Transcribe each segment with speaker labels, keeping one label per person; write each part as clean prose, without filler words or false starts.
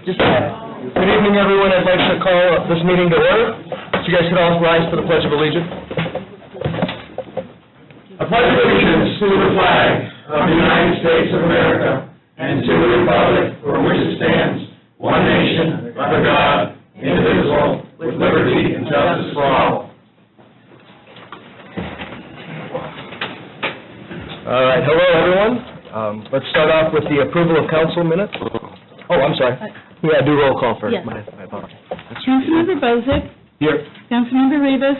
Speaker 1: Good evening, everyone. I'd like to call this meeting to order. So you guys could all rise for the Pledge of Allegiance.
Speaker 2: I pledge allegiance to the flag of the United States of America and to the republic for which it stands, one nation, under God, indivisible, with liberty and justice for all.
Speaker 1: All right. Hello, everyone. Let's start off with the approval of council minutes. Oh, I'm sorry. We got to do roll call first.
Speaker 3: Yes.
Speaker 1: My apologies.
Speaker 3: Councilmember Bozick.
Speaker 1: Here.
Speaker 3: Councilmember Rivas.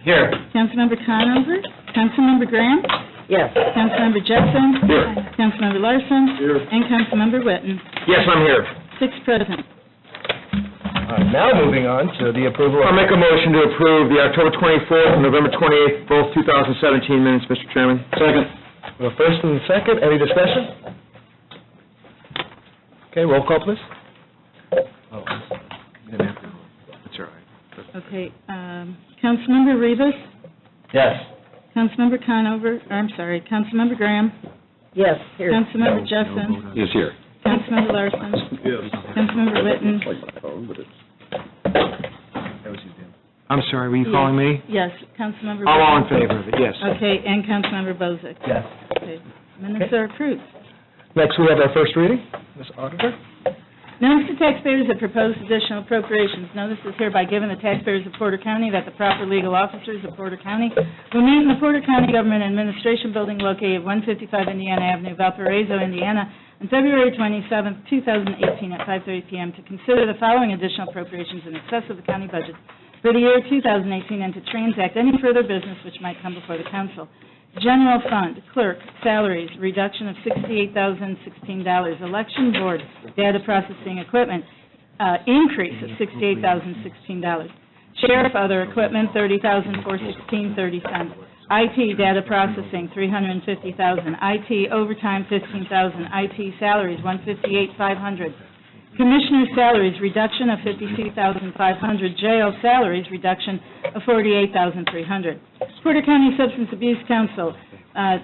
Speaker 1: Here.
Speaker 3: Councilmember Conover. Councilmember Graham.
Speaker 1: Yes.
Speaker 3: Councilmember Jepson.
Speaker 1: Here.
Speaker 3: Councilmember Larson.
Speaker 1: Here.
Speaker 3: And Councilmember Witten.
Speaker 1: Yes, I'm here.
Speaker 3: 6 present.
Speaker 1: Now moving on to the approval of...
Speaker 4: I'll make a motion to approve the October 24th and November 28th, both 2017 minutes, Mr. Chairman.
Speaker 1: Second. The first and the second. Any discussion? Okay, roll call, please.
Speaker 4: Oh, you didn't have to. That's all right.
Speaker 3: Okay, Councilmember Rivas.
Speaker 1: Yes.
Speaker 3: Councilmember Conover, Councilmember Graham.
Speaker 5: Yes, here.
Speaker 3: Councilmember Jepson.
Speaker 4: He is here.
Speaker 3: Councilmember Larson.
Speaker 4: Yes.
Speaker 3: Councilmember Witten.
Speaker 4: I'm sorry, were you calling me?
Speaker 3: Yes, Councilmember
Speaker 4: I'm all in
Speaker 3: Witten.
Speaker 4: favor of it, yes.
Speaker 3: Okay, and Councilmember Bozick.
Speaker 1: Yes.
Speaker 3: Okay, minutes are approved.
Speaker 1: Next, we have our first reading. Ms. Auditor?
Speaker 3: Notice to taxpayers of proposed additional appropriations. Notice is hereby given the taxpayers of Porter County that the proper legal officers of Porter County will meet in the Porter County Government Administration Building located 155 Indiana Avenue, Valparaiso, Indiana, on February 27, 2018 at 5:30 p.m. to consider the following additional appropriations in excess of the county budget for the year 2018 and to transact any further business which might come before the council. General Fund, Clerk, Salaries, reduction of $68,016. Election Board, Data Processing Equipment, increase of $68,016. Sheriff, Other Equipment, $30,416.30. IT, Data Processing, $350,000. IT, Overtime, $15,000. IT, Salaries, $158,500. Commissioner salaries, reduction of $52,500. Jail salaries, reduction of $48,300. Porter County Substance Abuse Council,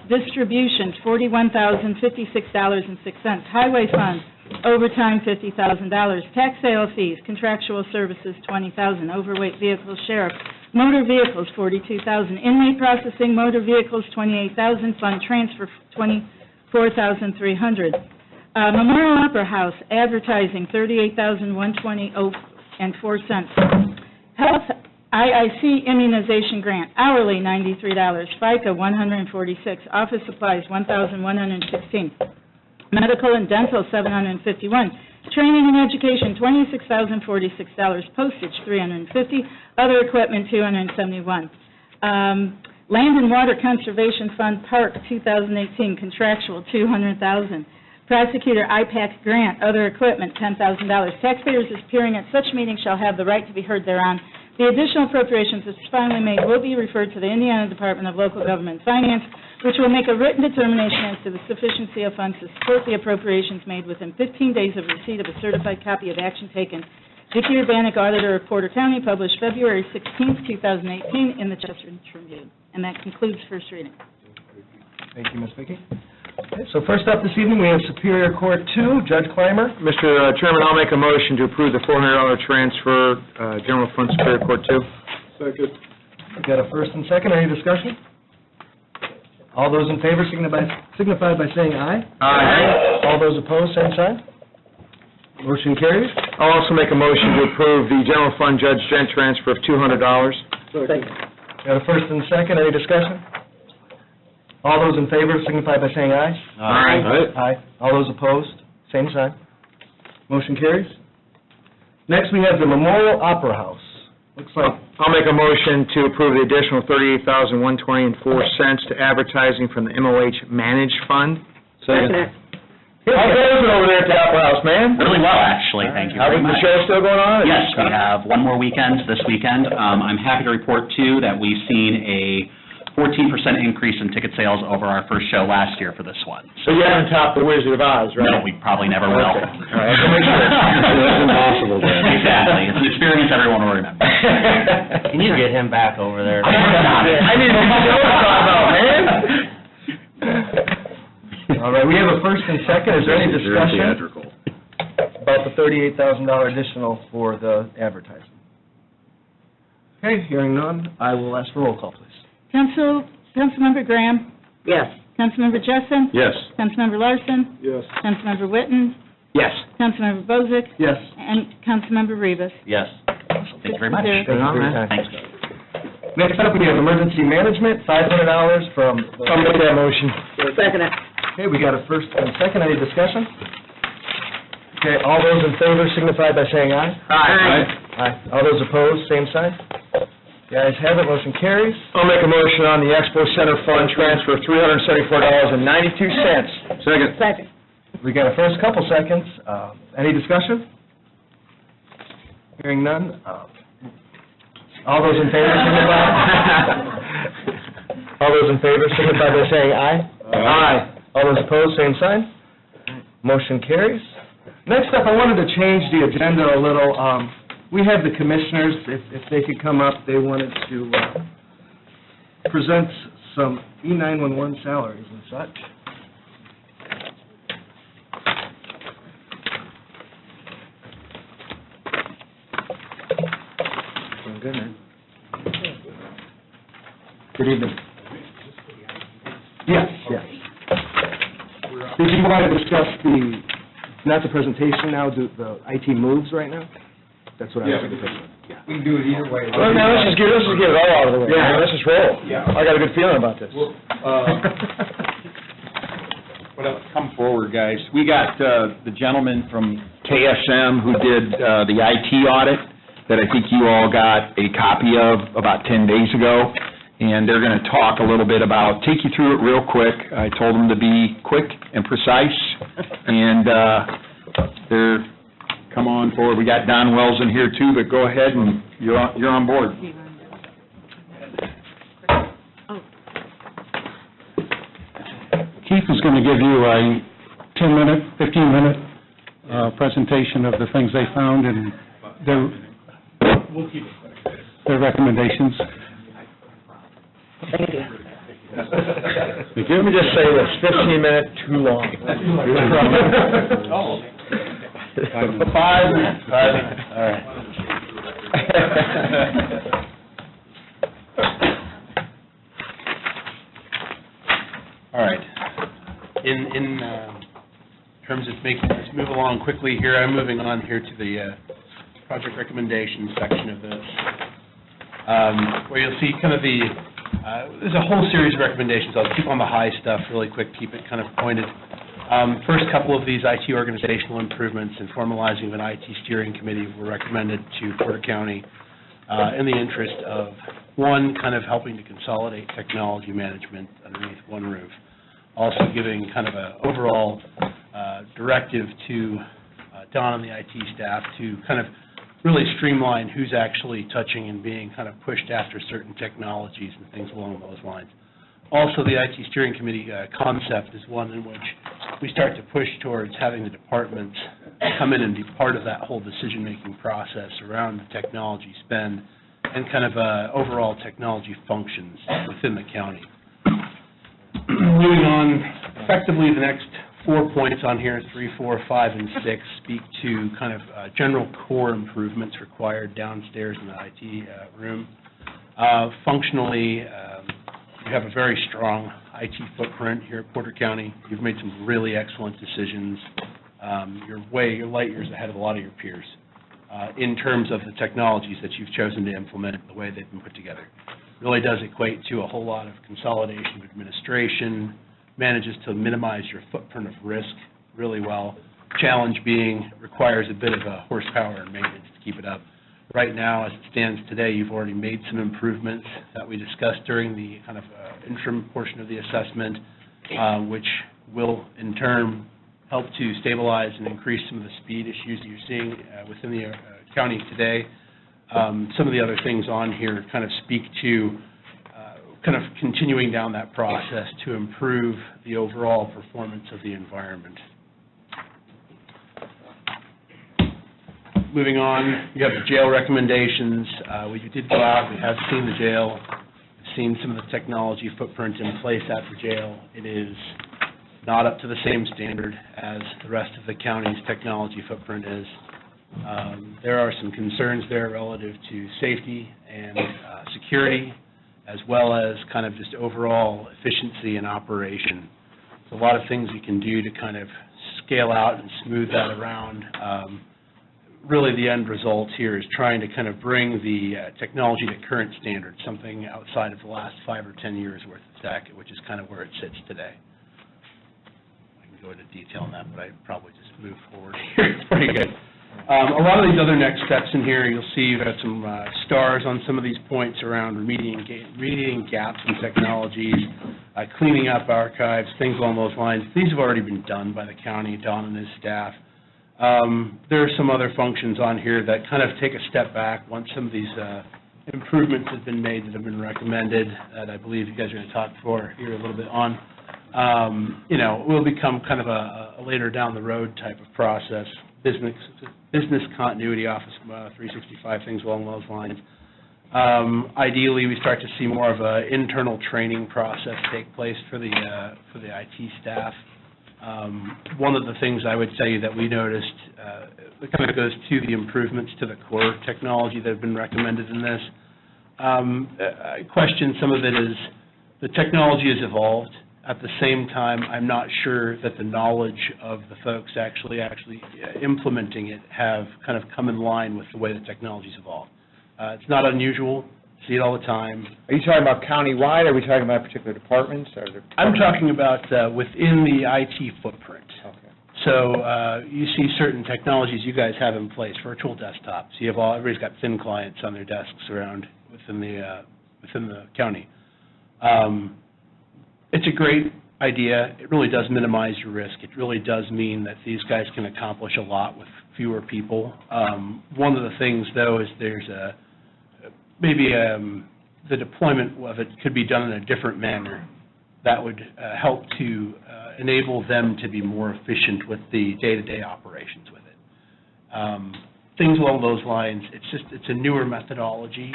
Speaker 3: distributions, $41,056.06. Highway Fund, overtime, $50,000. Tax sale fees, contractual services, $20,000. Overweight vehicles, sheriff. Motor vehicles, $42,000. Inmate processing, motor vehicles, $28,000. Fund transfer, $24,300. Memorial Opera House, advertising, $38,120.04. Health IIC immunization grant, hourly, $93. FICA, $146. Office supplies, $1,116. Medical and dental, $751. Training and education, $26,046. Postage, $350. Other equipment, $271. Land and Water Conservation Fund, Park, 2018, contractual, $200,000. Prosecutor IPAC grant, other equipment, $10,000. Taxpayers appearing at such meeting shall have the right to be heard thereon. The additional appropriations, which is finally made, will be referred to the Indiana Department of Local Government Finance, which will make a written determination as to the sufficiency of funds to support the appropriations made within 15 days of receipt of a certified copy of action taken. Vicki Urbanek, Auditor of Porter County, published February 16, 2018, in the Chester Tribune. And that concludes first reading.
Speaker 1: Thank you, Ms. Vicki. Okay, so first up this evening, we have Superior Court 2, Judge Clymer.
Speaker 4: Mr. Chairman, I'll make a motion to approve the $400 transfer, General Fund Superior Court 2.
Speaker 2: Second.
Speaker 1: We've got a first and second. Any discussion? All those in favor signify by saying aye.
Speaker 4: Aye.
Speaker 1: All those opposed, same sign. Motion carries.
Speaker 4: I'll also make a motion to approve the General Fund Judge Gent transfer of $200.
Speaker 2: Second.
Speaker 1: Got a first and second. Any discussion? All those in favor signify by saying aye.
Speaker 4: Aye.
Speaker 1: Aye. All those opposed, same sign. Motion carries. Next, we have the Memorial Opera House. Looks like...
Speaker 4: I'll make a motion to approve the additional $38,120.04 to advertising from the MOH Managed Fund.
Speaker 5: Second.
Speaker 1: How's it over there at the Opera House, man?
Speaker 6: Really well, actually. Thank you
Speaker 1: How
Speaker 6: very
Speaker 1: is the
Speaker 6: much.
Speaker 1: show still going on?
Speaker 6: Yes, we have one more weekend this weekend. I'm happy to report, too, that we've seen a 14% increase in ticket sales over our first show last year for this one.
Speaker 1: So you haven't topped the Wizard of Oz, right?
Speaker 6: No, we probably never will.
Speaker 1: Okay. All right, so make sure. That's impossible, then.
Speaker 6: Exactly. It's an experience everyone will remember.
Speaker 5: Can you get him back over there?
Speaker 1: I need to know what I'm talking about, man. All right, we have a first and second. Is there any discussion about about the $38,000 additional for the advertising. Okay, hearing none, I will ask for roll call, please.
Speaker 3: Councilmember Graham?
Speaker 5: Yes.
Speaker 3: Councilmember Jessen?
Speaker 4: Yes.
Speaker 3: Councilmember Larson?
Speaker 1: Yes.
Speaker 3: Councilmember Witten?
Speaker 4: Yes.
Speaker 3: Councilmember Bozick?
Speaker 1: Yes.
Speaker 3: And Councilmember Rivas.
Speaker 6: Yes. Thank you very much.
Speaker 3: There.
Speaker 1: Thank you for your time.
Speaker 6: Thanks.
Speaker 1: Next up, we have emergency management, $500 from...
Speaker 4: I'll make that motion.
Speaker 5: Second it.
Speaker 1: Okay, we got a first and second, any discussion? Okay, all those in favor signify by saying aye.
Speaker 5: Aye.
Speaker 1: Aye. All those opposed, same sign. The ayes have it, motion carries.
Speaker 4: I'll make a motion on the Expo Center Fund transfer of $374.92. Second.
Speaker 5: Second.
Speaker 1: We got a first, couple seconds. Any discussion? Hearing none. All those in favor signify. All those in favor signify by saying aye. Aye. All those opposed, same sign. Motion carries. Next up, I wanted to change the agenda a little. We have the commissioners, if they could come up, they wanted to present some E911 salaries and such. Doing good, man. Good evening. Yes, yes. Did you want to discuss not the presentation now, the IT moves right now? That's what I was looking for.
Speaker 2: We can do it either way.
Speaker 4: Well, now, let's just get it all out of the way.
Speaker 1: Yeah.
Speaker 4: Let's just roll.
Speaker 2: Yeah.
Speaker 4: I got a good feeling about this.
Speaker 7: Well, come forward, guys. We got the gentleman from KSM who did the IT audit that I think you all got a copy of about 10 days ago, and they're going to talk a little bit about, take you through it real quick. I told them to be quick and precise, and they're, come on forward. We got Don Wells in here too, but go ahead and you're on board.
Speaker 8: Keith is going to give you a 10-minute, 15-minute presentation of the things they found and their recommendations.
Speaker 5: Thank you.
Speaker 4: Let me just say this, 15 minutes, too long.
Speaker 7: 5 minutes. All right.
Speaker 9: All right. In terms of making this move along quickly here, I'm moving on here to the project recommendations section of this, where you'll see kind of there's a whole series of recommendations. I'll keep on the high stuff really quick, keep it kind of pointed. First couple of these IT organizational improvements and formalizing of an IT steering committee were recommended to Porter County in the interest of, one, kind of helping to consolidate technology management underneath one roof. Also giving kind of an overall directive to Don and the IT staff to kind of really streamline who's actually touching and being kind of pushed after certain technologies and things along those lines. Also, the IT steering committee concept is one in which we start to push towards having the departments come in and be part of that whole decision-making process around the technology spend and kind of overall technology functions within the county. Moving on, effectively the next 4 points on here, 3, 4, 5, and 6, speak to kind of general core improvements required downstairs in the IT room. Functionally, you have a very strong IT footprint here at Porter County. You've made some really excellent decisions. You're light years ahead of a lot of your peers in terms of the technologies that you've chosen to implement, the way they've been put together. Really does equate to a whole lot of consolidation of administration, manages to minimize your footprint of risk really well. Challenge being requires a bit of a horsepower and maintenance to keep it up. Right now, as it stands today, you've already made some improvements that we discussed during the kind of interim portion of the assessment, which will in turn help to stabilize and increase some of the speed issues that you're seeing within the county today. Some of the other things on here kind of speak to kind of continuing down that process to improve the overall performance of the environment. Moving on, you have the jail recommendations. We did go out, we have seen the jail, we've seen some of the technology footprint in place at the jail. It is not up to the same standard as the rest of the county's technology footprint is. There are some concerns there relative to safety and security, as well as kind of just overall efficiency and operation. There's a lot of things you can do to kind of scale out and smooth that around. Really, the end result here is trying to kind of bring the technology to current standards, something outside of the last 5 or 10 years worth of tech, which is kind of where it sits today. I can go into detail on that, but I'd probably just move forward here. It's pretty good. A lot of these other next steps in here, you'll see you've got some stars on some of these points around remediating gaps in technologies, cleaning up archives, things along those lines. These have already been done by the county, Don and his staff. There are some other functions on here that kind of take a step back once some of these improvements have been made that have been recommended, that I believe you guys are going to talk for here a little bit on. Will become kind of a later down the road type of process. Business continuity, Office 365, things along those lines. Ideally, we start to see more of an internal training process take place for the IT staff. One of the things I would tell you that we noticed, it kind of goes to the improvements to the core technology that have been recommended in this. I question some of it is the technology has evolved. At the same time, I'm not sure that the knowledge of the folks actually implementing it have kind of come in line with the way the technology's evolved. It's not unusual. See it all the time.
Speaker 4: Are you talking about countywide, or are we talking about particular departments?
Speaker 9: I'm talking about within the IT footprint.
Speaker 4: Okay.
Speaker 9: So you see certain technologies you guys have in place, virtual desktops. You have everybody's got thin clients on their desks around within the county. It's a great idea. It really does minimize your risk. It really does mean that these guys can accomplish a lot with fewer people. One of the things, though, is there's maybe the deployment of it could be done in a different manner that would help to enable them to be more efficient with the day-to-day operations with it. Things along those lines, it's a newer methodology.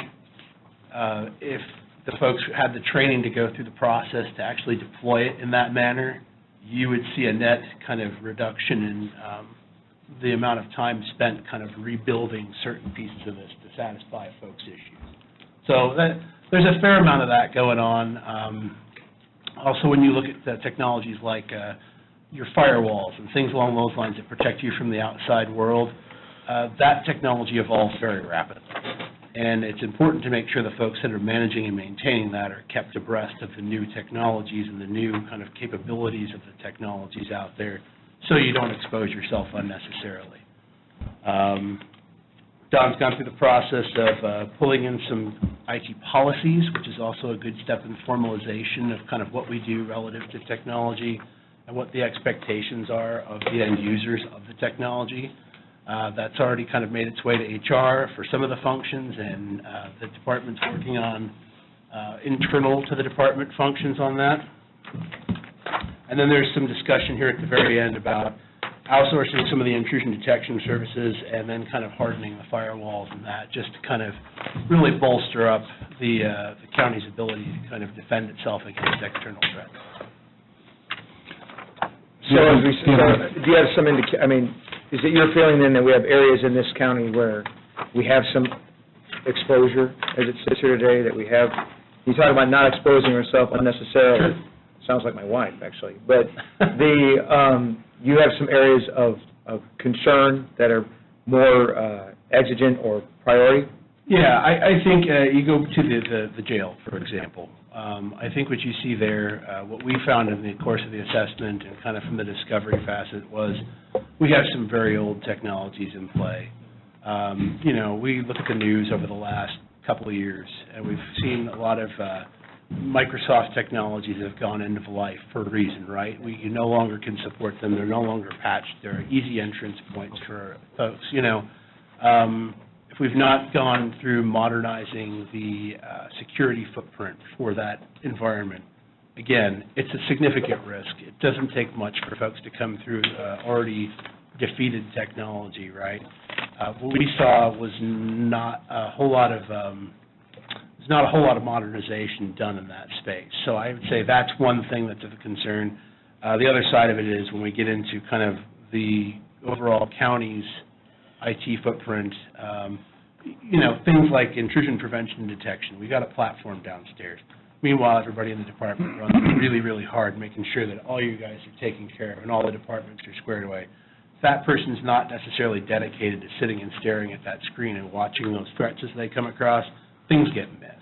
Speaker 9: If the folks had the training to go through the process to actually deploy it in that manner, you would see a net kind of reduction in the amount of time spent kind of rebuilding certain pieces of this to satisfy folks' issues. So there's a fair amount of that going on. Also, when you look at technologies like your firewalls and things along those lines that protect you from the outside world, that technology evolves very rapidly. And it's important to make sure the folks that are managing and maintaining that are kept abreast of the new technologies and the new kind of capabilities of the technologies out there, so you don't expose yourself unnecessarily. Don's gone through the process of pulling in some IT policies, which is also a good step in formalization of kind of what we do relative to technology and what the expectations are of the end users of the technology. That's already kind of made its way to HR for some of the functions, and the department's working on internal to the department functions on that. And then there's some discussion here at the very end about outsourcing some of the intrusion detection services and then kind of hardening the firewalls and that, just to kind of really bolster up the county's ability to kind of defend itself against external threats.
Speaker 4: So, do you have some is it your feeling then that we have areas in this county where we have some exposure as it sits here today, that we have, you talk about not exposing yourself unnecessarily, sounds like my wife, actually, but you have some areas of concern that are more exigent or priority?
Speaker 9: Yeah, I think you go to the jail, for example. I think what you see there, what we found in the course of the assessment and kind of from the discovery facet was we have some very old technologies in play. We look at the news over the last couple of years, and we've seen a lot of Microsoft technologies that have gone end of life for a reason, right? You no longer can support them. They're no longer patched. They're easy entrance points for folks. If we've not gone through modernizing the security footprint for that environment, again, it's a significant risk. It doesn't take much for folks to come through already defeated technology, right? What we saw was not a whole lot of modernization done in that space. So I would say that's one thing that's of concern. The other side of it is when we get into kind of the overall county's IT footprint, things like intrusion prevention and detection. We got a platform downstairs. Meanwhile, everybody in the department runs really, really hard, making sure that all you guys are taken care of and all the departments are squared away. That person's not necessarily dedicated to sitting and staring at that screen and watching those threats as they come across. Things get missed.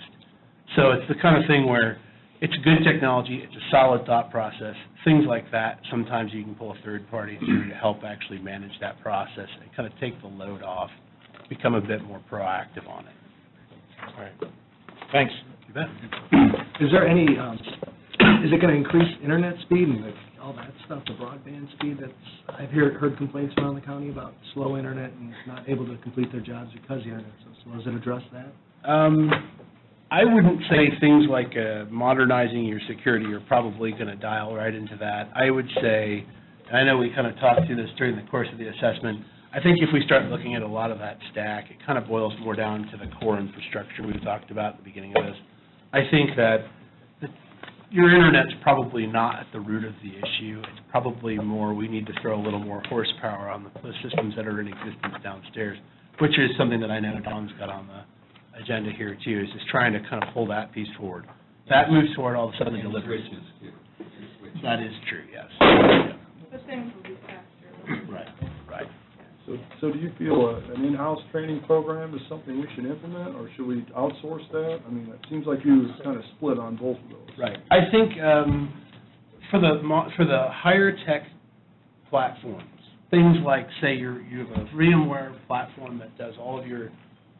Speaker 9: So it's the kind of thing where it's good technology, it's a solid thought process. Things like that, sometimes you can pull a third party through to help actually manage that process and kind of take the load off, become a bit more proactive on it. All right.
Speaker 1: Thanks.
Speaker 9: You bet.
Speaker 1: Is there any, is it going to increase internet speed and all that stuff, the broadband speed I've heard complaints around the county about slow internet and not able to complete their jobs because the internet's so slow. Does it address that?
Speaker 9: I wouldn't say things like modernizing your security are probably going to dial right into that. I would say, and I know we kind of talked through this during the course of the assessment, I think if we start looking at a lot of that stack, it kind of boils more down to the core infrastructure we talked about at the beginning of this. I think that your internet's probably not at the root of the issue. It's probably more we need to throw a little more horsepower on the systems that are in existence downstairs, which is something that I know Don's got on the agenda here too, is just trying to kind of pull that piece forward. That moves forward, all of a sudden the delivery. That is true, yes.
Speaker 3: But things will be faster.
Speaker 9: Right.
Speaker 2: So do you feel an in-house training program is something we should implement, or should we outsource that? I mean, it seems like you kind of split on both of those.
Speaker 9: Right. I think for the higher tech platforms, things like, say, you have a VMware platform that does all of your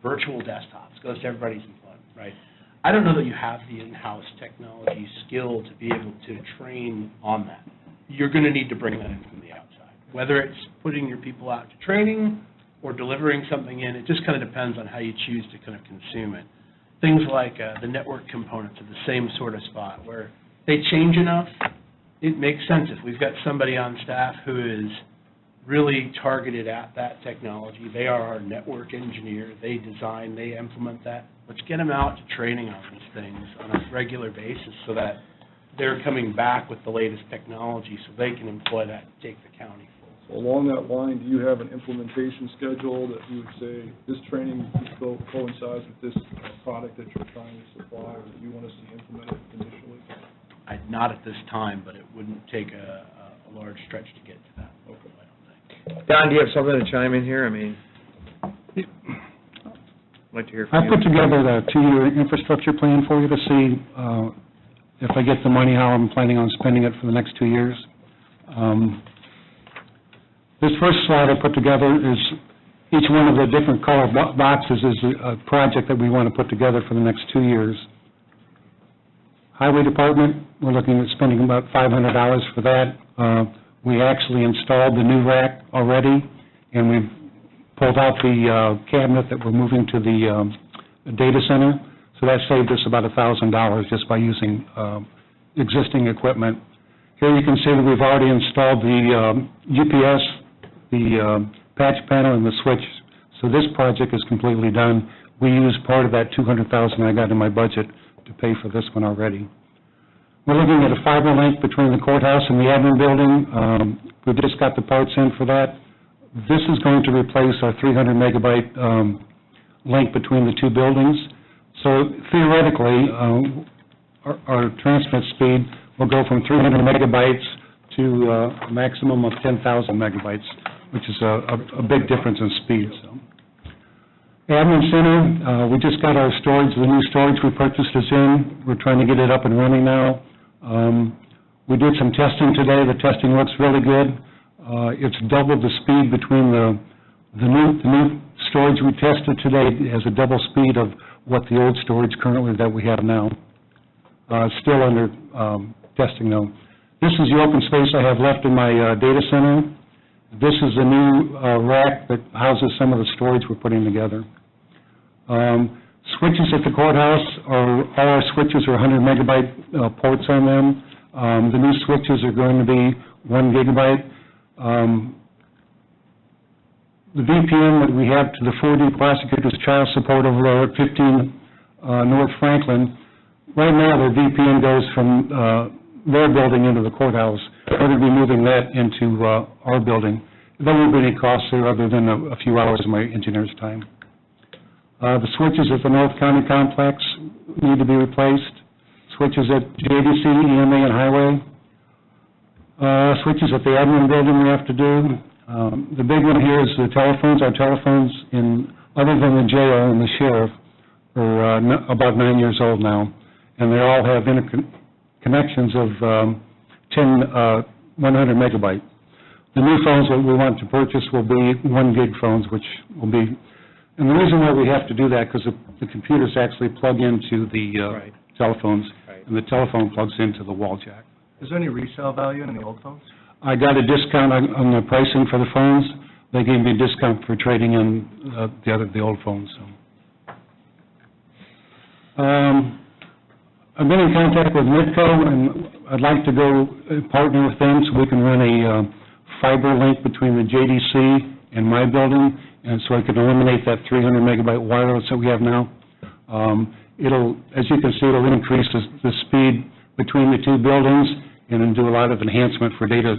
Speaker 9: virtual desktops, goes to everybody's employment, right? I don't know that you have the in-house technology skill to be able to train on that. You're going to need to bring that in from the outside. Whether it's putting your people out to training or delivering something in, it just kind of depends on how you choose to kind of consume it. Things like the network components are the same sort of spot where they change enough, it makes sense. If we've got somebody on staff who is really targeted at that technology, they are our network engineer, they design, they implement that. Let's get them out to training on these things on a regular basis so that they're coming back with the latest technology so they can employ that and take the county forward.
Speaker 2: So along that line, do you have an implementation schedule that you would say this training coincides with this product that you're trying to supply, or that you want to see implemented initially?
Speaker 9: Not at this time, but it wouldn't take a large stretch to get to that.
Speaker 2: Okay.
Speaker 9: I don't think.
Speaker 4: Don, do you have something to chime in here? I mean, I'd like to hear from
Speaker 8: I
Speaker 4: you.
Speaker 8: put together the two-year infrastructure plan for you to see if I get the money, how I'm planning on spending it for the next 2 years. This first slide I put together is each one of the different color boxes is a project that we want to put together for the next 2 years. Highway Department, we're looking at spending about $500 for that. We actually installed the new rack already, and we've pulled out the cabinet that we're moving to the data center. So that saved us about $1,000 just by using existing equipment. Here you can see that we've already installed the UPS, the patch panel, and the switch. So this project is completely done. We used part of that $200,000 I got in my budget to pay for this one already. We're looking at a fiber link between the courthouse and the admin building. We've just got the parts in for that. This is going to replace our 300 megabyte link between the two buildings. So theoretically, our transmit speed will go from 300 megabytes to a maximum of 10,000 megabytes, which is a big difference in speed. So. Admin Center, we just got our storage, the new storage we purchased is in. We're trying to get it up and running now. We did some testing today. The testing looks really good. It's double the speed between the new storage we tested today. It has a double speed of what the old storage currently that we have now. Still under testing though. This is the open space I have left in my data center. This is the new rack that houses some of the storage we're putting together. Switches at the courthouse, all our switches are 100 megabyte ports on them. The new switches are going to be 1 gigabyte. The VPN that we have to the 4D Prosecutors Child Support over there at 15 North Franklin, right now the VPN goes from their building into the courthouse. we're going to be moving that into our building. There won't be any costs there other than a few hours of my engineer's time. The switches at the North County Complex need to be replaced. Switches at JDC, EMA, and Highway. Switches at the admin building we have to do. The big one here is the telephones. Our telephones, other than the jail and the sheriff, are about 9 years old now, and they all have connections of 100 megabyte. The new phones that we want to purchase will be 1 gig phones, which will be, and the reason why we have to do that, because the computers actually plug into the telephones, and the telephone plugs into the wall jack.
Speaker 1: Is there any resale value in the old phones?
Speaker 8: I got a discount on the pricing for the phones. They gave me a discount for trading in the old phones, so. I've been in contact with Midco, and I'd like to go partner with them so we can run a fiber link between the JDC and my building, and so I can eliminate that 300 megabyte wireless that we have now. As you can see, it'll increase the speed between the two buildings and then do a lot of enhancement for data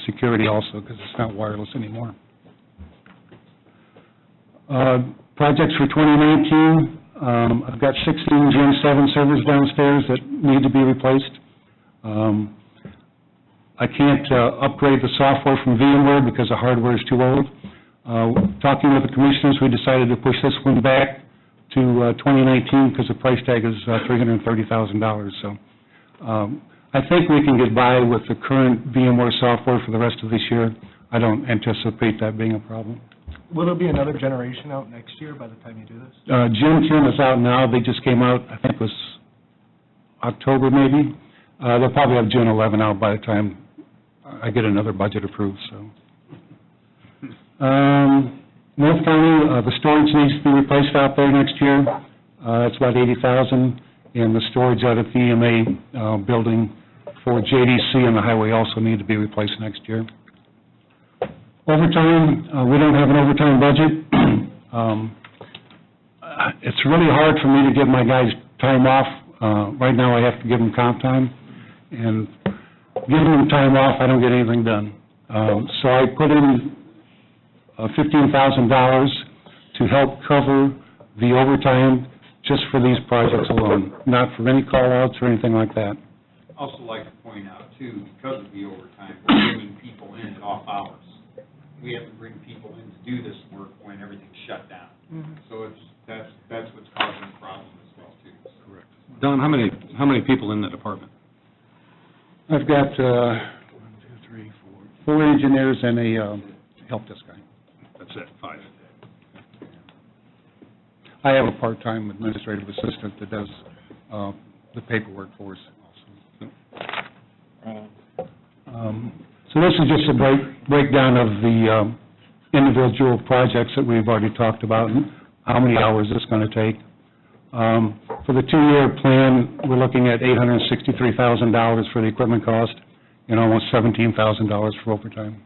Speaker 8: security also, because it's not wireless anymore. Projects for 2019, I've got 16 Gen 7 servers downstairs that need to be replaced. I can't upgrade the software from VMware because the hardware is too old. Talking with the commissioners, we decided to push this one back to 2019 because the price tag is $330,000. So I think we can get by with the current VMware software for the rest of this year. I don't anticipate that being a problem.
Speaker 1: Will there be another generation out next year by the time you do this?
Speaker 8: Gen 10 is out now. They just came out, I think it was October maybe. They'll probably have Gen 11 out by the time I get another budget approved, so. North County, the storage needs to be replaced out there next year. It's about $80,000, and the storage out at the EMA building for JDC and the highway also need to be replaced next year. Overtime, we don't have an overtime budget. It's really hard for me to give my guys time off. Right now I have to give them comp time, and giving them time off, I don't get anything done. So I put in $15,000 to help cover the overtime just for these projects alone, not for any call-outs or anything like that.
Speaker 7: Also like to point out, too, because of the overtime, we're bringing people in at off hours. We have to bring people in to do this work when everything's shut down. So that's what's causing the problem as well, too. Correct.
Speaker 10: Don, how many people in the department?
Speaker 8: I've got 4 engineers and a help desk guy.
Speaker 10: That's it, 5.
Speaker 8: I have a part-time administrative assistant that does the paperwork for us also. So this is just a breakdown of the individual projects that we've already talked about and how many hours it's going to take. For the 2-year plan, we're looking at $863,000 for the equipment cost and almost $17,000 for overtime.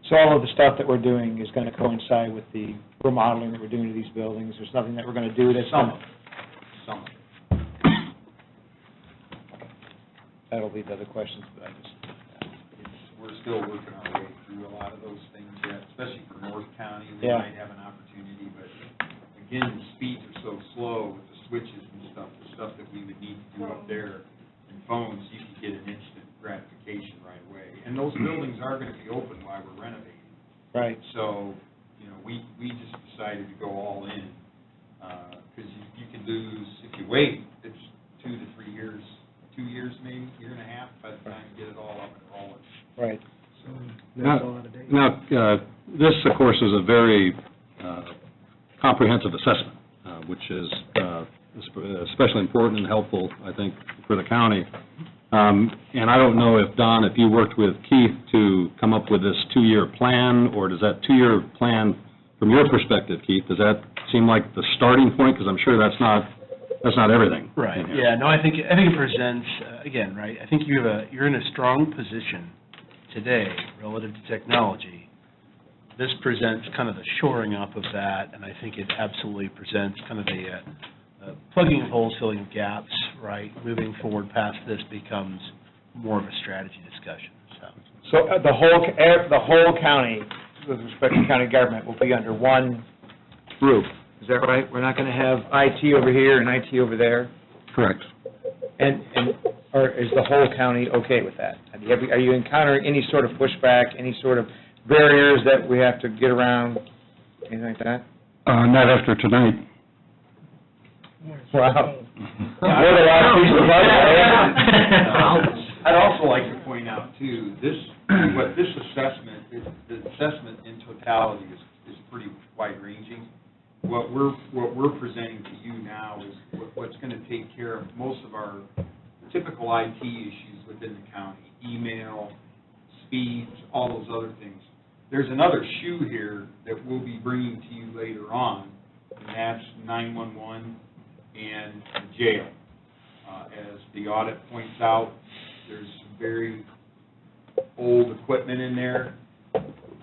Speaker 4: So all of the stuff that we're doing is going to coincide with the remodeling that we're doing to these buildings? There's nothing that we're going to do that's going to...
Speaker 7: Some.
Speaker 4: That'll be the other questions that I just...
Speaker 7: We're still working our way through a lot of those things yet, especially for North County. We
Speaker 4: Yeah.
Speaker 7: might have an opportunity, but again, the speeds are so slow with the switches and stuff, the stuff that we would need to do up there in phones, you could get an instant gratification right away. And those buildings are going to be open while we're renovating.
Speaker 4: Right.
Speaker 7: So, we just decided to go all in, because you could lose, if you wait, it's 2 to 3 years, 2 years maybe, year and a half, by the time you get it all up and rolling.
Speaker 4: Right.
Speaker 7: So,
Speaker 10: Now, this, of course, is a very comprehensive assessment, which is especially important and helpful, I think, for the county. And I don't know if, Don, if you worked with Keith to come up with this 2-year plan, or does that 2-year plan, from your perspective, Keith, does that seem like the starting point? Because I'm sure that's not everything.
Speaker 9: Right, yeah, no, I think it presents, again, right, I think you're in a strong position today relative to technology. This presents kind of the shoring up of that, and I think it absolutely presents kind of a plugging of holes, filling of gaps, right? Moving forward past this becomes more of a strategy discussion, so.
Speaker 4: So the whole county, with respect to county government, will be under one roof. Is that right? We're not going to have IT over here and IT over there?
Speaker 8: Correct.
Speaker 4: And or is the whole county okay with that? Are you encountering any sort of pushback, any sort of barriers that we have to get around, anything like that?
Speaker 8: Not after tonight.
Speaker 4: Wow. We're the last piece of the puzzle, eh?
Speaker 7: I'd also like to point out, too, this assessment, the assessment in totality is pretty wide-ranging. What we're presenting to you now is what's going to take care of most of our typical IT issues within the county, email, speeds, all those other things. There's another shoe here that we'll be bringing to you later on, and that's 911 and the jail. As the audit points out, there's some very old equipment in there.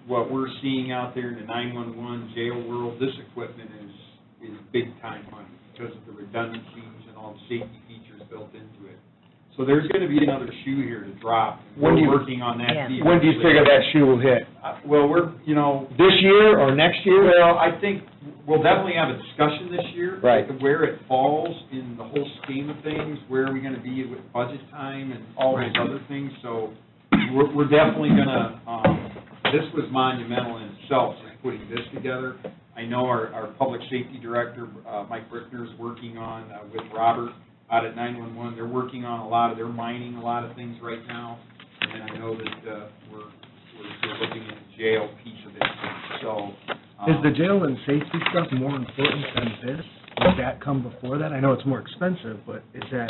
Speaker 7: What we're seeing out there in the 911 jail world, this equipment is big-time money because of the redundancies and all the safety features built into it. So there's going to be another shoe here to drop. We're working on that.
Speaker 4: When do you figure that shoe will hit?
Speaker 7: Well,
Speaker 4: this year or next year?
Speaker 7: Well, I think we'll definitely have a discussion this year.
Speaker 4: Right.
Speaker 7: Where it falls in the whole scheme of things, where are we going to be with budget time and all those other things. So we're definitely going to, this was monumental in itself, just putting this together. I know our public safety director, Mike Brickner, is working on, with Robert out at 911, they're working on they're mining a lot of things right now. And then I know that we're looking at the jail piece of it. So.
Speaker 1: Is the jail and safety stuff more important than this? Would that come before that? I know it's more expensive, but is that?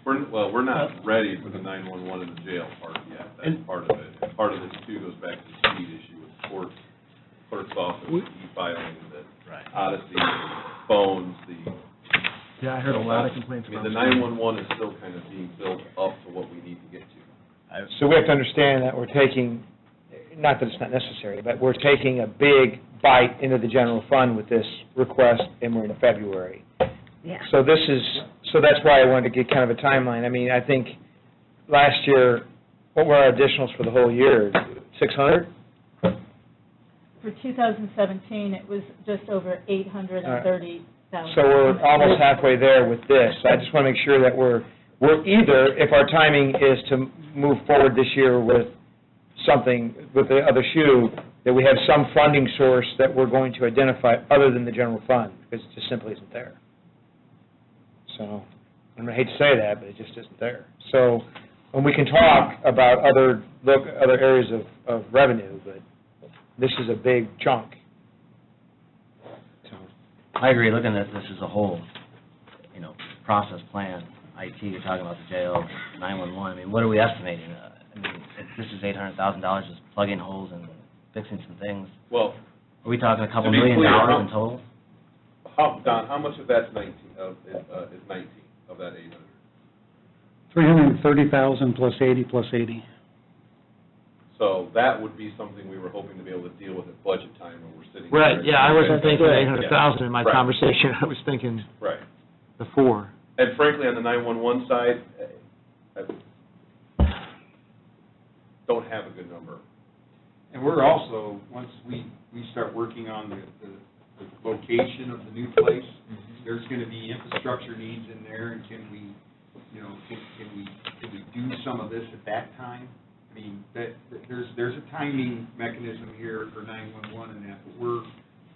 Speaker 10: We're not ready for the 911 in the jail part yet. That's part of it. And part of this, too, goes back to the speed issue with clerk's office, e-filing, the Odyssey, phones,
Speaker 1: Yeah, I heard a lot of complaints about
Speaker 10: the 911 is still kind of being built up to what we need to get to.
Speaker 4: So we have to understand that we're taking, not that it's not necessary, but we're taking a big bite into the general fund with this request, and we're in February.
Speaker 5: Yeah.
Speaker 4: So that's why I wanted to get kind of a timeline. I mean, I think last year, what were our additionals for the whole year? 600?
Speaker 3: For 2017, it was just over 830,000.
Speaker 4: So we're almost halfway there with this. I just want to make sure that we're either, if our timing is to move forward this year with something, with the other shoe, that we have some funding source that we're going to identify other than the general fund, because it just simply isn't there. So, I hate to say that, but it just isn't there. So, when we can talk about other areas of revenue, but this is a big chunk.
Speaker 5: I agree, looking at this as a whole, process plan, IT, you're talking about the jail, 911, I mean, what are we estimating? If this is $800,000 just plugging holes and fixing some things,
Speaker 10: Well,
Speaker 5: are we talking a couple
Speaker 10: to be
Speaker 5: $1 million
Speaker 10: clear,
Speaker 5: in total?
Speaker 10: Don, how much of that's 19, is 19 of that 800?
Speaker 8: 330,000 plus 80 plus 80.
Speaker 10: So that would be something we were hoping to be able to deal with at budget time when we're sitting.
Speaker 1: Right,
Speaker 10: here.
Speaker 1: yeah, I wasn't thinking 800,000 in my
Speaker 10: Right.
Speaker 1: conversation. I was thinking
Speaker 10: Right.
Speaker 1: the 4.
Speaker 10: And frankly, on the 911 side, I don't have a good number.
Speaker 7: And we're also, once we start working on the location of the new place, there's going to be infrastructure needs in there, and can we do some of this at that time? I mean, there's a timing mechanism here for 911 and that, but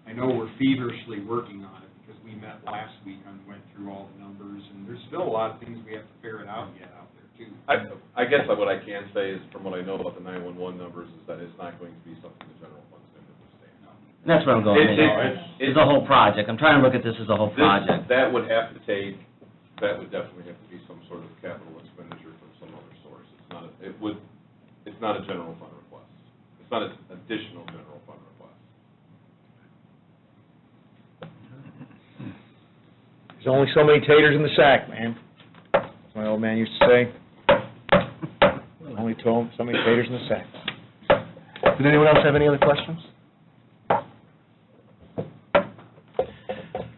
Speaker 7: I know we're feverishly working on it, because we met last week and went through all the numbers, and there's still a lot of things we have to ferret out yet out there, too.
Speaker 10: I guess what I can say is, from what I know about the 911 numbers, is that it's not going to be something the general fund's going to withstand.
Speaker 5: And that's where I'm going, it's a whole project, I'm trying to look at this as a whole project.
Speaker 10: That would definitely have to be some sort of capital expenditure from some other source. It's not a general fund request. It's not an additional general fund request.
Speaker 4: There's only so many taters in the sack, man. As my old man used to say. Only so many taters in the sack.
Speaker 1: Did anyone else have any other questions?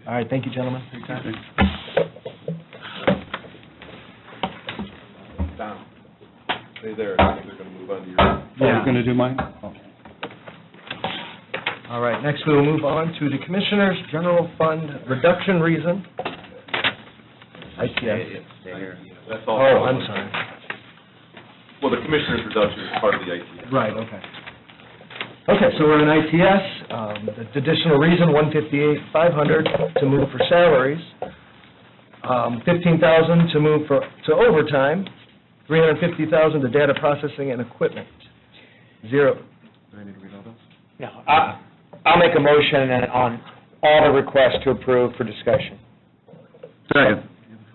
Speaker 1: All right, thank you, gentlemen, for your time.
Speaker 10: Don, stay there. I think they're going to move
Speaker 2: fund year.
Speaker 8: Are you going to do mine?
Speaker 1: All right, next we will move on to the Commissioners' General Fund reduction reason. ITS.
Speaker 5: Stay here.
Speaker 2: That's all.
Speaker 1: Oh, I'm sorry.
Speaker 2: Well, the commissioner's reduction is part of the ITS.
Speaker 1: Right, okay. Okay, so we're in ITS, the additional reason, $158,500 to move for salaries, $15,000 to move to overtime, $350,000 to data processing and equipment. Zero. Do I need to read all those?
Speaker 4: No, I'll make a motion on all the requests to approve for discussion.
Speaker 10: Second.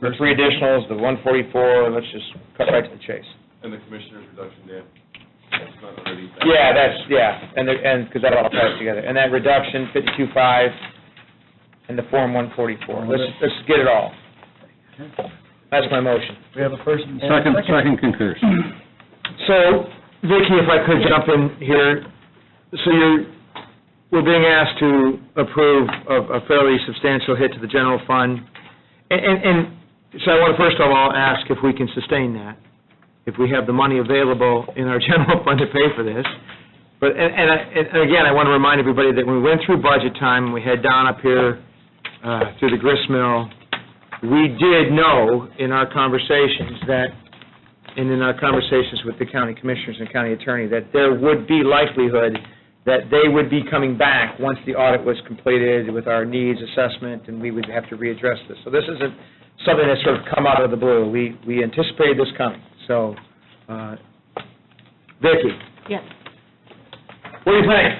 Speaker 4: The three additionals, the 144, let's just cut right to the chase.
Speaker 2: And the commissioner's reduction, Dan? That's not already.
Speaker 4: And because that all ties together. And that reduction, 52.5, and the Form 144. Let's get it all. That's my motion.
Speaker 1: We have a first and a
Speaker 10: Second concurs.
Speaker 4: So, Vicki, if I could jump in here, so we're being asked to approve a fairly substantial hit to the general fund, and so I want to first of all ask if we can sustain that, if we have the money available in our general fund to pay for this. But, and again, I want to remind everybody that when we went through budget time, and we had Don up here through the grist mill, we did know in our conversations and in our conversations with the county commissioners and county attorney, that there would be likelihood that they would be coming back once the audit was completed with our needs assessment, and we would have to readdress this. So this isn't something that's sort of come out of the blue. We anticipated this coming. So, Vicki,
Speaker 3: Yes.
Speaker 4: what do you think?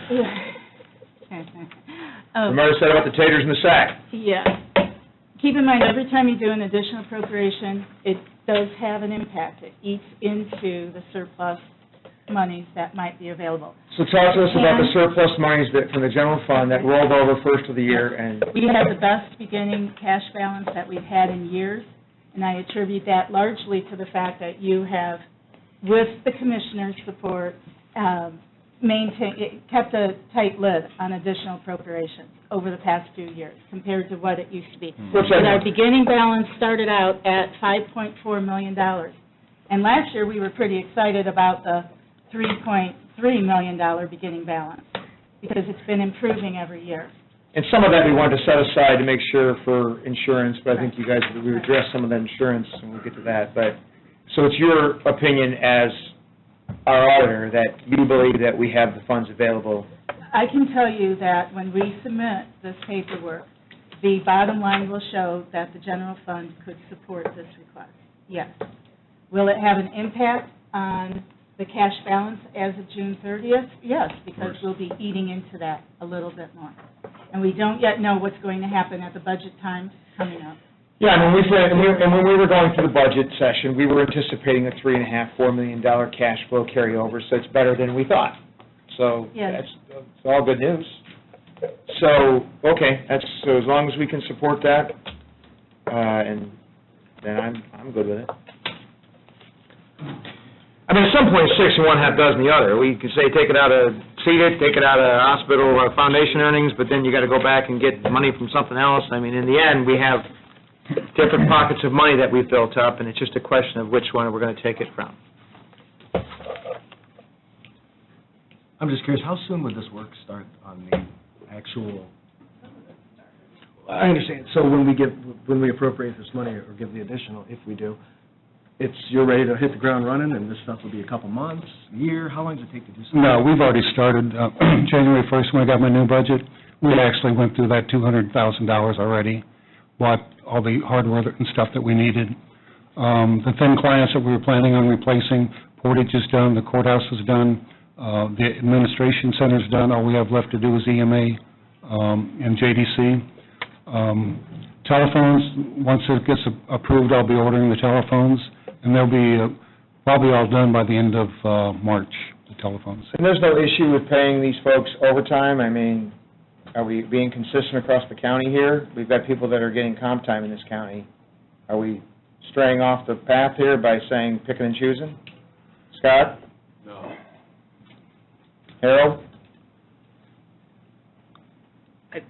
Speaker 4: Remember I said about the taters in the sack?
Speaker 3: Yeah. Keep in mind, every time you do an additional appropriation, it does have an impact. It eats into the surplus monies that might be available.
Speaker 4: So talk to us about the surplus monies from the general fund that rolled over first of the year, and
Speaker 3: We had the best beginning cash balance that we've had in years, and I attribute that largely to the fact that you have, with the commissioner's support, kept a tight lid on additional appropriations over the past few years compared to what it used to be.
Speaker 4: What's that
Speaker 3: And our
Speaker 4: number?
Speaker 3: beginning balance started out at $5.4 million. And last year, we were pretty excited about the $3.3 million beginning balance, because it's been improving every year.
Speaker 4: And some of that we wanted to set aside to make sure for insurance, but I think you guys, we addressed some of that insurance, and we'll get to that. But, so it's your opinion as our auditor that you believe that we have the funds available?
Speaker 3: I can tell you that when we submit this paperwork, the bottom line will show that the general fund could support this request. Yes. Will it have an impact on the cash balance as of June 30th? Yes, because we'll be eating into that a little bit more. And we don't yet know what's going to happen at the budget time coming up.
Speaker 4: Yeah, and when we were going through the budget session, we were anticipating a $3.5–4 million cash flow carryover, so it's better than we thought. So
Speaker 3: Yes.
Speaker 4: that's all good news. So, okay, so as long as we can support that, and then I'm good with it. I mean, at some point, 6 and 1/2 dozen the other. We could say take it out of CEDAT, take it out of hospital foundation earnings, but then you got to go back and get money from something else. I mean, in the end, we have different pockets of money that we've built up, and it's just a question of which one we're going to take it from.
Speaker 1: I'm just curious, how soon would this work start on the actual? I understand. So when we appropriate this money or give the additional, if we do, you're ready to hit the ground running, and this stuff will be a couple months, a year? How long does it take to do something?
Speaker 8: No, we've already started. January 1st, when I got my new budget, we actually went through that $200,000 already, bought all the hardware and stuff that we needed. The thin clients that we were planning on replacing, Portage is done, the courthouse is done, the administration center's done. All we have left to do is EMA and JDC. Telephones, once it gets approved, I'll be ordering the telephones, and they'll be probably all done by the end of March, the telephones.
Speaker 4: And there's no issue with paying these folks overtime? I mean, are we being consistent across the county here? We've got people that are getting comp time in this county. Are we straying off the path here by saying picking and choosing? Scott?
Speaker 2: No.
Speaker 4: Harold?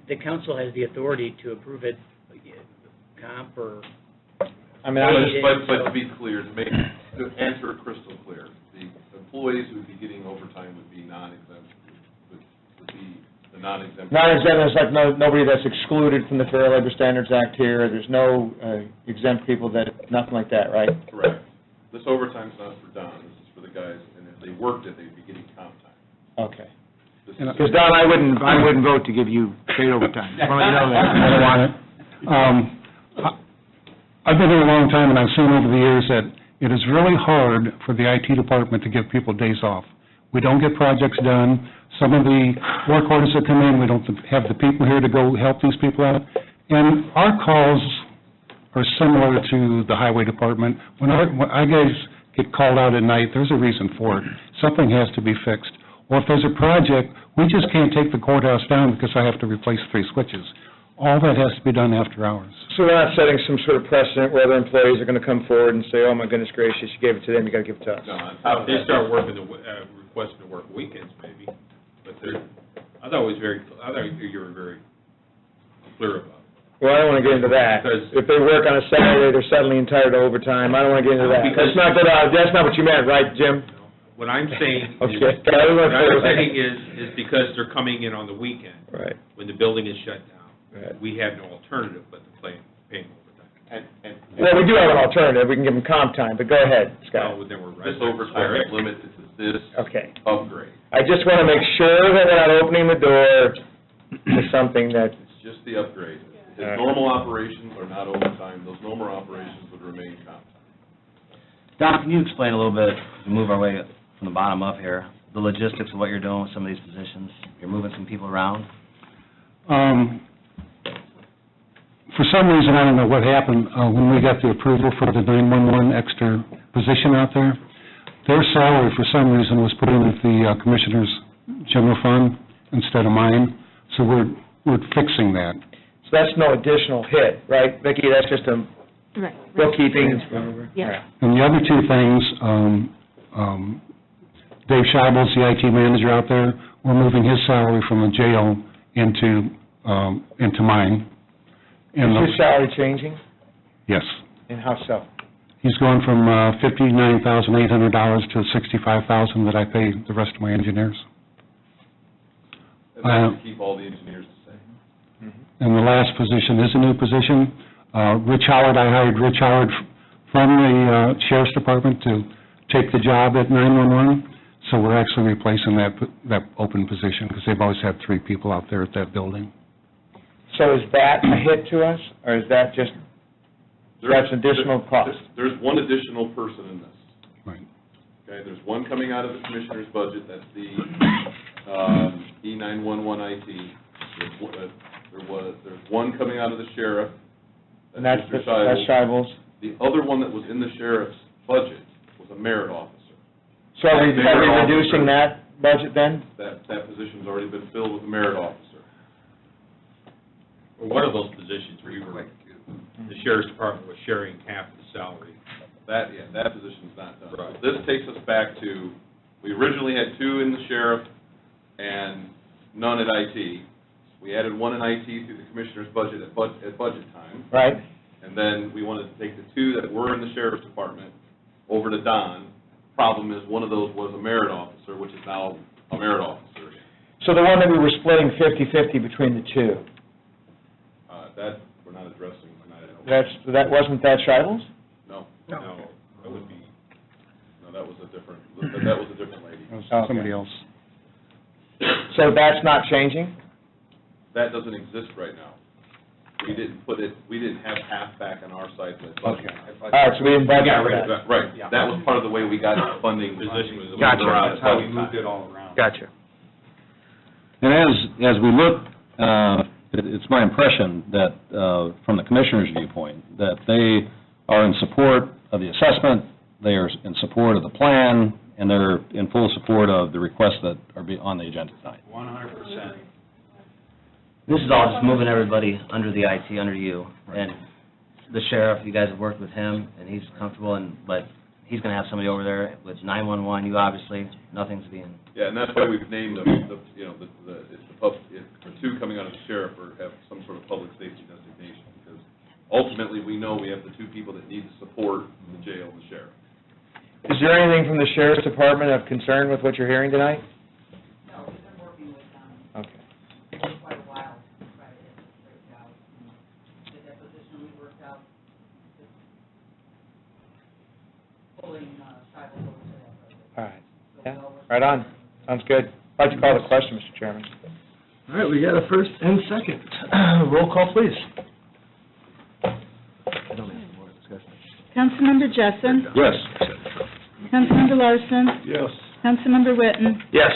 Speaker 11: The council has the authority to approve it, comp or...
Speaker 4: I mean, I was
Speaker 2: But to be clear, to answer it crystal clear, the employees who would be getting overtime would be non-exempt, would be the non-exempt.
Speaker 4: Non-exempt is like nobody that's excluded from the Fair Labor Standards Act here, there's no exempt people nothing like that, right?
Speaker 2: Correct. This overtime's not for Don, this is for the guys, and if they worked it, they'd be getting comp time.
Speaker 4: Okay.
Speaker 2: This is-
Speaker 4: Because Don, I wouldn't vote to give you paid overtime. I want you to know that.
Speaker 8: I don't want it. I've been here a long time, and I've seen over the years that it is really hard for the IT department to give people days off. We don't get projects done. Some of the work orders that come in, we don't have the people here to go help these people out. And our calls are similar to the highway department. When our guys get called out at night, there's a reason for it. Something has to be fixed. Or if there's a project, we just can't take the courthouse down because I have to replace 3 switches. All that has to be done after hours.
Speaker 4: So we're not setting some sort of precedent where other employees are going to come forward and say, oh, my goodness gracious, you gave it to them, you got to give it to us.
Speaker 2: No, on top of
Speaker 12: They
Speaker 2: that,
Speaker 12: start working, requesting to work weekends maybe, but I thought you were very clear about it.
Speaker 4: Well, I don't want to get into that.
Speaker 12: Because-
Speaker 4: If they work on a Saturday, they're suddenly entitled to overtime. I don't want to get into that. That's not good, that's not what you meant, right, Jim?
Speaker 12: What I'm saying is,
Speaker 4: Okay.
Speaker 12: what I'm saying is because they're coming in on the weekend,
Speaker 4: Right,
Speaker 12: when the building is shut down,
Speaker 4: right.
Speaker 12: we have no alternative but to pay overtime.
Speaker 4: Well, we do have an alternative, we can give them comp time, but go ahead, Scott.
Speaker 12: No, then we're
Speaker 2: This
Speaker 12: right.
Speaker 2: overtime is limited to this
Speaker 4: Okay.
Speaker 2: upgrade.
Speaker 4: I just want to make sure that we're not opening the door to something that,
Speaker 2: It's just the upgrade. His normal operations are not overtime, those normal operations would remain comp time.
Speaker 5: Don, can you explain a little bit, to move our way from the bottom up here, the logistics of what you're doing with some of these positions? You're moving some people around?
Speaker 8: For some reason, I don't know what happened, when we got the approval for the 911 extra position out there, their salary, for some reason, was put in with the Commissioner's General Fund instead of mine, so we're fixing that.
Speaker 4: so that's no additional hit, right, Vicki? That's just a
Speaker 3: Right.
Speaker 4: bookkeeping.
Speaker 3: Yeah.
Speaker 8: And the other 2 things, Dave Scheibel's the IT manager out there, we're moving his salary from the jail into mine. And
Speaker 4: Is his salary changing,
Speaker 8: yes.
Speaker 4: and how so?
Speaker 8: He's going from $59,800 to $65,000 that I pay the rest of my engineers.
Speaker 2: And that would keep all the engineers the same.
Speaker 8: And the last position is a new position. Rich Howard, I hired Rich Howard from the Sheriff's Department to take the job at 911, so we're actually replacing that open position, because they've always had 3 people out there at that building.
Speaker 4: So is that a hit to us, or is that just, that's additional cost?
Speaker 2: There's one additional person in this.
Speaker 8: Right.
Speaker 2: Okay, there's one coming out of the Commissioner's budget, that's the E911 IT. There's one coming out of the Sheriff,
Speaker 4: And that's
Speaker 2: Mr. Scheibel.
Speaker 4: Scheibel's.
Speaker 2: The other one that was in the Sheriff's budget was a merit officer.
Speaker 4: So are we reducing that budget then?
Speaker 2: That position's already been filled with a merit officer.
Speaker 12: Well, one of those positions where you were, the Sheriff's Department was sharing half the salary.
Speaker 2: That position's not done. So this takes us back to, we originally had 2 in the Sheriff and none at IT. We added 1 in IT through the Commissioner's budget at budget time.
Speaker 4: Right.
Speaker 2: And then we wanted to take the 2 that were in the Sheriff's Department over to Don. Problem is, one of those was a merit officer, which is now a merit officer.
Speaker 4: So the one that we were splitting 50/50 between the 2,
Speaker 2: That, we're not addressing tonight.
Speaker 4: that wasn't that Scheibel's?
Speaker 2: No,
Speaker 12: No, that would be,
Speaker 2: no, that was a different lady.
Speaker 8: Somebody else.
Speaker 4: So that's not changing?
Speaker 2: That doesn't exist right now. We didn't have half back on our side of the budget.
Speaker 4: All right, so we didn't budget for that.
Speaker 2: Right, that was part of the way we got the funding.
Speaker 12: position was.
Speaker 4: Gotcha.
Speaker 12: That's how we moved it all around.
Speaker 4: Gotcha.
Speaker 10: And as we look, it's my impression that, from the Commissioner's viewpoint, that they are in support of the assessment, they are in support of the plan, and they're in full support of the requests that are on the agenda tonight.
Speaker 12: 100%.
Speaker 5: This is all just moving everybody under the IT, under you. And the sheriff, you guys have worked with him, and he's comfortable, but he's going to have somebody over there with 911, you obviously, nothing's being...
Speaker 2: Yeah, and that's why we've named them, the 2 coming out of the Sheriff have some sort of public safety designation, because ultimately, we know we have the 2 people that need the support in the jail and the Sheriff.
Speaker 4: Is there anything from the sheriff's department of concern with what you're hearing tonight?
Speaker 13: No, we've been working with them
Speaker 4: Okay.
Speaker 13: for quite a while to try to get this straightened out. The deposition we worked out, just pulling tribal over to that project.
Speaker 4: All right. Yeah, right on. Sounds good. I'd like to call the question, Mr. Chairman.
Speaker 1: All right, we got a first and second. Roll call, please.
Speaker 3: Councilmember Jessen.
Speaker 10: Yes.
Speaker 3: Councilmember Larson.
Speaker 1: Yes.
Speaker 3: Councilmember Witten.
Speaker 4: Yes.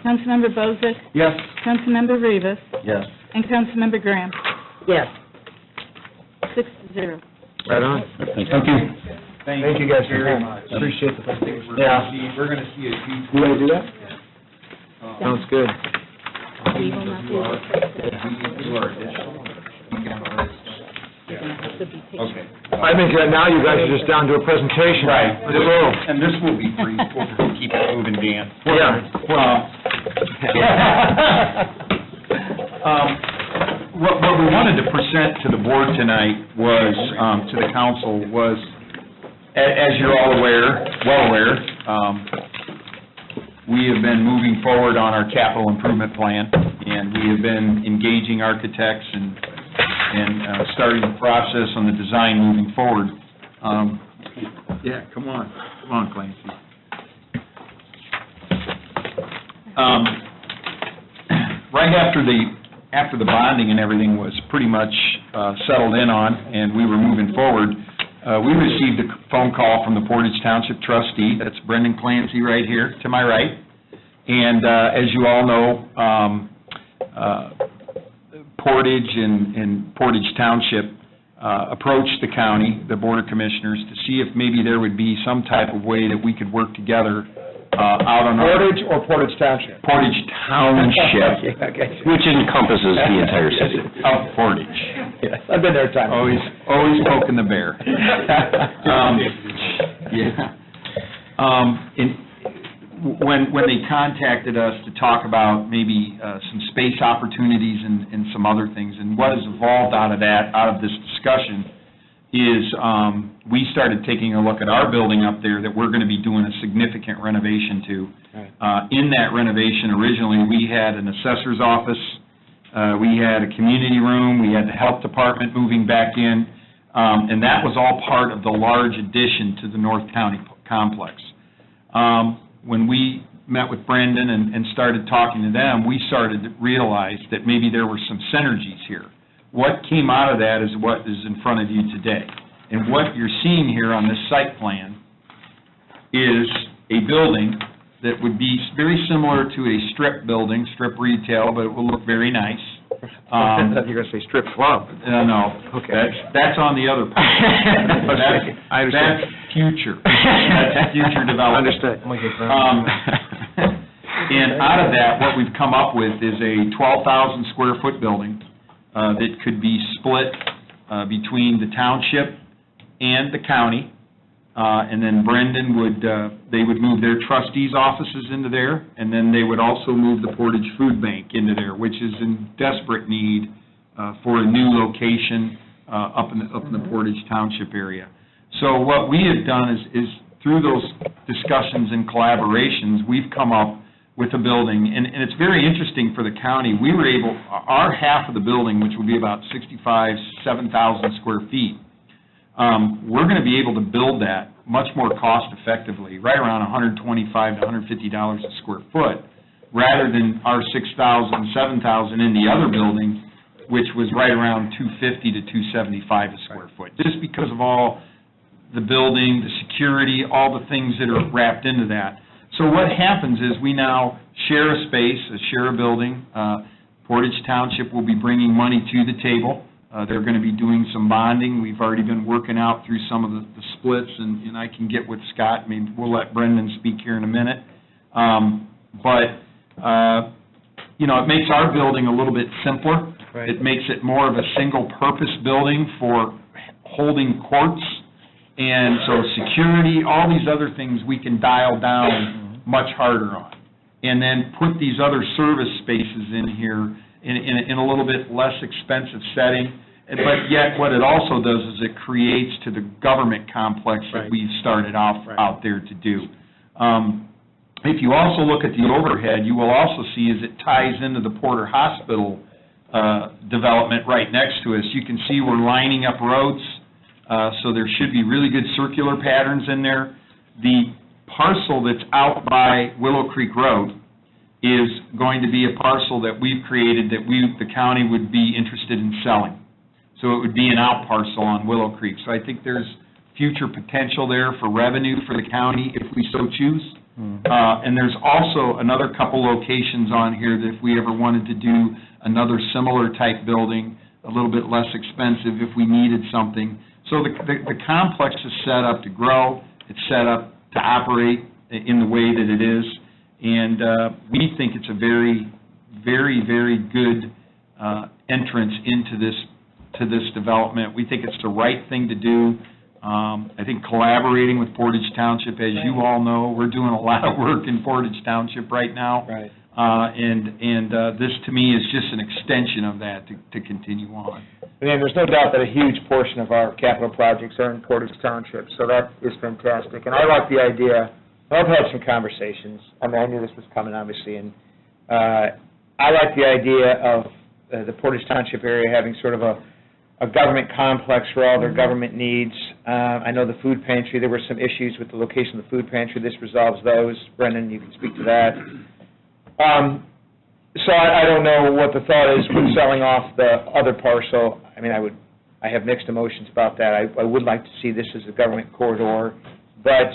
Speaker 3: Councilmember Bozick.
Speaker 1: Yes.
Speaker 3: Councilmember Rivas.
Speaker 5: Yes.
Speaker 3: And Councilmember Graham.
Speaker 11: Yes.
Speaker 3: 6-0.
Speaker 4: Right on.
Speaker 8: Thank you.
Speaker 1: Thank you guys very much. Appreciate the presentation.
Speaker 4: Yeah.
Speaker 12: We're gonna see a huge.
Speaker 1: You want to do that?
Speaker 4: Sounds good.
Speaker 3: We will not be able to fix it.
Speaker 12: Do our additional.
Speaker 3: You're going to have to be patient.
Speaker 12: Okay.
Speaker 4: I think now you guys are just down to a presentation.
Speaker 7: Right.
Speaker 4: Let's roll.
Speaker 7: And this will be brief, we'll just keep it moving, Dan. What we wanted to present to the board tonight was, to the council, was, as you're all well aware, we have been moving forward on our capital improvement plan, and we have been engaging architects and starting the process on the design moving forward. Yeah, come on, Clancy. Right after the bonding and everything was pretty much settled in on, and we were moving forward, we received a phone call from the Portage Township trustee. That's Brendan Clancy right here to my right. And as you all know, Portage and Portage Township approached the county, the Board of Commissioners, to see if maybe there would be some type of way that we could work together out on our...
Speaker 4: Portage or Portage Township?
Speaker 7: Portage Township,
Speaker 10: Which encompasses the entire city.
Speaker 7: of Portage.
Speaker 4: Yes, I've been there a time.
Speaker 7: Always poking the bear. Yeah. When they contacted us to talk about maybe some space opportunities and some other things, and what has evolved out of this discussion is we started taking a look at our building up there that we're going to be doing a significant renovation to. In that renovation, originally, we had an assessor's office, we had a community room, we had the health department moving back in, and that was all part of the large addition to the North County complex. When we met with Brendan and started talking to them, we started to realize that maybe there were some synergies here. What came out of that is what is in front of you today. And what you're seeing here on this site plan is a building that would be very similar to a strip building, strip retail, but it will look very nice.
Speaker 4: You're going to say strip club.
Speaker 7: No.
Speaker 4: Okay.
Speaker 7: That's on the other part.
Speaker 4: I understand.
Speaker 7: That's future. That's future development.
Speaker 4: Understood.
Speaker 7: And out of that, what we've come up with is a 12,000 square foot building that could be split between the township and the county. And then Brendan they would move their trustees' offices into there, and then they would also move the Portage Food Bank into there, which is in desperate need for a new location up in the Portage Township area. So what we have done is through those discussions and collaborations, we've come up with a building, and it's very interesting for the county. We were able, our half of the building, which would be about 7,000 square feet, we're going to be able to build that much more cost-effectively, right around $125 to $150 a square foot, rather than our 6,000, 7,000 in the other building, which was right around $250 to $275 a square foot, just because of all the building, the security, all the things that are wrapped into that. So what happens is we now share a space, share a building. Portage Township will be bringing money to the table. They're going to be doing some bonding. We've already been working out through some of the splits, and I can get with Scott. I mean, we'll let Brendan speak here in a minute. It makes our building a little bit simpler.
Speaker 4: Right.
Speaker 7: It makes it more of a single-purpose building for holding courts. And so security, all these other things we can dial down much harder on. And then put these other service spaces in here in a little bit less expensive setting. But yet, what it also does is it creates to the government complex that we've started out there to do. If you also look at the overhead, you will also see as it ties into the Porter Hospital development right next to us. You can see we're lining up roads, so there should be really good circular patterns in there. The parcel that's out by Willow Creek Road is going to be a parcel that we've created that the county would be interested in selling. So it would be an out parcel on Willow Creek. So I think there's future potential there for revenue for the county if we so choose. And there's also another couple locations on here that if we ever wanted to do another similar type building, a little bit less expensive if we needed something. So the complex is set up to grow, it's set up to operate in the way that it is, and we think it's a very, very, very good entrance into this development. We think it's the right thing to do. I think collaborating with Portage Township, as you all know, we're doing a lot of work in Portage Township right now.
Speaker 4: Right.
Speaker 7: And this, to me, is just an extension of that to continue on.
Speaker 4: And there's no doubt that a huge portion of our capital projects are in Portage Township, so that is fantastic. And I like the idea, I've had some conversations, I mean, I knew this was coming, obviously, and I like the idea of the Portage Township area having sort of a government complex for all their government needs. I know the food pantry, there were some issues with the location of the food pantry. This resolves those. Brendan, you can speak to that. So I don't know what the thought is with selling off the other parcel. I mean, I have mixed emotions about that. I would like to see this as a government corridor. But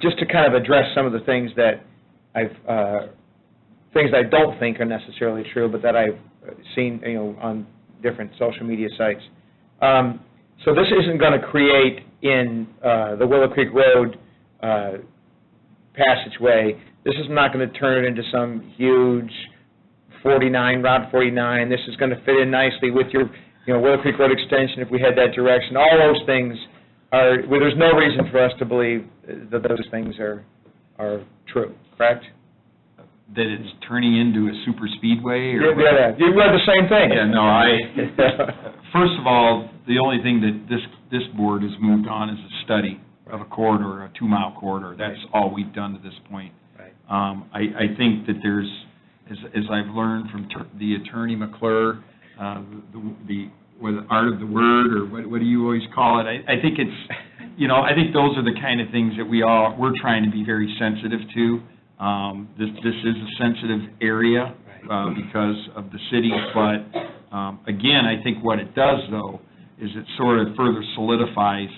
Speaker 4: just to kind of address some of the things that things I don't think are necessarily true, but that I've seen, on different social media sites. So this isn't going to create in the Willow Creek Road passageway. This is not going to turn it into some huge Route 49. This is going to fit in nicely with your, Willow Creek Road extension if we head that direction. All those things there's no reason for us to believe that those things are true, correct?
Speaker 7: That it's turning into a super speedway? Or
Speaker 4: yeah, you've read the same thing.
Speaker 7: Yeah, no, first of all, the only thing that this board has moved on is a study of a corridor, a 2-mile corridor. That's all we've done to this point.
Speaker 4: Right.
Speaker 7: I think that there's, as I've learned from the attorney McClure, the art of the word, or what do you always call it? I think it's, I think those are the kind of things that we're trying to be very sensitive to. This is a sensitive area because of the city, but again, I think what it does, though, is it sort of further solidifies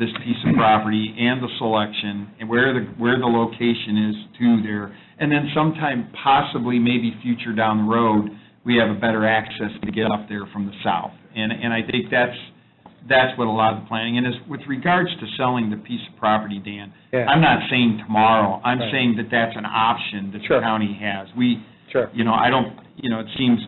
Speaker 7: this piece of property and the selection and where the location is to there, and then sometime possibly maybe future down the road, we have a better access to get up there from the south, and I think that's what a lot of the planning, and with regards to selling the piece of property, Dan, I'm not saying tomorrow, I'm saying that that's an option that the county has. I don't, it seems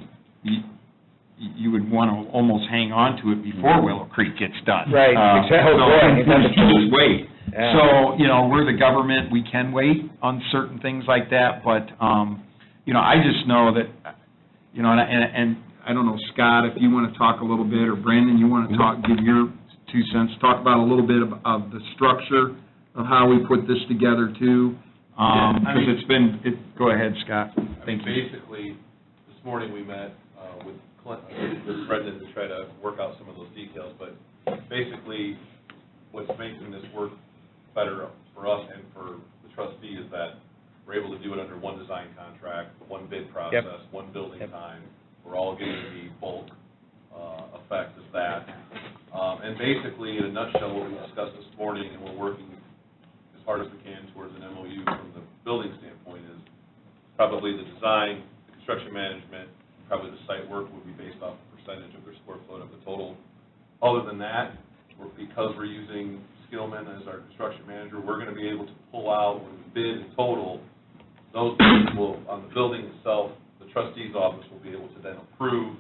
Speaker 7: you would want to almost hang on to it before Willow Creek gets done.
Speaker 4: Right, exactly.
Speaker 7: So just wait. Yeah. So, we're the government, we can wait on certain things like that, but, I just know that, and I don't know, Scott, if you want to talk a little bit, or Brandon, you want to give your 2 cents, talk about a little bit of the structure of how we put this together, too, because go ahead, Scott. Thank you.
Speaker 12: Basically, this morning we met with Brendan to try to work out some of those details, but basically, what's making this work better for us and for the trustee is that we're able to do it under one design contract, one bid process, one building time. We're all getting the bulk effect of that. And basically, in a nutshell, what we discussed this morning, and we're working as hard as we can towards an MOU from the building standpoint, is probably the design, the construction management, probably the site work would be based off a percentage of their square foot of the total. Other than that, because we're using Skillman as our construction manager, we're going to be able to pull out, when we bid in total, those bids will, on the building itself, the trustee's office will be able to then approve,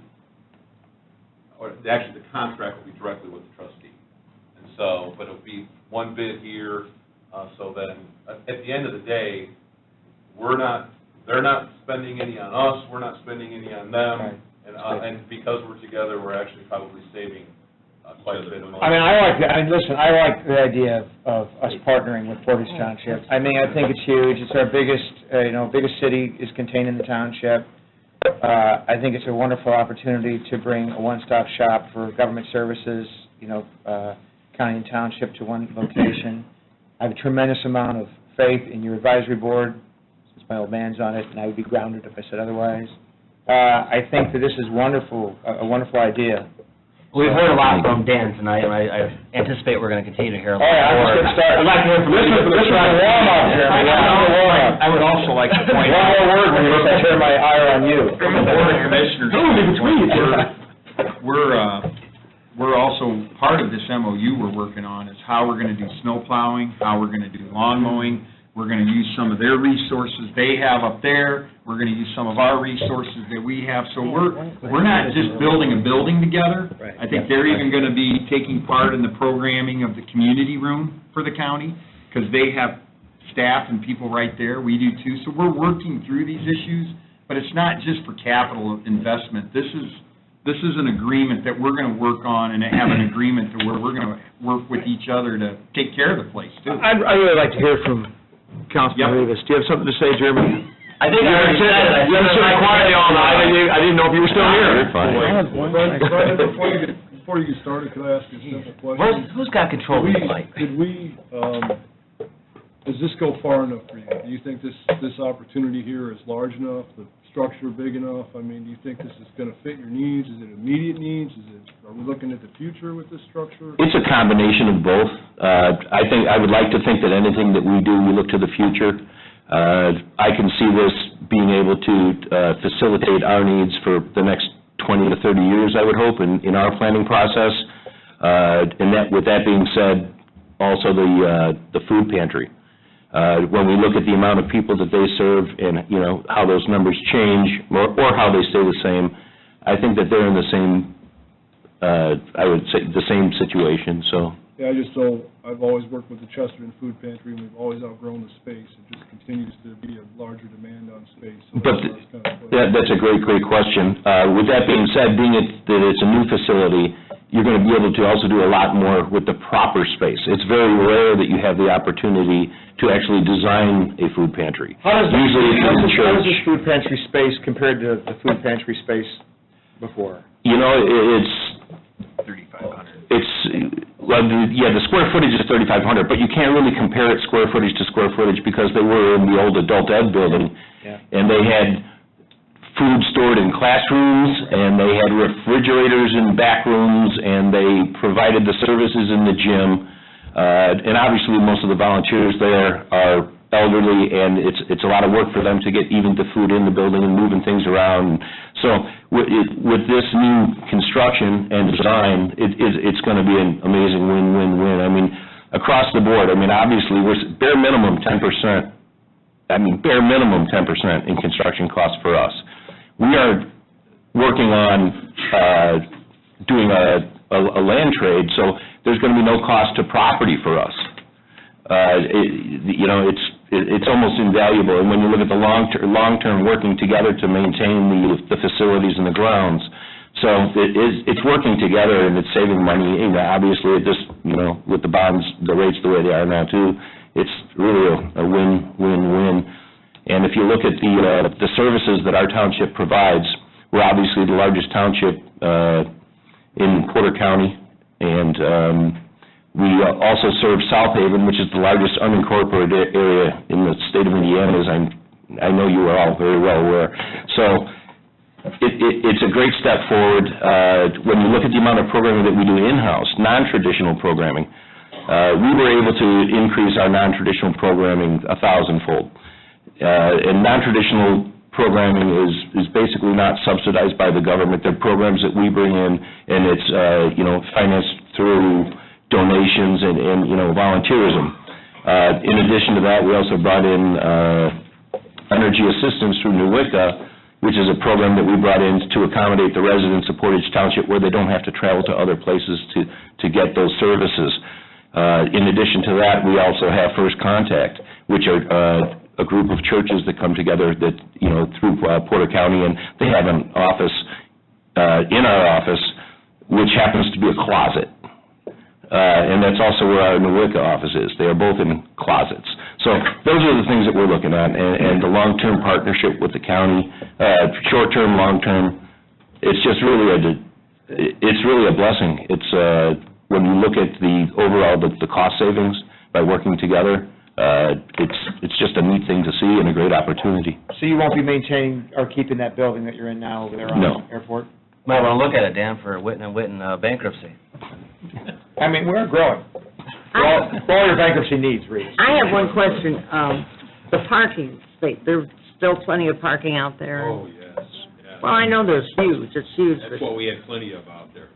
Speaker 12: or actually the contract will be directly with the trustee. And so, but it'll be one bid here, so then, at the end of the day, they're not spending any on us, we're not spending any on them, And because we're together, we're actually probably saving quite a bit of money.
Speaker 4: I mean, I like the idea of us partnering with Portage Township. I mean, I think it's huge. It's our biggest city is contained in the township. I think it's a wonderful opportunity to bring a one-stop shop for government services, county and township to one location. I have a tremendous amount of faith in your advisory board, since my old man's on it, and I would be grounded if I said otherwise. I think that this is a wonderful idea.
Speaker 5: We've heard a lot from Dan tonight, and I anticipate we're going to continue to hear a lot
Speaker 4: Oh, yeah,
Speaker 5: more.
Speaker 4: I'm just getting started.
Speaker 5: I'd like to hear from
Speaker 4: This is the warm-up, Jeremy.
Speaker 7: I would also like to point
Speaker 4: One
Speaker 7: out.
Speaker 4: more word when I turn my ire on you.
Speaker 7: From the Board of Commissioners, we're also, part of this MOU we're working on is how we're going to do snow plowing, how we're going to do lawn mowing. We're going to use some of their resources they have up there. We're going to use some of our resources that we have. So we're not just building a building together. I think they're even going to be taking part in the programming of the community room for the county, because they have staff and people right there. We do too. So we're working through these issues, but it's not just for capital investment. This is an agreement that we're going to work on and have an agreement to where we're going to work with each other to take care of the place too.
Speaker 4: I'd really like to hear from Councilman Rivas. Do you have something to say, Jeremy?
Speaker 5: I think I already said it.
Speaker 4: You were sitting quietly all night. I didn't know if you were still here.
Speaker 14: Before you get started, could I ask you a simple question?
Speaker 5: Who's got control of the mic?
Speaker 14: Does this go far enough for you? Do you think this opportunity here is large enough, the structure big enough? I mean, do you think this is going to fit your needs? Is it immediate needs? Are we looking at the future with this structure?
Speaker 15: It's a combination of both. I would like to think that anything that we do, we look to the future. I can see this being able to facilitate our needs for the next 20 to 30 years, I would hope, in our planning process. And with that being said, also the food pantry. When we look at the amount of people that they serve and, how those numbers change or how they stay the same, I think that they're in the same, I would say, the same situation, so.
Speaker 14: Yeah, I've always worked with the Chesterton Food Pantry, and we've always outgrown the space. It just continues to be a larger demand on space. So
Speaker 15: but that's a great question. With that being said, being that it's a new facility, you're going to be able to also do a lot more with the proper space. It's very rare that you have the opportunity to actually design a food pantry.
Speaker 4: How does
Speaker 15: this
Speaker 4: food pantry space compared to the food pantry space before?
Speaker 15: It's
Speaker 7: 3,500.
Speaker 15: The square footage is 3,500, but you can't really compare it square footage to square footage because they were in the old adult ed building, and they had food stored in classrooms, and they had refrigerators in back rooms, and they provided the services in the gym. And obviously, most of the volunteers there are elderly, and it's a lot of work for them to get even the food in the building and moving things around. So with this new construction and design, it's going to be an amazing win-win-win. I mean, across the board, obviously, we're bare minimum 10%. Bare minimum 10% in construction costs for us. We are working on doing a land trade, so there's going to be no cost to property for us. It's almost invaluable, and when you look at the long-term working together to maintain the facilities and the grounds, so it's working together and it's saving money. Obviously, with the bonds, the rates the way they are now too, it's really a win-win-win. And if you look at the services that our township provides, we're obviously the largest township in Porter County, and we also serve South Haven, which is the largest unincorporated area in the state of Indiana, as I know you are all very well aware. So it's a great step forward. When you look at the amount of programming that we do in-house, non-traditional programming, we were able to increase our non-traditional programming 1,000-fold. And non-traditional programming is basically not subsidized by the government. They're programs that we bring in, and it's financed through donations and volunteerism. In addition to that, we also brought in energy assistance through NEWICA, which is a program that we brought in to accommodate the residents of Portage Township where they don't have to travel to other places to get those services. In addition to that, we also have First Contact, which are a group of churches that come together that, through Porter County, and they have an office in our office, which happens to be a closet. And that's also where our Newicka office is. They are both in closets. So those are the things that we're looking at, and the long-term partnership with the county, short-term, long-term, it's just really it's really a blessing. It's, when you look at the overall, the cost savings by working together, it's just a neat thing to see and a great opportunity.
Speaker 4: So you won't be maintaining or keeping that building that you're in now over there on
Speaker 15: No.
Speaker 4: the airport?
Speaker 5: Might want to look at it, Dan, for Witten and Witten bankruptcy.
Speaker 4: I mean, we're growing. For all your bankruptcy needs, Reeves.
Speaker 16: I have one question. The parking space, there's still plenty of parking out there?
Speaker 12: Oh, yes, yeah.
Speaker 16: Well, I know there's huge, it's huge.
Speaker 12: That's what we had plenty of out there.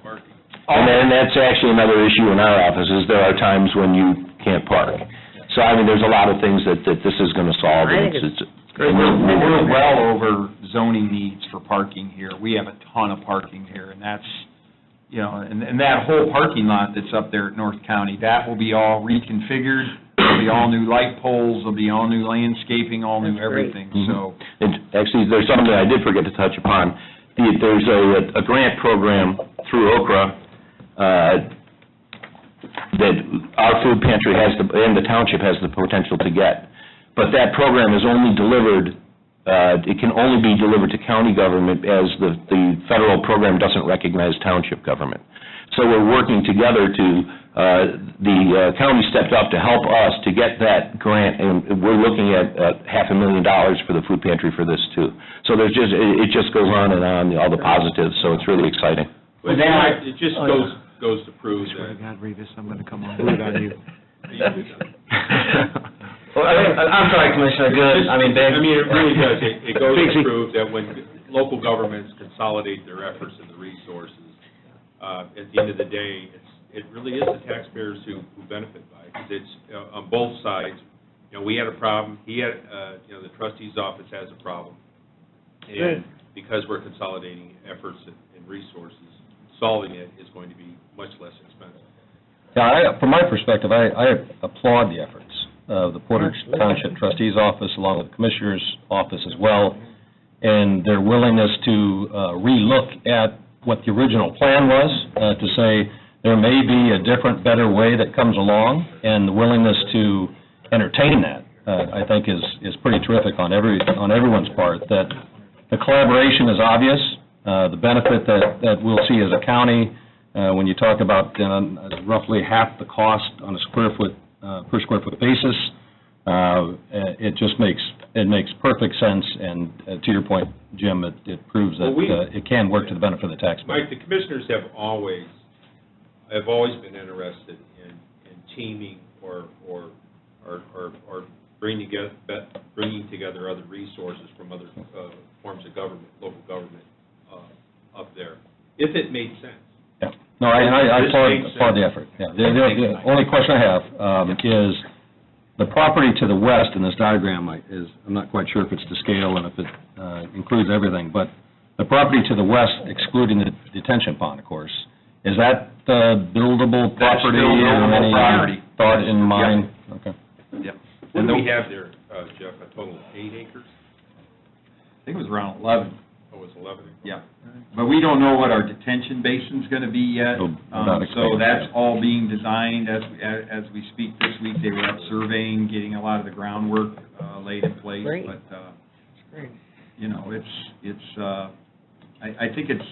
Speaker 12: Parking.
Speaker 15: And then that's actually another issue in our office, is there are times when you can't park. So, I mean, there's a lot of things that this is going to solve.
Speaker 16: I think
Speaker 15: and
Speaker 16: it's
Speaker 7: And we're well over zoning needs for parking here. We have a ton of parking here, and that's, you know, and that whole parking lot that's up there at North County, that will be all reconfigured. There'll be all new light poles, there'll be all new landscaping, all new everything, so.
Speaker 15: And actually, there's something I did forget to touch upon. There's a grant program through Okra that our food pantry has, and the township has the potential to get. But that program is only delivered, it can only be delivered to county government, as the federal program doesn't recognize township government. So we're working together to, the county stepped up to help us to get that grant, and we're looking at $500,000 for the food pantry for this, too. So there's just, it just goes on and on, all the positives, so it's really exciting.
Speaker 12: But it just goes to prove that.
Speaker 4: God, Reeves, I'm going to come on board on you.
Speaker 5: Well, I'm sorry, Commissioner, good, I mean,
Speaker 12: I mean, it really does. It goes to
Speaker 4: Big-
Speaker 12: prove that when local governments consolidate their efforts and the resources, at the end of the day, it really is the taxpayers who benefit by it. 'Cause it's on both sides. You know, we had a problem. He had, the trustee's office has a problem. And because we're consolidating efforts and resources, solving it is going to be much less expensive.
Speaker 10: Yeah, from my perspective, I applaud the efforts of the Portage Township Trustee's Office, along with the Commissioner's Office as well, and their willingness to relook at what the original plan was, to say there may be a different, better way that comes along, and the willingness to entertain that, I think is pretty terrific on everyone's part, that the collaboration is obvious, the benefit that we'll see as a county, when you talk about roughly half the cost on a per square foot basis, it just makes perfect sense, and to your point, Jim, it proves that it can work to the benefit of the taxpayer.
Speaker 12: Mike, the commissioners have always been interested in teaming or bringing together other resources from other forms of government, local government up there, if it made sense.
Speaker 10: Yeah. No, I applaud the effort. Yeah. The only question I have is the property to the west in this diagram I'm not quite sure if it's to scale and if it includes everything, but the property to the west, excluding the detention pond, of course, is that buildable property?
Speaker 7: That's still buildable property.
Speaker 10: Thought in mind?
Speaker 7: Yep.
Speaker 10: Okay.
Speaker 7: Yep.
Speaker 12: What do we have there, Jeff, a total of 8 acres?
Speaker 7: I think it was around 11.
Speaker 12: Oh, it's 11 acres?
Speaker 7: Yeah, but we don't know what our detention basin's going to be yet, so that's all being designed as we speak this week. They were up surveying, getting a lot of the groundwork laid in place.
Speaker 16: Great.
Speaker 7: But you know, I think it's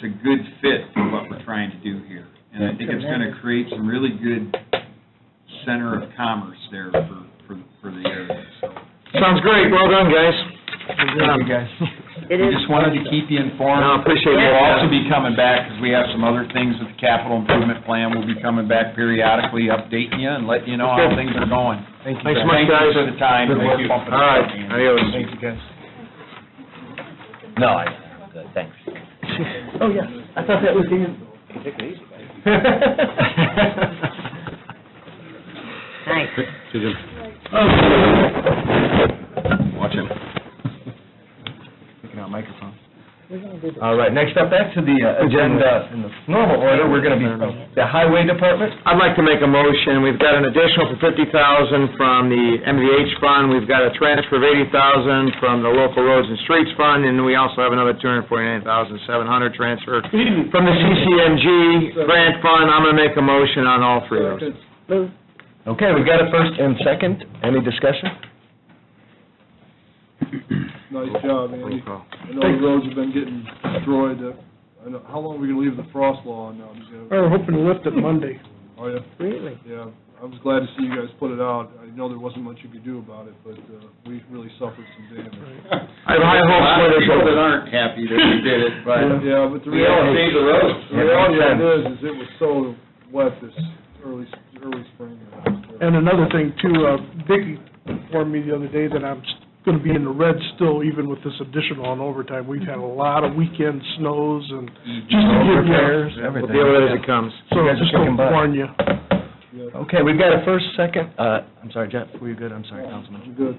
Speaker 7: a good fit for what we're trying to do here, and I think it's going to create some really good center of commerce there for the area. So.
Speaker 4: Sounds great, well done, guys.
Speaker 7: Thank you, guys.
Speaker 16: It
Speaker 7: We
Speaker 16: is.
Speaker 7: just wanted to keep you informed.
Speaker 4: No, appreciate it.
Speaker 7: We'll also be coming back, because we have some other things with the capital improvement plan. We'll be coming back periodically, updating you and letting you know how things are going.
Speaker 4: Thanks so much, guys.
Speaker 7: Thanks for the time.
Speaker 4: Good work.
Speaker 7: Bumping
Speaker 4: All right,
Speaker 7: up.
Speaker 4: adios. Thank you, guys.
Speaker 5: No, I'm good, thanks.
Speaker 4: Oh, yeah, I thought that was the...
Speaker 5: Take it easy, guys.
Speaker 16: Thanks.
Speaker 4: Watch him. Picking out microphone.
Speaker 16: We're going to do
Speaker 1: All right, next up, back to the agenda in the normal order, we're going to be the Highway Department.
Speaker 4: I'd like to make a motion, we've got an additional for $50,000 from the MVH fund, we've got a transfer of $80,000 from the Local Roads and Streets fund, and we also have another $249,700 transfer from the CCMG grant fund. I'm going to make a motion on all three of those.
Speaker 16: Move.
Speaker 1: Okay, we've got a first and second. Any discussion?
Speaker 14: Nice job, Andy. I know the roads have been getting destroyed. I know, how long are we gonna leave the frost law on now?
Speaker 17: We're hoping to lift it Monday.
Speaker 14: Are you?
Speaker 16: Really?
Speaker 14: Yeah, I was glad to see you guys put it out. I know there wasn't much you could do about it, but we really suffered some damage.
Speaker 4: I have high hopes for this.
Speaker 7: People that aren't happy that we did it, but
Speaker 14: Yeah, but the
Speaker 7: we all
Speaker 14: reality,
Speaker 7: saved the roads.
Speaker 14: the reality of it is it was so wet this early spring.
Speaker 17: And another thing too, Vicki informed me the other day that I'm gonna be in the red still, even with this additional on overtime. We've had a lot of weekend snows and just to give
Speaker 1: Repairs,
Speaker 17: you,
Speaker 1: everything.
Speaker 4: We'll deal with it as it comes.
Speaker 17: so
Speaker 1: You guys are
Speaker 17: just to
Speaker 1: kicking butt.
Speaker 17: warn you.
Speaker 1: Okay, we've got a first, second, I'm sorry, Jeff, were you good? I'm sorry, Councilman.
Speaker 14: Good.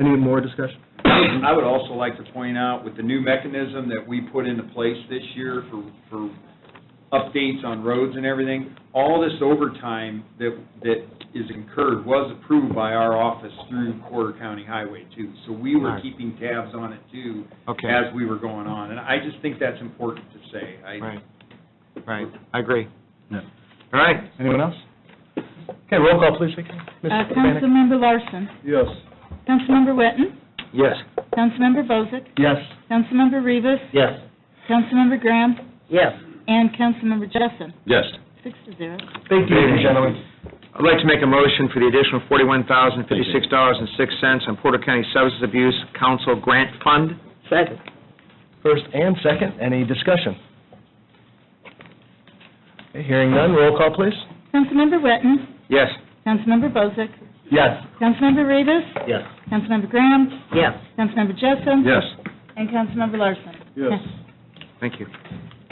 Speaker 1: Any more discussion?
Speaker 7: I would also like to point out, with the new mechanism that we put into place this year for updates on roads and everything, all this overtime that is incurred was approved by our office through Porter County Highway too. So we were
Speaker 4: Right.
Speaker 7: keeping tabs on it too
Speaker 4: Okay.
Speaker 7: as we were going on. And I just think that's important to say.
Speaker 4: Right, I agree.
Speaker 1: Yeah.
Speaker 4: All right.
Speaker 1: Anyone else? Okay, roll call, please, Vicki. Ms. Vanek?
Speaker 3: Councilmember Larson.
Speaker 14: Yes.
Speaker 3: Councilmember Witten.
Speaker 4: Yes.
Speaker 3: Councilmember Bozick.
Speaker 1: Yes.
Speaker 3: Councilmember Rivas.
Speaker 11: Yes.
Speaker 3: Councilmember Graham.
Speaker 16: Yes.
Speaker 3: And Councilmember Jessen.
Speaker 10: Yes.
Speaker 3: 6-0.
Speaker 1: Thank you, gentlemen.
Speaker 4: I'd like to make a motion for the additional $41,056.06 on Porter County Substance Abuse Council Grant Fund.
Speaker 16: Second.
Speaker 1: First and second, any discussion? Okay, hearing none, roll call, please.
Speaker 3: Councilmember Witten.
Speaker 4: Yes.
Speaker 3: Councilmember Bozick.
Speaker 1: Yes.
Speaker 3: Councilmember Rivas.
Speaker 11: Yes.
Speaker 3: Councilmember Graham.
Speaker 16: Yes.
Speaker 3: Councilmember Jessen.
Speaker 10: Yes.
Speaker 3: And Councilmember Larson.
Speaker 14: Yes.
Speaker 4: Thank you.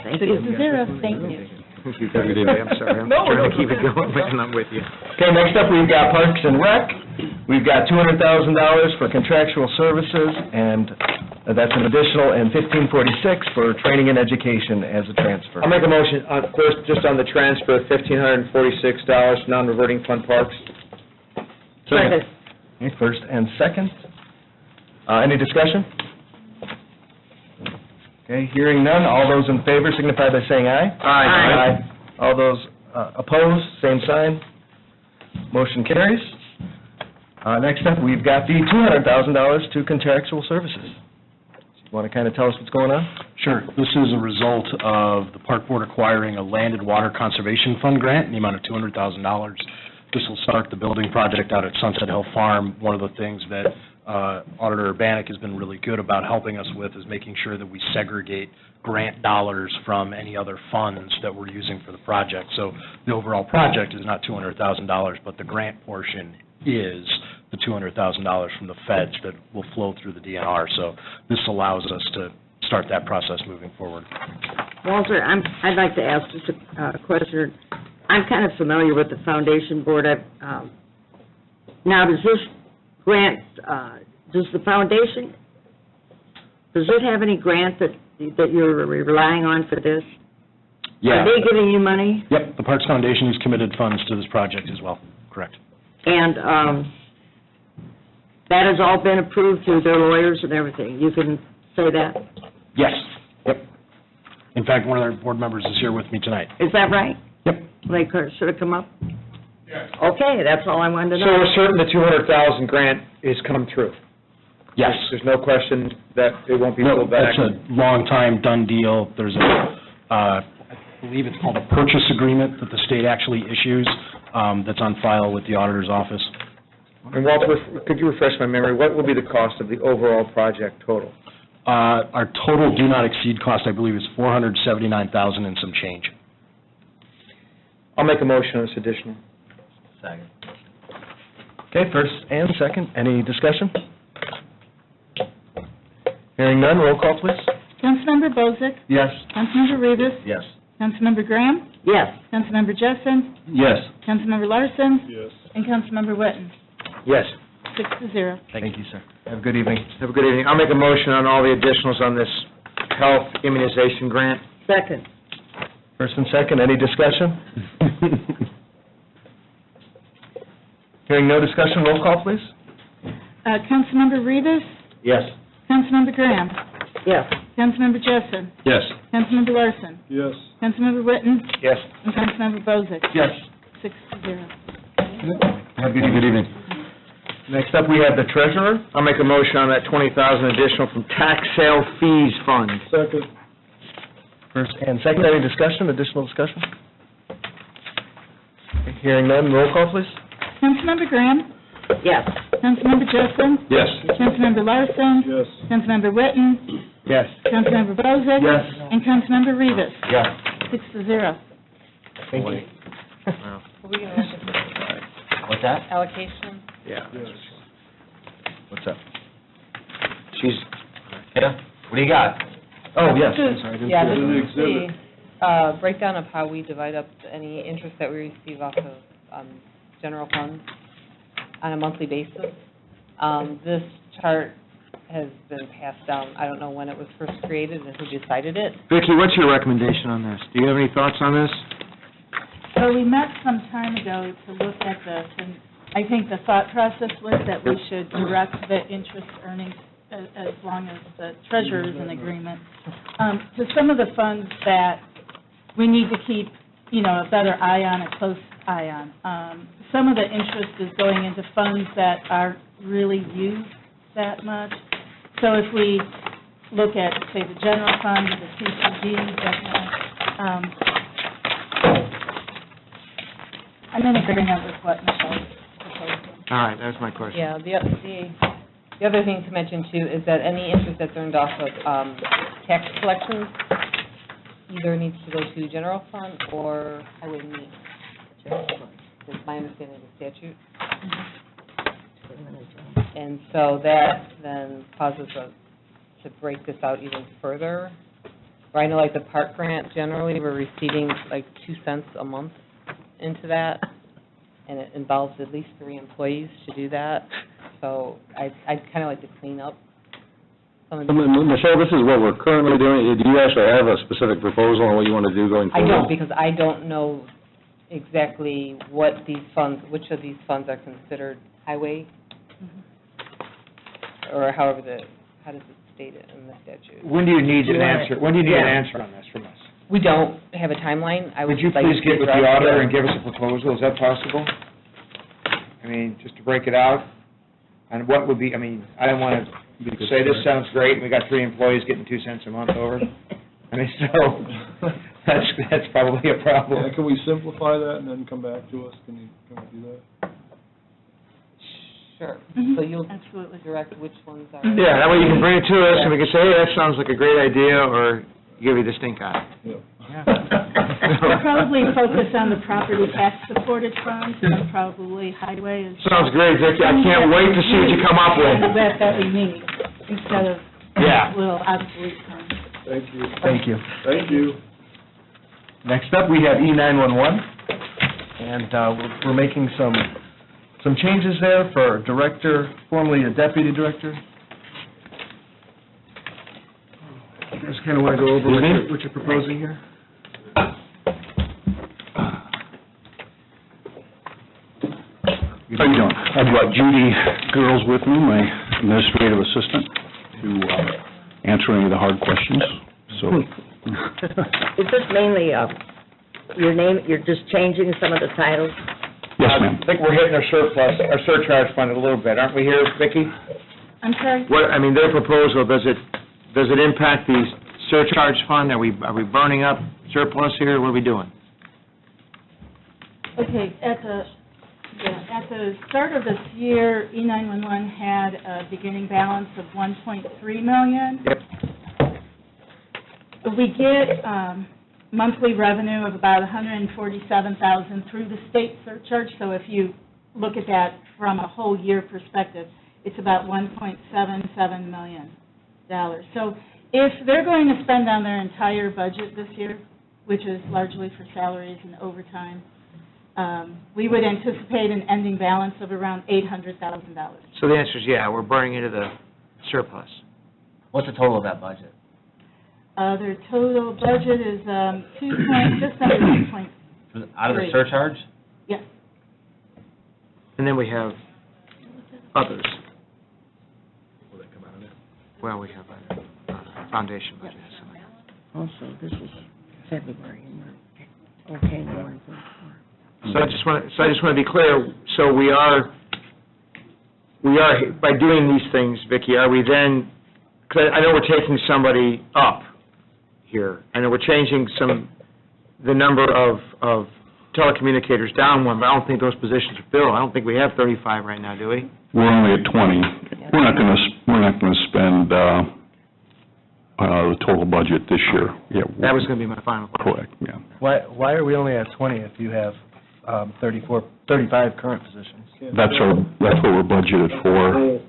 Speaker 16: Thank
Speaker 3: 6-0. Thank you.
Speaker 4: Thank you, Deputy. I'm sorry, I'm
Speaker 1: No,
Speaker 4: trying
Speaker 1: no,
Speaker 4: to keep it
Speaker 1: no.
Speaker 4: going, but I'm with you.
Speaker 1: Okay, next up, we've got Parks and Rec. We've got $200,000 for contractual services, and that's an additional, and $1,546 for training and education as a transfer.
Speaker 4: I'll make a motion, first, just on the transfer of $1,546 non-reverting fund parks.
Speaker 16: Second.
Speaker 1: Okay, first and second. Any discussion? Okay, hearing none, all those in favor signify by saying aye.
Speaker 16: Aye.
Speaker 1: All those opposed, same sign. Motion carries. Next up, we've got the $200,000 to contractual services. You want to kind of tell us what's going on?
Speaker 18: Sure. This is a result of the Park Board acquiring a Land and Water Conservation Fund grant in the amount of $200,000. This will start the building project out at Sunset Hill Farm. One of the things that Auditor Bannock has been really good about helping us with is making sure that we segregate grant dollars from any other funds that we're using for the project. So the overall project is not $200,000, but the grant portion is the $200,000 from the feds that will flow through the DNR. So this allows us to start that process moving forward.
Speaker 16: Walter, I'd like to ask just a question. I'm kind of familiar with the Foundation Board. Now, does this grant, does the Foundation, does it have any grant that you're relying on for this?
Speaker 18: Yeah.
Speaker 16: Are they giving you money?
Speaker 18: Yep, the Parks Foundation has committed funds to this project as well, correct.
Speaker 16: And that has all been approved through their lawyers and everything? You can say that?
Speaker 18: Yes, yep. In fact, one of our board members is here with me tonight.
Speaker 16: Is that right?
Speaker 18: Yep.
Speaker 16: They should have come up? Okay, that's all I wanted to
Speaker 4: So
Speaker 16: know.
Speaker 4: we're certain the $200,000 grant is coming through?
Speaker 18: Yes.
Speaker 4: There's no question that it won't be
Speaker 18: No,
Speaker 4: pulled back?
Speaker 18: that's a long-time done deal. There's a, I believe it's called a purchase agreement that the state actually issues, that's on file with the auditor's office.
Speaker 4: And Walter, could you refresh my memory, what will be the cost of the overall project total?
Speaker 18: Our total do not exceed cost, I believe, is $479,000 and some change.
Speaker 4: I'll make a motion on this additional.
Speaker 5: Second.
Speaker 1: Okay, first and second, any discussion? Hearing none, roll call, please.
Speaker 3: Councilmember Bozick.
Speaker 1: Yes.
Speaker 3: Councilmember Rivas.
Speaker 5: Yes.
Speaker 3: Councilmember Graham.
Speaker 16: Yes.
Speaker 3: Councilmember Jessen.
Speaker 1: Yes.
Speaker 3: Councilmember Larson.
Speaker 14: Yes.
Speaker 3: And Councilmember Witten.
Speaker 4: Yes.
Speaker 3: 6-0.
Speaker 1: Thank you, sir. Have a good evening.
Speaker 4: Have a good evening. I'll make a motion on all the additionals on this Health Immunization Grant.
Speaker 16: Second.
Speaker 1: First and second, any discussion? Hearing no discussion, roll call, please.
Speaker 3: Councilmember Rivas,
Speaker 4: Yes.
Speaker 3: Councilmember Graham,
Speaker 16: Yes.
Speaker 3: Councilmember Jessen,
Speaker 10: Yes.
Speaker 3: Councilmember Larson,
Speaker 14: Yes.
Speaker 3: Councilmember Witten,
Speaker 4: Yes.
Speaker 3: and Councilmember Bozick.
Speaker 1: Yes.
Speaker 3: 6-0.
Speaker 1: Have a good evening. Next up, we have the treasurer.
Speaker 4: I'll make a motion on that 20,000 additional from tax sale fees fund.
Speaker 14: Second.
Speaker 1: First and second, any discussion, additional discussion? Hearing none, roll call, please.
Speaker 3: Councilmember Graham,
Speaker 16: Yes.
Speaker 3: Councilmember Jessen,
Speaker 10: Yes.
Speaker 3: Councilmember Larson,
Speaker 14: Yes.
Speaker 3: Councilmember Witten,
Speaker 4: Yes.
Speaker 3: Councilmember Bozick.
Speaker 1: Yes.
Speaker 3: And Councilmember Rivas.
Speaker 1: Yes.
Speaker 3: 6-0.
Speaker 1: Thank you.
Speaker 13: Are we going to
Speaker 5: What's that?
Speaker 13: allocation?
Speaker 4: Yeah.
Speaker 1: What's up?
Speaker 4: She's,
Speaker 5: Yeah, what do you got?
Speaker 1: Oh, yes.
Speaker 13: This
Speaker 1: I'm
Speaker 13: is-
Speaker 1: sorry, I didn't
Speaker 13: Yeah,
Speaker 1: see it.
Speaker 13: this is the breakdown of how we divide up any interest that we receive off of general funds on a monthly basis. This chart has been passed down, I don't know when it was first created and who decided it.
Speaker 4: Vicki, what's your recommendation on this? Do you have any thoughts on this?
Speaker 3: So we met some time ago to look at this, and I think the thought process was that we should direct the interest earnings as long as the treasurer is in agreement, to some of the funds that we need to keep, a better eye on, a close eye on. Some of the interest is going into funds that aren't really used that much. So if we look at, say, the general fund, the CCD, I'm in agreement with what Michelle's proposing.
Speaker 4: All right, that's my question.
Speaker 13: Yeah, the other thing to mention too is that any interest that's earned off of tax collections either needs to go to general fund or highway meet. That's my understanding of the statute. And so that then causes us to break this out even further. Where I know like the park grant, generally, we're receiving like 2 cents a month into that, and it involves at least 3 employees to do that. So I'd kind of like to clean up some of the...
Speaker 10: Michelle, this is what we're currently doing. Do you actually have a specific proposal on what you want to do going
Speaker 13: I
Speaker 10: forward?
Speaker 13: don't, because I don't know exactly what these funds, which of these funds are considered highway, or how does it state it in the statute?
Speaker 4: When do you need an answer, on this from us?
Speaker 13: We don't have a timeline. I
Speaker 4: Would you
Speaker 13: like
Speaker 4: please
Speaker 13: to
Speaker 4: get with the
Speaker 13: direct-
Speaker 4: auditor and give us a proposal? Is that possible? I mean, just to break it out? And what would be, I don't want to say this sounds great, we got 3 employees getting 2 cents a month over. So, that's probably a problem.
Speaker 14: Yeah, can we simplify that and then come back to us? Can we do that?
Speaker 13: Sure.
Speaker 3: Mhm.
Speaker 13: So you'll
Speaker 3: Absolutely.
Speaker 13: direct which ones are...
Speaker 4: Yeah, that way you can bring it to us, and we can say, hey, that sounds like a great idea, or give you the stink eye.
Speaker 14: Yeah.
Speaker 3: We'll probably focus on the property tax-supported funds, and probably highway is...
Speaker 4: Sounds great, Vicki, I can't wait to see what you come up with.
Speaker 3: That we need, instead of
Speaker 4: Yeah.
Speaker 3: little obsolete funds.
Speaker 14: Thank you.
Speaker 1: Thank you.
Speaker 14: Thank you.
Speaker 1: Next up, we have E911, and we're making some changes there for director, formerly a deputy director. Just kind of want to go over what you're proposing here.
Speaker 10: How you doing? I've got Judy Girls with me, my administrative assistant, to answer any of the hard questions, so.
Speaker 16: Is this mainly your name, you're just changing some of the titles?
Speaker 10: Yes, ma'am.
Speaker 4: I think we're hitting our surplus, our surcharge fund a little bit, aren't we here, Vicki?
Speaker 3: I'm sorry?
Speaker 4: Their proposal, does it impact the surcharge fund? Are we burning up surplus here? What are we doing?
Speaker 3: Okay, at the start of this year, E911 had a beginning balance of $1.3 million.
Speaker 4: Yep.
Speaker 3: We get monthly revenue of about $147,000 through the state surcharge, so if you look at that from a whole year perspective, it's about $1.77 million. So if they're going to spend on their entire budget this year, which is largely for salaries and overtime, we would anticipate an ending balance of around $800,000.
Speaker 4: So the answer is yeah, we're burning into the surplus.
Speaker 5: What's the total of that budget?
Speaker 3: Their total budget is just under 2 point,
Speaker 5: Out of the
Speaker 3: Great.
Speaker 5: surcharge?
Speaker 3: yes.
Speaker 4: And then we have others. Well, we have a foundation budget.
Speaker 16: Also, this is February, okay, no one thinks
Speaker 4: So I just want to be clear, so we are, by doing these things, Vicki, are we then, because I know we're taking somebody up here, and we're changing the number of telecommunicators down one, but I don't think those positions are filled. I don't think we have 35 right now, do we?
Speaker 10: We're only at 20. We're not going to spend the total budget this year. Yeah.
Speaker 4: That was going to be my final question.
Speaker 10: Correct, yeah.
Speaker 1: Why are we only at 20 if you have 35 current positions?
Speaker 10: That's what we're budgeted for.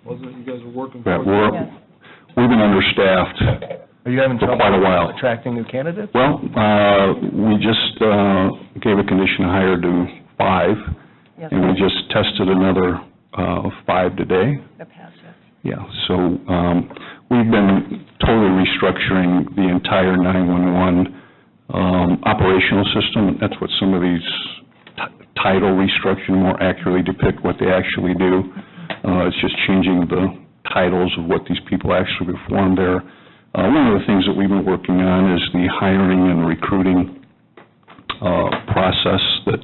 Speaker 14: Wasn't it you guys were working
Speaker 10: That
Speaker 14: for?
Speaker 10: we've been understaffed
Speaker 1: Are you having
Speaker 10: for
Speaker 1: trouble
Speaker 10: quite a while.
Speaker 1: attracting new candidates?
Speaker 10: Well, we just gave a condition of hire to 5, and we just tested another 5 today. Yeah, so we've been totally restructuring the entire 911 operational system. That's what some of these title restructuring more accurately depict what they actually do. It's just changing the titles of what these people actually perform there. One of the things that we've been working on is the hiring and recruiting process that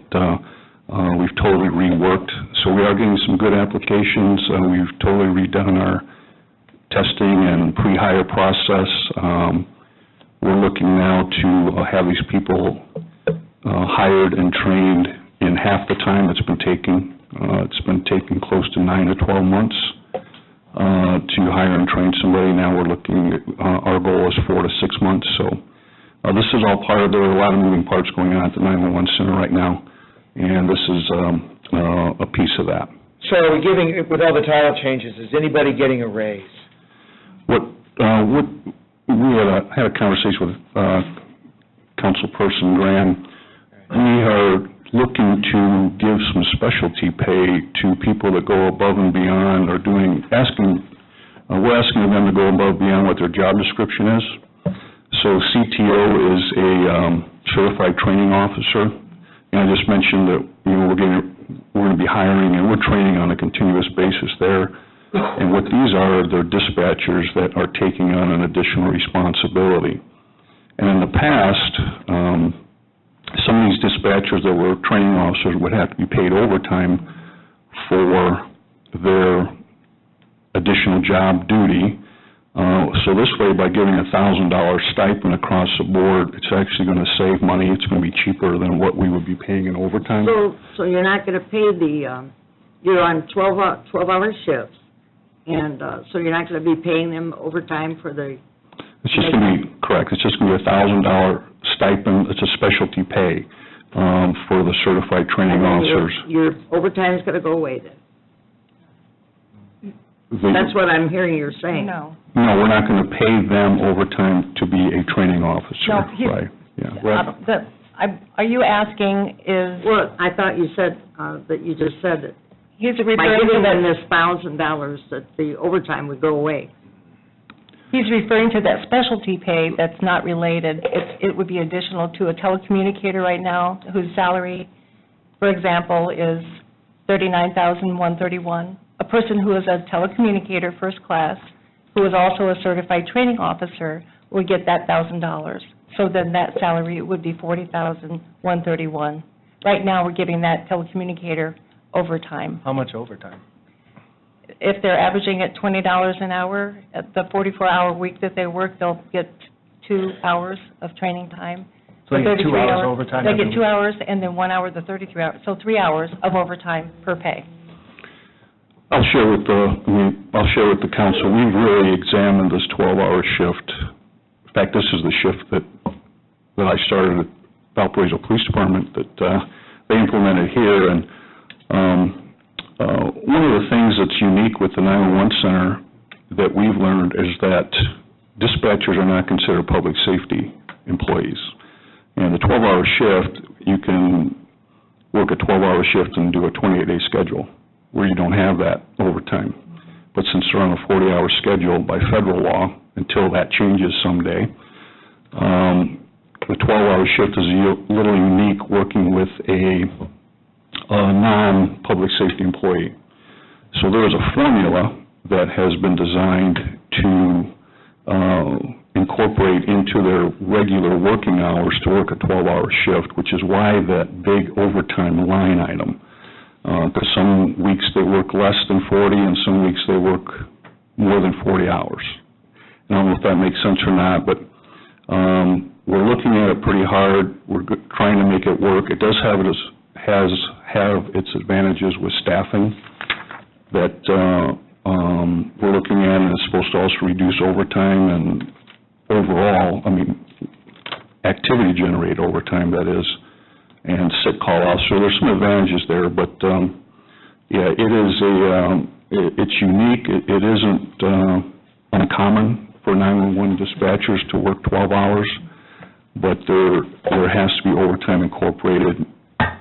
Speaker 10: we've totally reworked. So we are getting some good applications. We've totally redone our testing and pre-hire process. We're looking now to have these people hired and trained in half the time it's been taking. It's been taking close to 9 to 12 months to hire and train somebody. Now we're looking at, our goal is 4 to 6 months. So this is all part of, there are a lot of moving parts going on at the 911 center right now, and this is a piece of that.
Speaker 4: So are we giving, with all the title changes, is anybody getting a raise?
Speaker 10: What we had a conversation with Councilperson Graham. We are looking to give some specialty pay to people that go above and beyond, or we're asking them to go above and beyond what their job description is. So CTO is a certified training officer, and I just mentioned that we're going to be hiring and we're training on a continuous basis there. And what these are, they're dispatchers that are taking on an additional responsibility. And in the past, some of these dispatchers that were training officers would have to be paid overtime for their additional job duty. So this way, by giving a $1,000 stipend across the board, it's actually going to save money. It's going to be cheaper than what we would be paying in overtime.
Speaker 16: So you're not going to pay you're on 12-hour shifts, and so you're not going to be paying them overtime for the...
Speaker 10: It's just going to be, correct, it's just going to be a $1,000 stipend. It's a specialty pay for the certified training officers.
Speaker 16: Your overtime is going to go away then? That's what I'm hearing you're saying.
Speaker 10: No, we're not going to pay them overtime to be a training officer.
Speaker 13: No,
Speaker 10: right, yeah.
Speaker 13: Are you asking is...
Speaker 16: Well, I thought you said, that you just said that
Speaker 13: He's
Speaker 16: by
Speaker 13: referring
Speaker 16: giving
Speaker 13: to
Speaker 16: them
Speaker 13: that,
Speaker 16: this $1,000, that the overtime would go away.
Speaker 13: he's referring to that specialty pay that's not related. It would be additional to a telecommunicator right now whose salary, for example, is $39,131. A person who is a telecommunicator first class, who is also a certified training officer, would get that $1,000. So then that salary would be $40,131. Right now, we're giving that telecommunicator overtime.
Speaker 1: How much overtime?
Speaker 13: If they're averaging at $20 an hour, at the 44-hour week that they work, they'll get 2 hours of training time.
Speaker 1: So you get 2
Speaker 13: 33
Speaker 1: hours overtime
Speaker 13: They
Speaker 1: every
Speaker 13: get 2 hours, and then 1 hour the 33 hours, so 3 hours of overtime per pay.
Speaker 10: I'll share with the council, we've really examined this 12-hour shift. In fact, this is the shift that I started at Valparaiso Police Department that they implemented here. And one of the things that's unique with the 911 center that we've learned is that dispatchers are not considered public safety employees. And the 12-hour shift, you can work a 12-hour shift and do a 28-day schedule, where you don't have that overtime. But since they're on a 40-hour schedule by federal law, until that changes someday, the 12-hour shift is a little unique working with a non-public safety employee. So there is a formula that has been designed to incorporate into their regular working hours to work a 12-hour shift, which is why that big overtime line item. Because some weeks they work less than 40, and some weeks they work more than 40 hours. I don't know if that makes sense or not, but we're looking at it pretty hard. We're trying to make it work. It does have its advantages with staffing that we're looking at, and it's supposed to also reduce overtime and overall, activity generate overtime, that is, and sick call-outs. So there's some advantages there, but yeah, it's unique. It isn't uncommon for 911 dispatchers to work 12 hours, but there has to be overtime incorporated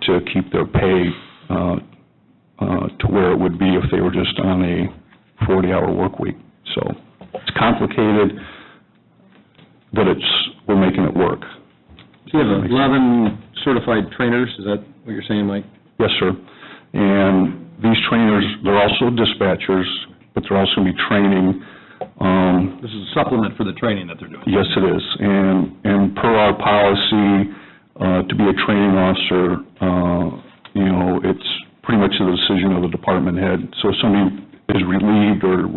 Speaker 10: to keep their pay to where it would be if they were just on a 40-hour work week. So it's complicated, but we're making it work. So you have 11 certified trainers, is that what you're saying, Mike? Yes, sir. And these trainers, they're also dispatchers, but they're also going to be training. This is a supplement for the training that they're doing. Yes, it is. And per our policy, to be a training officer, it's pretty much the decision of the department head. So if somebody is relieved or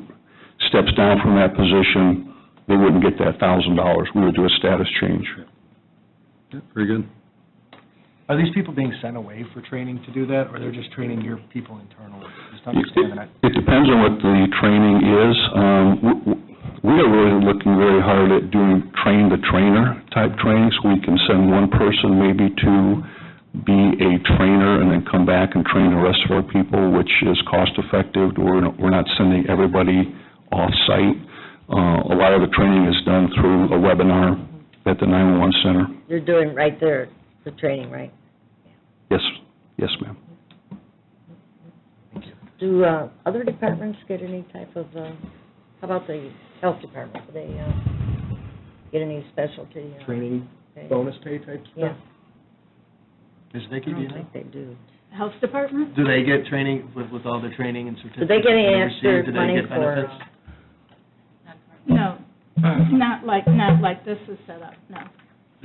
Speaker 10: steps down from that position, they wouldn't get that $1,000. We would do a status change. Yeah, very good.
Speaker 18: Are these people being sent away for training to do that, or they're just training your people internally? Just understand that.
Speaker 10: It depends on what the training is. We are really looking very hard at doing train-the-trainer type training, so we can send one person maybe to be a trainer and then come back and train the rest of our people, which is cost-effective. We're not sending everybody off-site. A lot of the training is done through a webinar at the 911 center.
Speaker 16: You're doing right there, the training, right?
Speaker 10: Yes, ma'am.
Speaker 16: Do other departments get any type of, how about the health department? Do they get any specialty?
Speaker 1: Training, bonus pay type stuff?
Speaker 16: Yeah.
Speaker 1: Ms.
Speaker 16: I
Speaker 1: Vicki, do you
Speaker 16: don't
Speaker 1: know?
Speaker 16: think they do.
Speaker 3: Health Department?
Speaker 1: Do they get training with all the training and certificates?
Speaker 16: Do they get any
Speaker 1: they
Speaker 16: extra
Speaker 1: receive? Do they
Speaker 16: money
Speaker 1: get benefits?
Speaker 3: No, not like this is set up, no.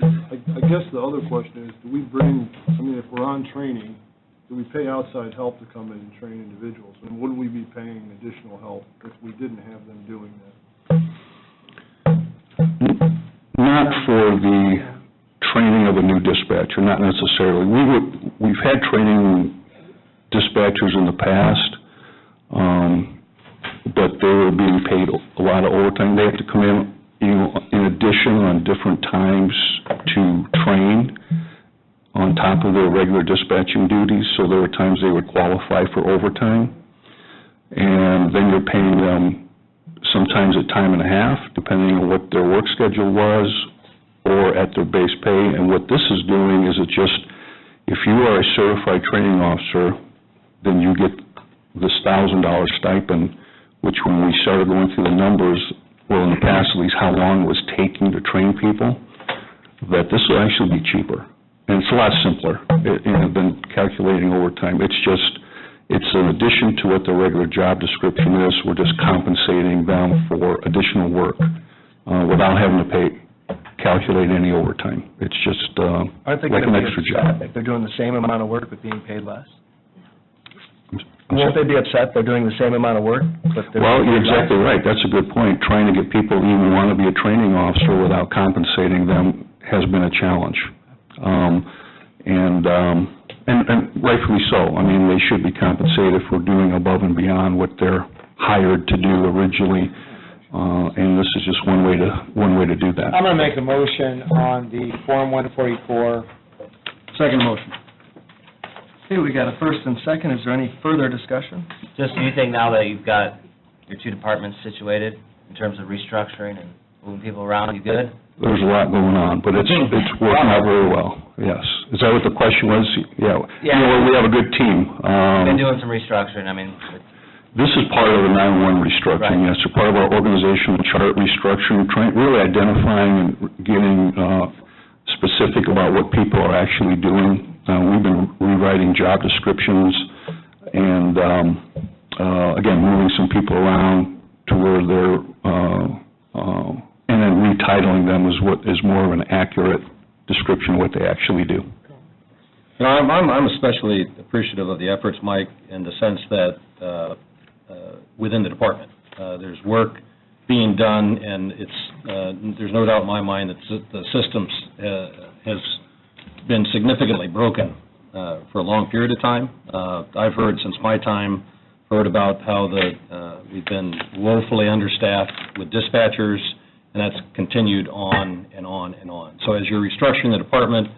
Speaker 14: I guess the other question is, do we bring, if we're on training, do we pay outside help to come in and train individuals? And would we be paying additional help if we didn't have them doing that?
Speaker 10: Not for the training of a new dispatcher, not necessarily. We've had training dispatchers in the past, but they were being paid a lot of overtime. They have to come in addition on different times to train on top of their regular dispatching duties, so there were times they would qualify for overtime. And then you're paying them sometimes at time and a half, depending on what their work schedule was, or at their base pay. And what this is doing is if you are a certified training officer, then you get this $1,000 stipend, which when we started going through the numbers, well, in the past at least, how long it was taking to train people, that this will actually be cheaper. And it's a lot simpler than calculating overtime. It's an addition to what the regular job description is. We're just compensating them for additional work without having to calculate any overtime. It's just like an extra job.
Speaker 1: If they're doing the same amount of work but being paid less? Won't they be upset they're doing the same amount of work, but they're
Speaker 10: Well,
Speaker 1: being
Speaker 10: you're
Speaker 1: paid less?
Speaker 10: exactly right. That's a good point. Trying to get people to even want to be a training officer without compensating them has been a challenge. And rightfully so. They should be compensated for doing above and beyond what they're hired to do originally, and this is just one way to do that.
Speaker 4: I'm going to make a motion on the Form 144.
Speaker 10: Second motion.
Speaker 1: Okay, we got a first and second. Is there any further discussion?
Speaker 5: Just, do you think now that you've got your two departments situated in terms of restructuring and moving people around, you good?
Speaker 10: There's a lot going on, but it's working out very well, yes. Is that what the question was? Yeah.
Speaker 5: Yeah.
Speaker 10: We have a good team.
Speaker 5: You've been doing some restructuring,
Speaker 10: This is part of the 911 restructuring, yes, so part of our organizational chart restructuring, really identifying and getting specific about what people are actually doing. We've been rewriting job descriptions and, again, moving some people around to where they're, and then retitling them as what is more of an accurate description of what they actually do. You know, I'm especially appreciative of the efforts, Mike, in the sense that within the department, there's work being done, and there's no doubt in my mind that the systems has been significantly broken for a long period of time. I've heard since my time, about how we've been woefully understaffed with dispatchers, and that's continued on and on and on. So as you're restructuring the department,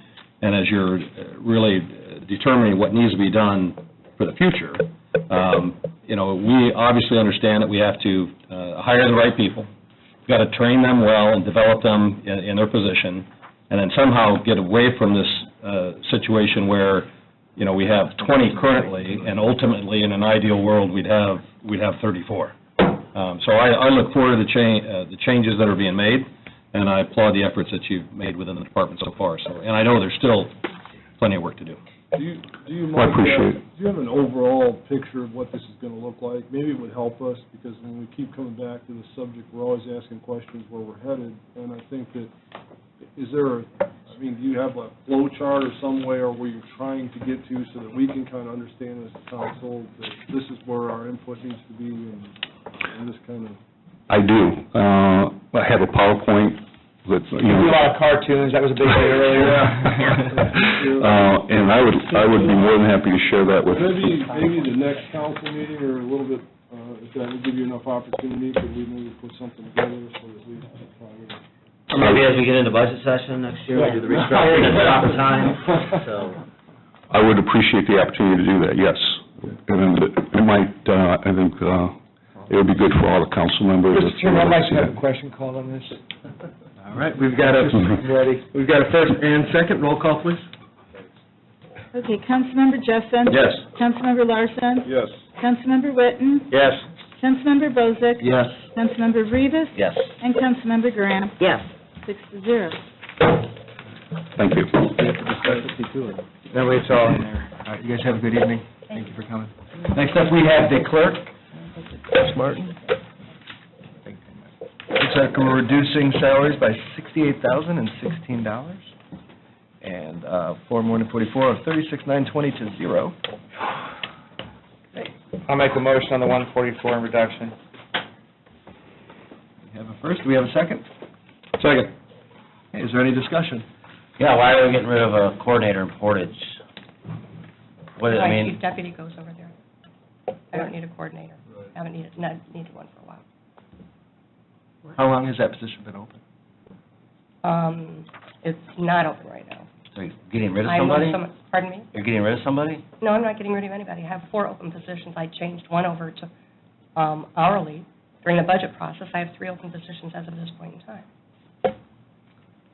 Speaker 10: and as you're really determining what needs to be done for the future, we obviously understand that we have to hire the right people. We've got to train them well and develop them in their position, and then somehow get away from this situation where, we have 20 currently, and ultimately, in an ideal world, we'd have 34. So I look forward to the changes that are being made, and I applaud the efforts that you've made within the department so far. And I know there's still plenty of work to do.
Speaker 14: Do you mind, do you have an overall picture of what this is going to look like? Maybe it would help us, because when we keep coming back to this subject, we're always asking questions where we're headed, and I think that, do you have a flow chart or some way, or where you're trying to get to so that we can kind of understand as a council that this is where our input needs to be and this kind of...
Speaker 10: I do. I have a PowerPoint that,
Speaker 4: You do a lot of cartoons, that was a big thing earlier.
Speaker 10: and I would be more than happy to share that with you.
Speaker 14: Maybe the next council meeting, or a little bit, if that would give you enough opportunity, could we maybe put something together so that we can...
Speaker 5: Or maybe as we get into budget session next year, we do the restructuring at the proper time, so.
Speaker 10: I would appreciate the opportunity to do that, yes. And it might, I think, it would be good for all the council members.
Speaker 4: Mr. Chairman, I'd like to have a question called on this.
Speaker 1: All right, we've got a first and second, roll call, please.
Speaker 3: Okay, Councilmember Jessen.
Speaker 1: Yes.
Speaker 3: Councilmember Larson.
Speaker 14: Yes.
Speaker 3: Councilmember Witten.
Speaker 1: Yes.
Speaker 3: Councilmember Bozick.
Speaker 1: Yes.
Speaker 3: Councilmember Rivas.
Speaker 5: Yes.
Speaker 3: And Councilmember Graham.
Speaker 16: Yes.
Speaker 3: 6-0.
Speaker 10: Thank you.
Speaker 4: That way it's all in there. All right, you guys have a good evening. Thank you for coming. Next up, we have the clerk, Ms. Martin. Looks like we're reducing salaries by $68,016, and Form 144 of $36,920 to 0.
Speaker 1: I'll make a motion on the 144 reduction. We have a first, do we have a second?
Speaker 10: Second.
Speaker 1: Okay, is there any discussion?
Speaker 5: Yeah, why are we getting rid of a coordinator in Portage? What, I
Speaker 19: My
Speaker 5: mean,
Speaker 19: chief deputy goes over there. I don't need a coordinator. I haven't needed one for a while.
Speaker 1: How long has that position been open?
Speaker 19: It's not open right now.
Speaker 5: so you're getting rid of
Speaker 19: I moved
Speaker 5: somebody?
Speaker 19: pardon me?
Speaker 5: You're getting rid of somebody?
Speaker 19: No, I'm not getting rid of anybody. I have 4 open positions. I changed one over to hourly during the budget process. I have 3 open positions as of this point in time.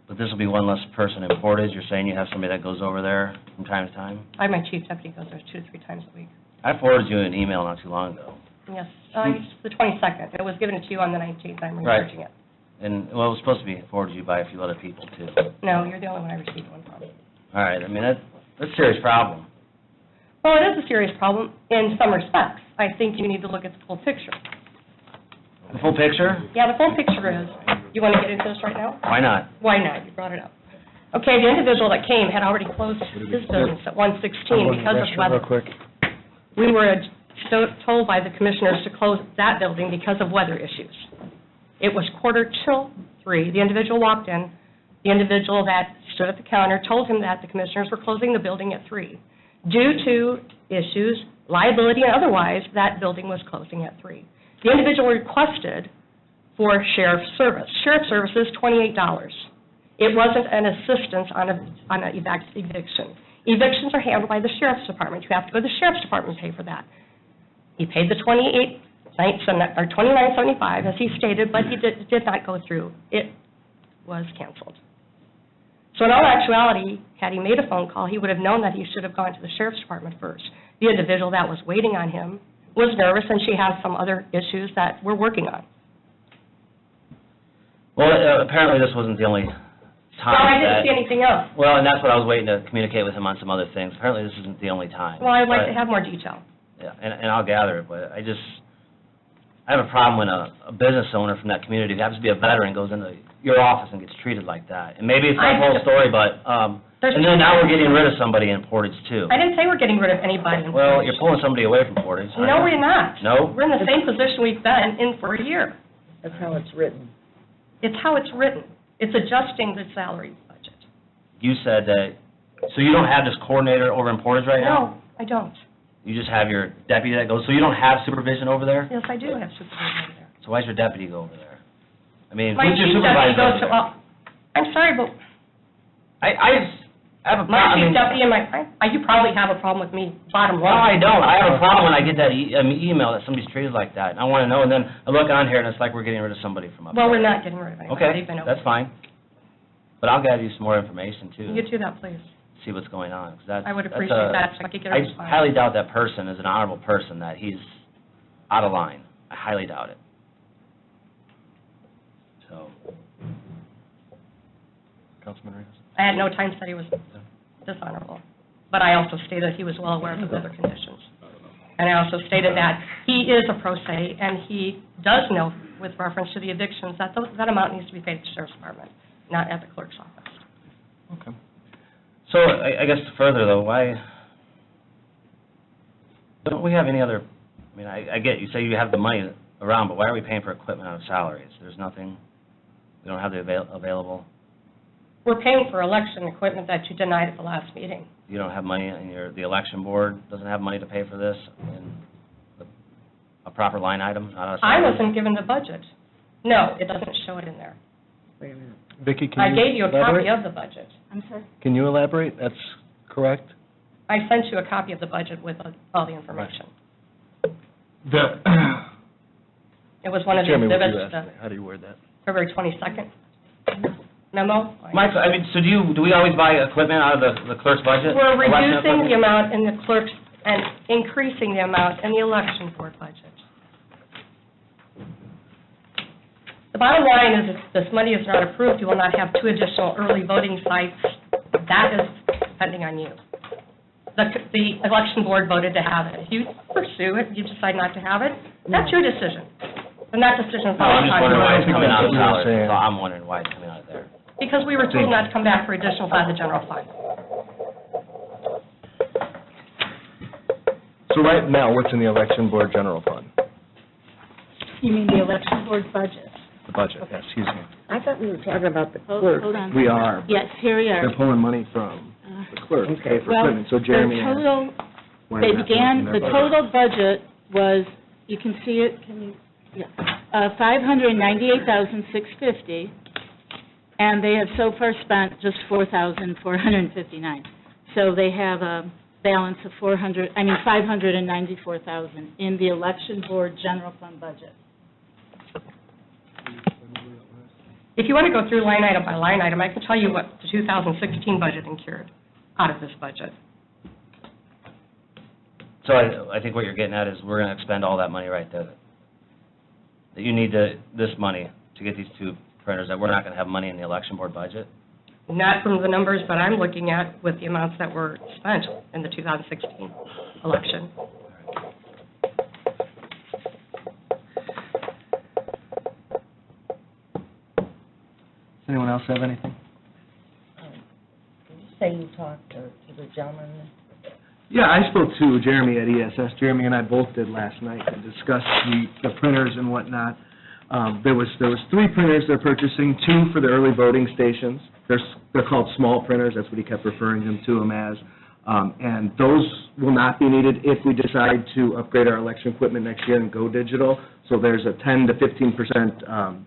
Speaker 5: But this will be one less person in Portage. You're saying you have somebody that goes over there from time to time?
Speaker 19: I have my chief deputy goes there 2 to 3 times a week.
Speaker 5: I forwarded you an email not too long ago.
Speaker 19: Yes, the 22nd. It was given to you on the 19th. I'm
Speaker 5: Right.
Speaker 19: researching it.
Speaker 5: And, well, it was supposed to be forwarded to you by a few other people, too.
Speaker 19: No, you're the only one I received one from.
Speaker 5: All right, I mean, that's a serious problem.
Speaker 19: Well, it is a serious problem in some respects. I think you need to look at the full picture.
Speaker 5: The full picture?
Speaker 19: Yeah, the full picture is, you want to get into this right now?
Speaker 5: Why not?
Speaker 19: Why not? You brought it up. Okay, the individual that came had already closed his business at 116 because of weather.
Speaker 4: Real quick.
Speaker 19: We were told by the commissioners to close that building because of weather issues. It was 2:45. The individual walked in. The individual that stood at the counter told him that the commissioners were closing the building at 3. Due to issues, liability and otherwise, that building was closing at 3. The individual requested for sheriff's service. Sheriff's service is $28. It wasn't an assistance on an eviction. Evictions are handled by the sheriff's department. You have to go to the sheriff's department and pay for that. He paid the $29.75, as he stated, but he did not go through. It was canceled. So in all actuality, had he made a phone call, he would have known that he should have gone to the sheriff's department first. The individual that was waiting on him was nervous, and she has some other issues that we're working on.
Speaker 5: Well, apparently this wasn't the only time
Speaker 19: Well, I didn't
Speaker 5: that-
Speaker 19: see anything else.
Speaker 5: Well, and that's what I was waiting to communicate with him on some other things. Apparently this isn't the only time.
Speaker 19: Well, I'd like
Speaker 5: But-
Speaker 19: to have more detail.
Speaker 5: Yeah, and I'll gather it, but I have a problem when a business owner from that community, who happens to be a veteran, goes into your office and gets treated like that. And maybe it's not the whole story, but, and then now we're getting rid of somebody in Portage, too.
Speaker 19: I didn't say we're getting rid of anybody. in
Speaker 5: Well,
Speaker 19: Portage.
Speaker 5: you're pulling somebody away from Portage. aren't
Speaker 19: No,
Speaker 5: you?
Speaker 19: we're not.
Speaker 5: No?
Speaker 19: We're in the same position we've been in for a year.
Speaker 16: That's how it's written.
Speaker 19: It's how it's written. It's adjusting the salary budget.
Speaker 5: You said that, so you don't have this coordinator over in Portage right now?
Speaker 19: No, I don't.
Speaker 5: You just have your deputy that goes, so you don't have supervision over there?
Speaker 19: Yes, I do have supervision over there.
Speaker 5: So why's your deputy go over there? I mean,
Speaker 19: My
Speaker 5: who's your
Speaker 19: chief
Speaker 5: supervisor
Speaker 19: deputy goes
Speaker 5: over
Speaker 19: to,
Speaker 5: there?
Speaker 19: well, I'm sorry, but
Speaker 5: I have a problem.
Speaker 19: my chief deputy and you probably have a problem with me, bottom
Speaker 5: Well,
Speaker 19: line.
Speaker 5: I don't. I have a problem when I get that email that somebody's treated like that. And I want to know, and then I look on here, and it's like we're getting rid of somebody from up there.
Speaker 19: Well, we're not getting rid of anybody.
Speaker 5: Okay,
Speaker 19: They've been
Speaker 5: that's fine. But I'll gather you some more information, too.
Speaker 19: You do that, please.
Speaker 5: See what's going on, 'cause that's...
Speaker 19: I would
Speaker 5: that's
Speaker 19: appreciate
Speaker 5: a-
Speaker 19: that, so I could get a
Speaker 5: I
Speaker 19: response.
Speaker 5: highly doubt that person is an honorable person, that he's out of line. I highly doubt it. So... Councilman Rivas?
Speaker 19: I had no time said he was dishonorable, but I also stated he was well aware of the other conditions. And I also stated that he is a pro se, and he does know, with reference to the evictions, that that amount needs to be paid to the Sheriff's Department, not at the clerk's office.
Speaker 5: Okay. So, I guess further, though, why don't we have any other, I mean, I get, you say you have the money around, but why are we paying for equipment out of salaries? There's nothing, we don't have the available,
Speaker 19: We're paying for election equipment that you denied at the last meeting.
Speaker 5: you don't have money, and the election board doesn't have money to pay for this, in a proper line item, not out of
Speaker 19: I
Speaker 5: salaries?
Speaker 19: wasn't given the budget. No, it doesn't show it in there.
Speaker 16: Wait a minute.
Speaker 18: Vicki, can
Speaker 19: I
Speaker 18: you
Speaker 19: gave you a copy
Speaker 18: elaborate?
Speaker 19: of the budget.
Speaker 3: I'm sorry?
Speaker 18: Can you elaborate? That's correct?
Speaker 19: I sent you a copy of the budget with all the information. It was one of the
Speaker 18: Jeremy, what
Speaker 19: exhibits,
Speaker 18: you asked
Speaker 19: the
Speaker 18: me? How do you word that?
Speaker 19: February 22nd memo.
Speaker 5: Mike, I mean, so do we always buy equipment out of the clerk's budget?
Speaker 19: We're
Speaker 5: Election
Speaker 19: reducing the
Speaker 5: equipment?
Speaker 19: amount in the clerk's and increasing the amount in the election board budget. The bottom line is, if this money is not approved, you will not have 2 additional early voting sites. That is depending on you. The election board voted to have it. If you pursue it, you decide not to have it, that's your decision. And that decision is
Speaker 5: No, I'm just wondering why it's
Speaker 19: not
Speaker 5: coming out of
Speaker 1: what you were
Speaker 5: salaries,
Speaker 1: saying.
Speaker 5: so I'm wondering why it's coming out of there.
Speaker 19: because we were told not to come back for additional out of the general fund.
Speaker 1: So right now, what's in the election board general fund?
Speaker 3: You mean the election board budget?
Speaker 1: The budget, yes, excuse me.
Speaker 16: I thought we were talking about the
Speaker 3: Hold
Speaker 16: clerk.
Speaker 3: hold on.
Speaker 1: We are.
Speaker 3: Yes, here we are.
Speaker 1: They're pulling money from the clerk to pay for
Speaker 3: Well,
Speaker 1: equipment, so Jeremy
Speaker 3: the
Speaker 1: asked.
Speaker 3: total,
Speaker 1: why
Speaker 3: they
Speaker 1: we're not
Speaker 3: began,
Speaker 1: using
Speaker 3: the
Speaker 1: their budget.
Speaker 3: total budget was, you can see it, can you, yeah, $598,650, and they have so far spent just $4,459. So they have a balance of $594,000 in the election board general fund budget.
Speaker 19: If you want to go through line item by line item, I can tell you what the 2016 budget incurred out of this budget.
Speaker 5: So I think what you're getting at is we're going to expend all that money right there. That you need this money to get these 2 printers, that we're not going to have money in the election board budget?
Speaker 19: Not from the numbers that I'm looking at with the amounts that were spent in the 2016 election.
Speaker 1: Does anyone else have anything?
Speaker 16: Did you say you talked to the gentleman?
Speaker 1: Yeah, I spoke to Jeremy at ESS. Jeremy and I both did last night and discussed the printers and whatnot. There was 3 printers they're purchasing, 2 for the early voting stations. They're called small printers, that's what he kept referring to them as. And those will not be needed if we decide to upgrade our election equipment next year and go digital. So there's a 10 to 15%,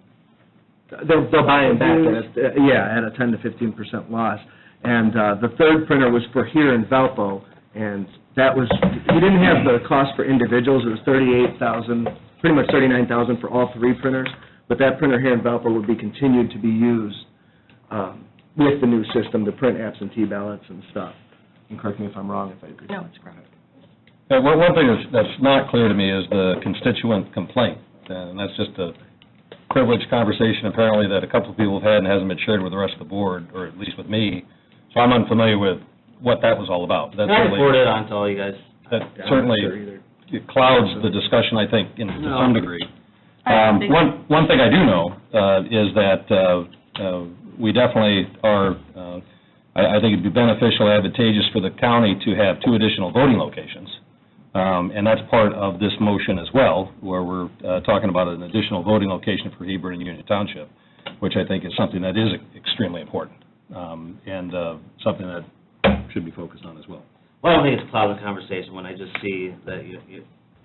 Speaker 1: they'll buy them back at a 10 to 15% loss. And the 3rd printer was for here in Valpo, and that was, we didn't have the cost for individuals, it was $38,000, pretty much $39,000 for all 3 printers, but that printer here in Valpo would be continued to be used with the new system to print absentee ballots and stuff. And correct me if I'm wrong if I agree.
Speaker 19: No, it's correct.
Speaker 10: One thing that's not clear to me is the constituent complaint, and that's just a privileged conversation apparently that a couple of people have had and hasn't been shared with the rest of the board, or at least with me, so I'm unfamiliar with what that was all about. That
Speaker 5: I
Speaker 10: certainly-
Speaker 5: forwarded it on to all you guys.
Speaker 10: That certainly it clouds the discussion, I think, to some degree. One thing I do know is that we definitely are, I think it'd be beneficial, advantageous for the county to have 2 additional voting locations. And that's part of this motion as well, where we're talking about an additional voting location for Hebron and Union Township, which I think is something that is extremely important, and something that should be focused on as well.
Speaker 5: Well, I don't think it's a clouded conversation when I just see that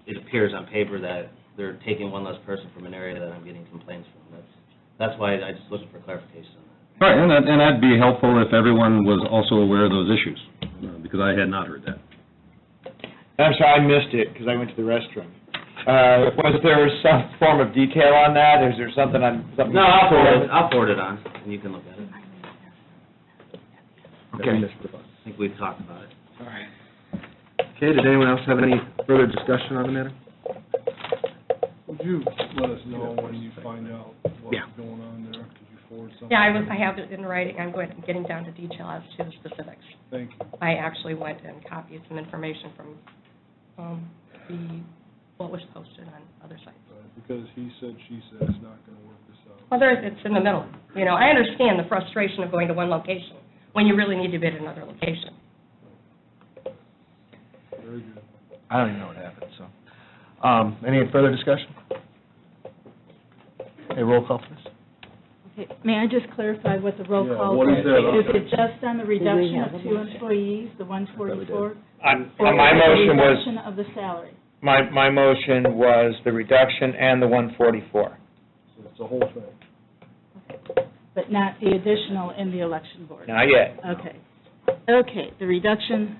Speaker 5: it appears on paper that they're taking one less person from an area that I'm getting complaints from. That's why I just looking for clarification on that.
Speaker 10: Right, and that'd be helpful if everyone was also aware of those issues, because I had not heard that.
Speaker 4: I'm sorry, I missed it because I went to the restroom. Was there some form of detail on that? Is there something on?
Speaker 5: No, I'll forward it on, and you can look at it.
Speaker 1: Okay.
Speaker 5: I think we've talked about it.
Speaker 1: All right. Okay, did anyone else have any further discussion on the matter?
Speaker 14: Would you let us know when you find out what's going on there? Could you forward something?
Speaker 19: Yeah, I have it in writing. I'm getting down to detail as to the specifics.
Speaker 14: Thank you.
Speaker 19: I actually went and copied some information from what was posted on other sites.
Speaker 14: Because he said, she said, it's not going to work this out.
Speaker 19: Well, it's in the middle. You know, I understand the frustration of going to one location when you really need to be at another location.
Speaker 14: Very good.
Speaker 1: I don't even know what happened, so. Any further discussion? A roll call, please.
Speaker 3: Okay, may I just clarify what the roll
Speaker 14: Yeah,
Speaker 3: call
Speaker 14: what is that?
Speaker 3: Is it just on the reduction of 2 employees, the 144?
Speaker 4: My motion
Speaker 3: Or
Speaker 4: was,
Speaker 3: the reduction of the salary?
Speaker 4: my motion was the reduction and the 144.
Speaker 14: So it's the whole thing.
Speaker 3: But not the additional in the election board?
Speaker 4: Not yet.
Speaker 3: Okay. Okay, the reduction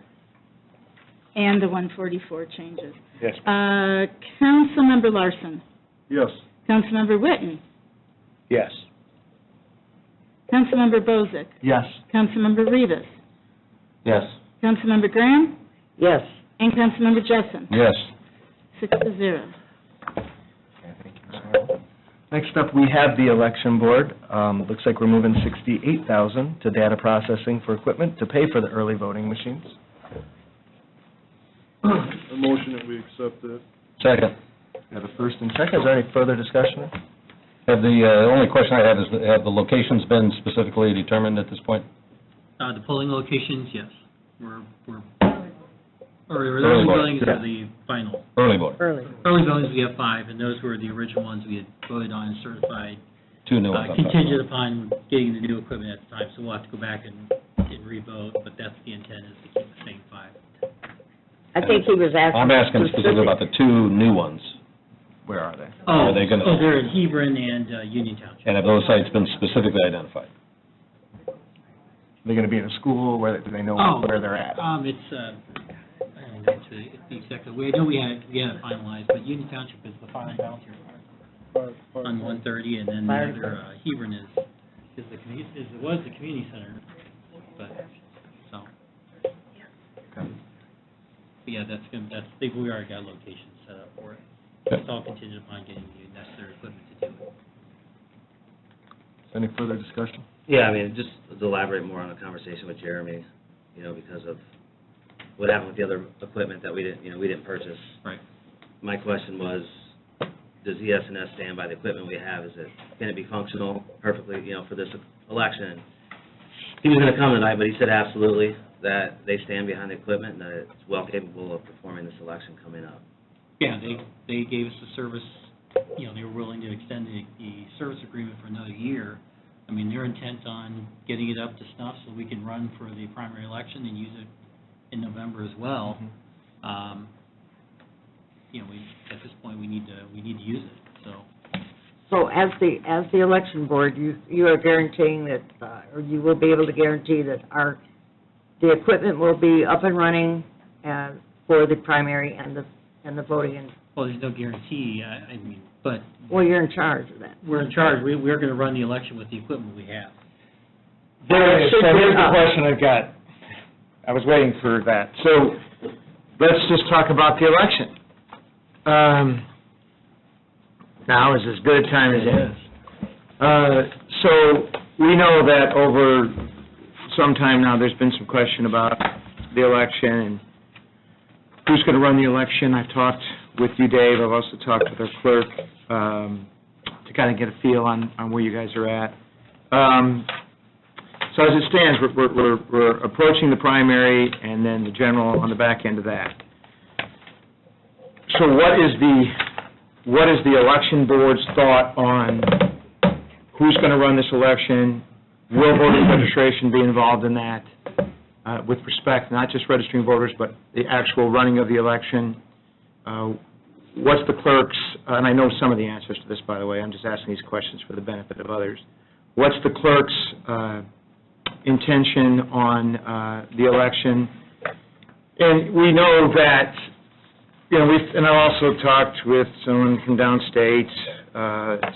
Speaker 3: and the 144 changes.
Speaker 4: Yes.
Speaker 3: Councilmember Larson?
Speaker 14: Yes.
Speaker 3: Councilmember Witten?
Speaker 4: Yes.
Speaker 3: Councilmember Bozick?
Speaker 1: Yes.
Speaker 3: Councilmember Rivas?
Speaker 5: Yes.
Speaker 3: Councilmember Graham?
Speaker 16: Yes.
Speaker 3: And Councilmember Jessen?
Speaker 10: Yes.
Speaker 3: 6-0.
Speaker 1: Next up, we have the election board. Looks like we're moving $68,000 to data processing for equipment to pay for the early voting machines.
Speaker 14: A motion that we accept it.
Speaker 10: Second.
Speaker 1: We have a first and second. Is there any further discussion?
Speaker 10: Have the only question I have is, have the locations been specifically determined at this point?
Speaker 11: The polling locations, yes. We're
Speaker 10: Early
Speaker 11: early
Speaker 10: voting.
Speaker 11: votings are the final.
Speaker 10: Early voting.
Speaker 16: Early.
Speaker 11: Early votings, we have 5, and those were the original ones we had voted on and certified,
Speaker 10: 2 new ones. I'm talking
Speaker 11: contingent
Speaker 10: about.
Speaker 11: upon getting the new equipment at the time. So we'll have to go back and re-vote, but that's the intent, is to keep the same 5.
Speaker 16: I think he was asking.
Speaker 10: I'm asking specifically about the 2 new ones.
Speaker 1: Where are they?
Speaker 10: Are they gonna-
Speaker 11: they're in Hebron and Union Township.
Speaker 10: And have those sites been specifically identified?
Speaker 1: Are they going to be in a school? Where do they know where they're at?
Speaker 11: It's, I don't know the exact, I know we had it finalized, but Union Township is the fire volunteer fire on 130, and then the other, Hebron was the community center, but, so. But yeah, we already got locations set up for it. It's all contingent upon getting the necessary equipment to do it.
Speaker 1: Any further discussion?
Speaker 5: Yeah, I mean, just to elaborate more on a conversation with Jeremy, because of what happened with the other equipment that we didn't purchase.
Speaker 11: Right.
Speaker 5: My question was, does ES&S stand by the equipment we have? Can it be functional perfectly, for this election? He was going to come tonight, but he said absolutely, that they stand behind the equipment and that it's well capable of performing this election coming up.
Speaker 11: Yeah, they gave us the service, they were willing to extend the service agreement for another year. I mean, they're intent on getting it up to snuff so we can run for the primary election and use it in November as well. At this point, we need to use it, so.
Speaker 16: So as the election board, you are guaranteeing that, or you will be able to guarantee that the equipment will be up and running for the primary and the voting.
Speaker 11: Well, there's no guarantee, but.
Speaker 16: Well, you're in charge of that.
Speaker 11: We're in charge. We're going to run the election with the equipment we have.
Speaker 4: So here's the question I've got. I was waiting for that. So let's just talk about the election. Now is as good a time as any. So, we know that over some time now, there's been some question about the election and who's going to run the election. I've talked with you, Dave, I've also talked with our clerk, to kind of get a feel on where you guys are at. So as it stands, we're approaching the primary and then the general on the back end of that. So what is the election board's thought on who's going to run this election? Will voter registration be involved in that, with respect, not just registering voters, but the actual running of the election? What's the clerk's, and I know some of the answers to this, by the way, I'm just asking these questions for the benefit of others. What's the clerk's intention on the election? And we know that, and I've also talked with someone from downstate,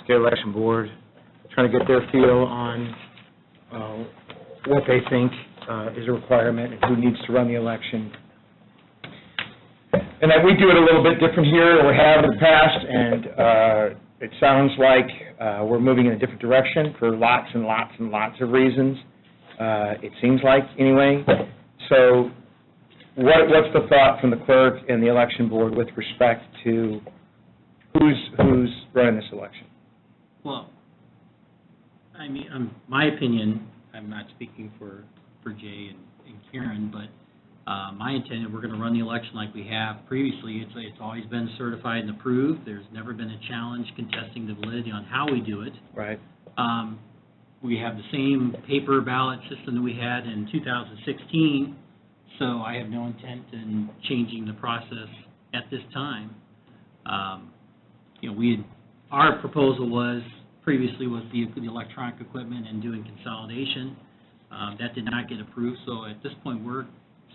Speaker 4: state election board, trying to get their feel on what they think is a requirement and who needs to run the election. And that we do it a little bit different here than we have in the past, and it sounds like we're moving in a different direction for lots and lots and lots of reasons. It seems like, anyway. So what's the thought from the clerk and the election board with respect to who's running this election?
Speaker 11: Well, I mean, my opinion, I'm not speaking for Jay and Karen, but my intent, we're going to run the election like we have previously. It's always been certified and approved. There's never been a challenge contesting the validity on how we do it.
Speaker 4: Right.
Speaker 11: We have the same paper ballot system that we had in 2016, so I have no intent in changing the process at this time. Our proposal previously was the electronic equipment and doing consolidation. That did not get approved, so at this point, we're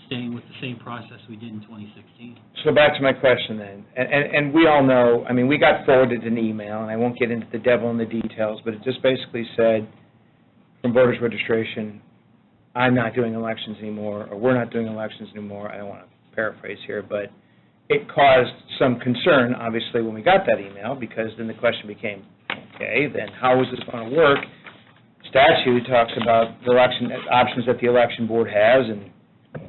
Speaker 11: staying with the same process we did in 2016.
Speaker 4: So back to my question then, and we all know, I mean, we got forwarded an email, and I won't get into the devil in the details, but it just basically said, from voters registration, I'm not doing elections anymore, or we're not doing elections anymore. I don't want to paraphrase here, but it caused some concern, obviously, when we got that email, because then the question became, okay, then how is this going to work? Statute talks about the election options that the election board has, and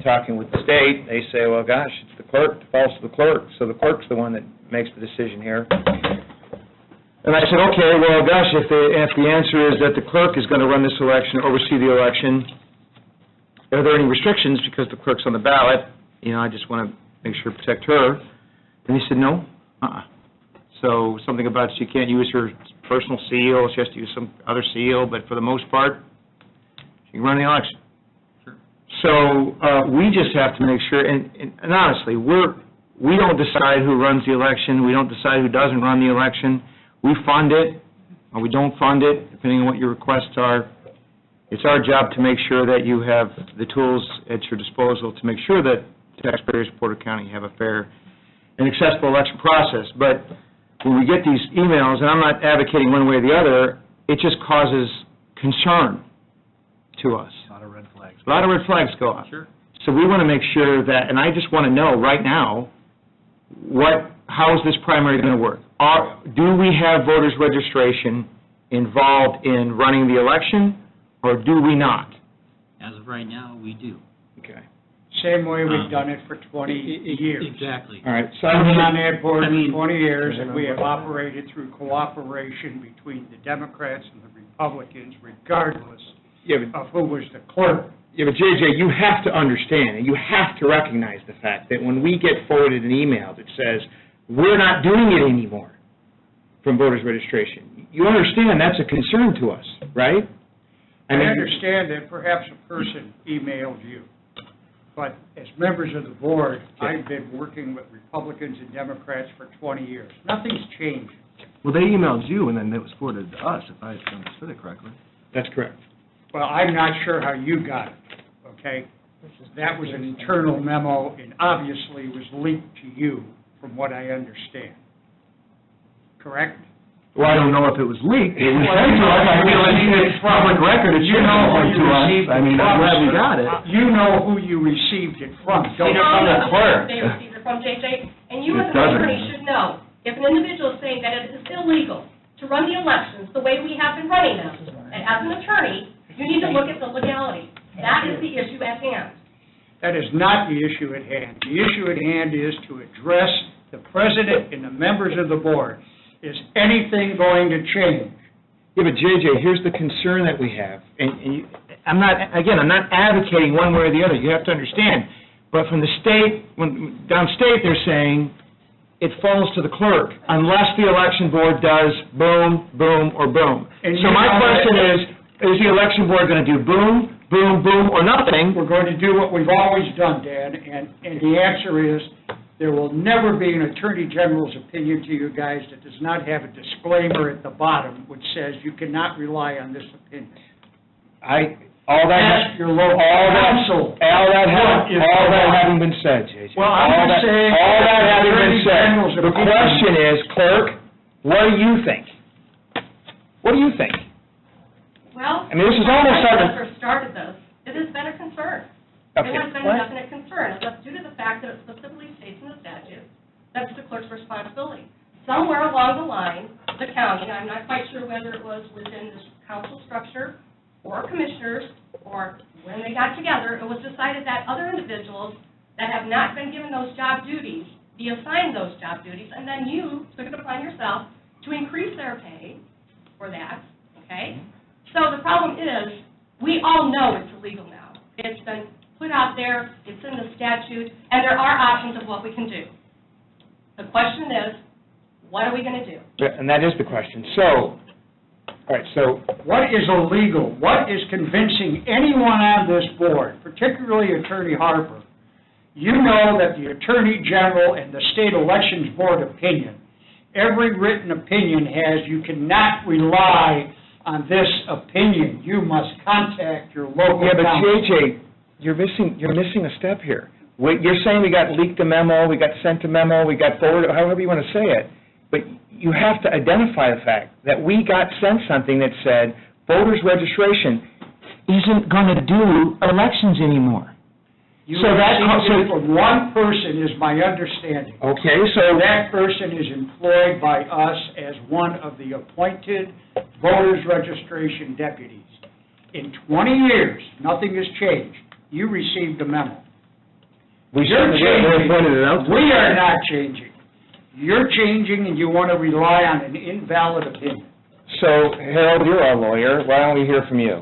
Speaker 4: talking with the state, they say, well, gosh, it's the clerk, it falls to the clerk, so the clerk's the one that makes the decision here. And I said, okay, well, gosh, if the answer is that the clerk is going to run this election, oversee the election, are there any restrictions because the clerk's on the ballot? I just want to make sure to protect her. And he said, no, So something about she can't use her personal seal, she has to use some other seal, but for the most part, she can run the election.
Speaker 11: Sure.
Speaker 4: So we just have to make sure, and honestly, we don't decide who runs the election, we don't decide who doesn't run the election. We fund it, or we don't fund it, depending on what your requests are. It's our job to make sure that you have the tools at your disposal to make sure that taxpayers of Porter County have a fair and accessible election process. But when we get these emails, and I'm not advocating one way or the other, it just causes concern to us.
Speaker 18: A lot of red flags.
Speaker 4: A lot of red flags go up.
Speaker 11: Sure.
Speaker 4: So we want to make sure that, and I just want to know right now, how is this primary going to work? Do we have voters registration involved in running the election, or do we not?
Speaker 11: As of right now, we do.
Speaker 4: Okay.
Speaker 20: Same way we've done it for 20 years.
Speaker 11: Exactly.
Speaker 4: All right. So
Speaker 20: I've been on that board for 20 years,
Speaker 4: I
Speaker 20: and we have operated through cooperation between the Democrats and the Republicans, regardless of who was the clerk.
Speaker 4: Yeah, but JJ, you have to understand, and you have to recognize the fact that when we get forwarded an email that says, we're not doing it anymore from voters registration, you understand that's a concern to us, right?
Speaker 20: I understand that perhaps a person emailed you, but as members of the board, I've been working with Republicans and Democrats for 20 years. Nothing's changed.
Speaker 1: Well, they emailed you, and then it was forwarded to us, if I understood it correctly.
Speaker 4: That's correct.
Speaker 20: Well, I'm not sure how you got it, okay? That was an internal memo, and obviously was leaked to you, from what I understand. Correct?
Speaker 1: Well, I don't know if it was leaked. It was sent to us. I mean, it's public record. It should know who to us. I mean, I'm glad we got it.
Speaker 20: You know who you received it from.
Speaker 5: From the clerk.
Speaker 19: from, JJ, and you
Speaker 7: It
Speaker 19: as an
Speaker 7: doesn't.
Speaker 19: attorney should know, if an individual is saying that it is illegal to run the elections the way we have been running them, and as an attorney, you need to look at the legality. That is the issue at hand.
Speaker 20: That is not the issue at hand. The issue at hand is to address the president and the members of the board. Is anything going to change?
Speaker 4: Yeah, but JJ, here's the concern that we have, and you, I'm not advocating one way or the other, you have to understand, but from the state, downstate, they're saying it falls to the clerk unless the election board does boom, boom, or boom.
Speaker 20: And
Speaker 4: So my question is the election board going to do boom, boom, boom, or nothing?
Speaker 20: We're going to do what we've always done, Dan, and the answer is, there will never be an Attorney General's opinion to you guys that does not have a disclaimer at the bottom which says you cannot rely on this opinion. Ask your local council.
Speaker 4: All that having been said, JJ.
Speaker 20: Well, I'm just saying.
Speaker 4: All that having been
Speaker 20: Attorney
Speaker 4: said,
Speaker 20: General's
Speaker 4: the
Speaker 20: opinion.
Speaker 4: question is, clerk, what do you think? What do you think?
Speaker 19: Well,
Speaker 4: I mean, this is almost
Speaker 19: when I
Speaker 4: like
Speaker 19: first started this, it has been a concern.
Speaker 4: Okay.
Speaker 19: It has been a definite concern, and that's due to the fact that it specifically states in the statute that it's the clerk's responsibility. Somewhere along the line, the county, I'm not quite sure whether it was within this council structure or commissioners, or when they got together, it was decided that other individuals that have not been given those job duties be assigned those job duties, and then you took it upon yourself to increase their pay for that, okay? So the problem is, we all know it's illegal now. It's been put out there, it's in the statute, and there are options of what we can do. The question is, what are we going to do?
Speaker 4: And that is the question. So, all right, so
Speaker 20: What is illegal? What is convincing anyone on this board, particularly Attorney Harper? You know that the Attorney General and the State Elections Board opinion, every written opinion has, you cannot rely on this opinion. You must contact your local
Speaker 4: yeah, but
Speaker 20: council.
Speaker 4: JJ, you're missing a step here. You're saying we got leaked a memo, we got sent a memo, we got forwarded, however you want to say it, but you have to identify the fact that we got sent something that said voters registration isn't going to do elections anymore.
Speaker 20: You
Speaker 4: So that-
Speaker 20: received it
Speaker 4: so-
Speaker 20: from one person, is my understanding.
Speaker 4: Okay, so
Speaker 20: That person is employed by us as one of the appointed voters registration deputies. In 20 years, nothing has changed. You received a memo.
Speaker 4: we
Speaker 20: You're
Speaker 4: certainly
Speaker 20: changing.
Speaker 4: pointed it out.
Speaker 20: We are not changing. You're changing, and you want to rely on an invalid opinion.
Speaker 4: So, Harold, you're our lawyer, why don't we hear from you?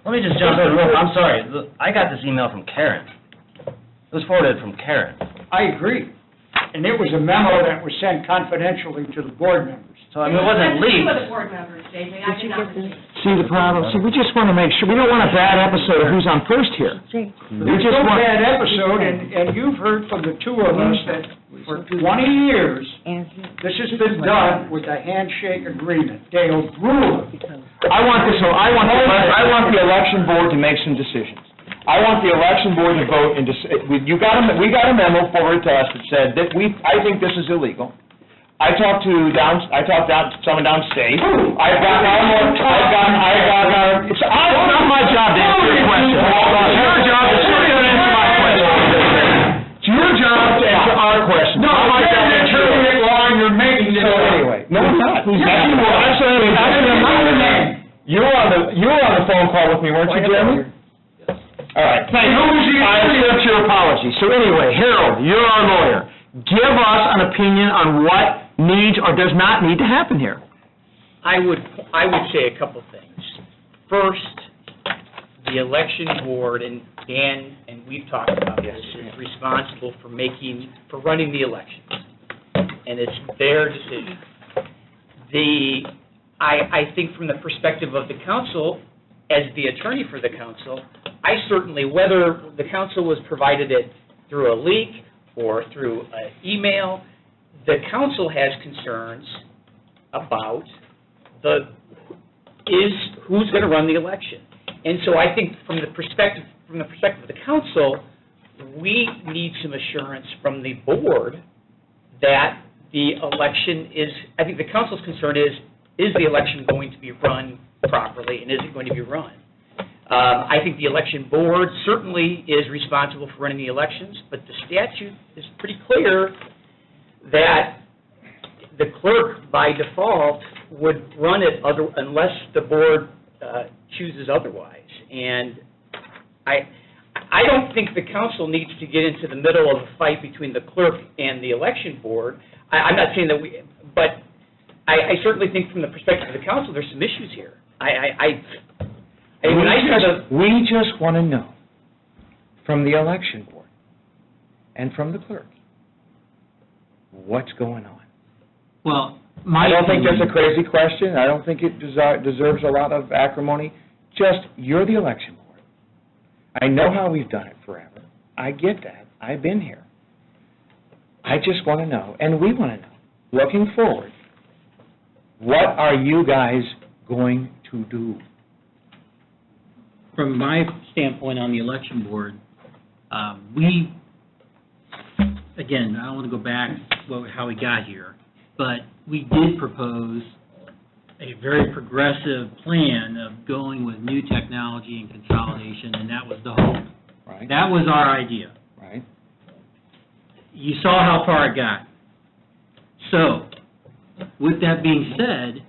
Speaker 5: Let me just jump in I'm sorry, I got this email from Karen. It was forwarded from Karen.
Speaker 20: I agree. And it was a memo that was sent confidentially to the board members.
Speaker 5: So, I mean, it wasn't
Speaker 19: Two
Speaker 5: leaked.
Speaker 19: of the board members, JJ, I did not receive.
Speaker 4: See the problem? See, we just want to make sure, we don't want a bad episode of who's on first here. We
Speaker 20: There's
Speaker 4: just
Speaker 20: no
Speaker 4: want...
Speaker 20: bad episode, and you've heard from the two of us that for 20 years, this has been done with a handshake agreement. Dale Brewer.
Speaker 4: I want the election board to make some decisions. I want the election board to vote and we got a memo forwarded to us that said that I think this is illegal. I talked to someone downstate. It's not my job to answer your question. It's your job to answer my question. It's your job to answer our question.
Speaker 20: No, I'm not interpreting law, and you're making it.
Speaker 4: So anyway, no, I'm not.
Speaker 20: Yes, you are.
Speaker 4: Actually, I'm not. You were on the phone call with me, weren't you, Jeremy? All right. Thank you. I accept your apology. So anyway, Harold, you're our lawyer. Give us an opinion on what needs or does not need to happen here.
Speaker 21: I would say a couple things. First, the election board, and Dan, and we've talked about this, is responsible for running the elections, and it's their decision. I think from the perspective of the council, as the attorney for the council, I certainly, whether the council was provided it through a leak or through an email, the council has concerns about who's going to run the election. And so I think from the perspective of the council, we need some assurance from the board that the election I think the council's concern is the election going to be run properly, and is it going to be run? I think the election board certainly is responsible for running the elections, but the statute is pretty clear that the clerk, by default, would run it unless the board chooses otherwise. And I don't think the council needs to get into the middle of a fight between the clerk and the election board. I'm not saying that but I certainly think from the perspective of the council, there's some issues here.
Speaker 4: We just want to know from the election board and from the clerk, what's going on?
Speaker 11: Well,
Speaker 4: I don't think that's a crazy question. I don't think it deserves a lot of acrimony. Just, you're the election board. I know how we've done it forever. I get that. I've been here. I just want to know, and we want to know, looking forward, what are you guys going to do?
Speaker 11: From my standpoint on the election board, again, I don't want to go back how we got here, but we did propose a very progressive plan of going with new technology and consolidation, and that was the hope.
Speaker 4: Right.
Speaker 11: That was our idea.
Speaker 4: Right.
Speaker 11: You saw how far it got. So, with that being said,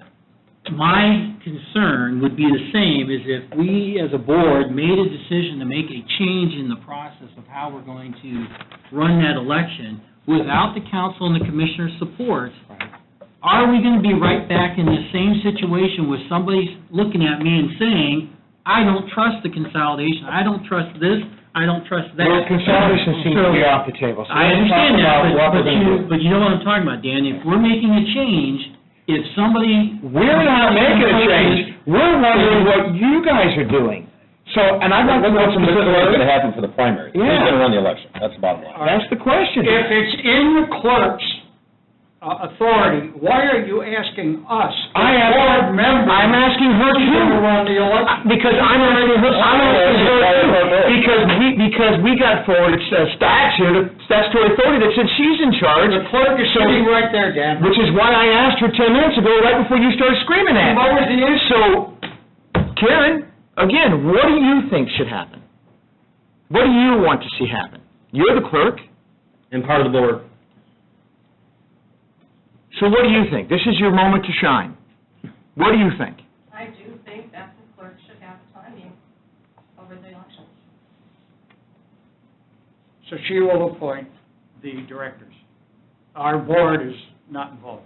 Speaker 11: my concern would be the same as if we, as a board, made a decision to make a change in the process of how we're going to run that election without the council and the commissioner's support. Are we going to be right back in the same situation with somebody looking at me and saying, I don't trust the consolidation, I don't trust this, I don't trust that?
Speaker 4: Well, consolidation seems to be off the table. So
Speaker 11: I understand that, but you know what I'm talking about, Dan. If we're making a change, if somebody...
Speaker 4: We're not making a change. We're wondering what you guys are doing. So, and I'd like to know some...
Speaker 10: What's going to happen for the primary?
Speaker 4: Yeah.
Speaker 10: Who's going to run the election? That's the bottom line.
Speaker 4: That's the question.
Speaker 20: If it's in the clerk's authority, why are you asking us?
Speaker 4: I'm asking her too.
Speaker 20: Run the election?
Speaker 4: Because I'm asking her too. Because we got forward statutory authority that said she's in charge.
Speaker 20: The clerk is sitting right there, Dan.
Speaker 4: Which is why I asked her 10 minutes ago, right before you started screaming at me.
Speaker 20: What was the issue?
Speaker 4: So, Karen, again, what do you think should happen? What do you want to see happen? You're the clerk.
Speaker 5: And part of the board.
Speaker 4: So what do you think? This is your moment to shine. What do you think?
Speaker 19: I do think that the clerk should have autonomy over the elections.
Speaker 20: So she will appoint the directors. Our board is not involved.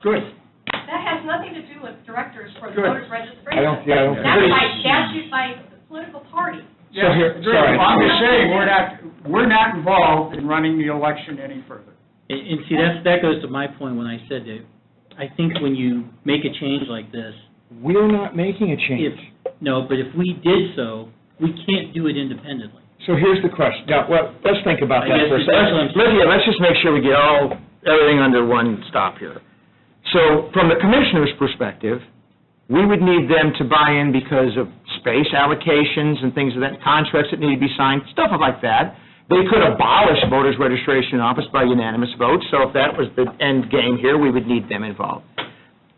Speaker 20: Good.
Speaker 19: That has nothing to do with directors for the
Speaker 20: Good.
Speaker 19: voters registration.
Speaker 4: I don't
Speaker 19: That's by statute by the political party.
Speaker 20: Yes,
Speaker 4: sorry.
Speaker 20: I'm just saying, we're not involved in running the election any further.
Speaker 11: And see, that goes to my point when I said that I think when you make a change like this...
Speaker 4: We're not making a change.
Speaker 11: But if we did so, we can't do it independently.
Speaker 4: So here's the question. Now, well, let's think about that for a second.
Speaker 11: Lydia,
Speaker 4: Let's just make sure we get everything under one stop here. So from the commissioner's perspective, we would need them to buy in because of space allocations and things of that, contracts that need to be signed, stuff like that. They could abolish voters' registration office by unanimous vote, so if that was the end game here, we would need them involved.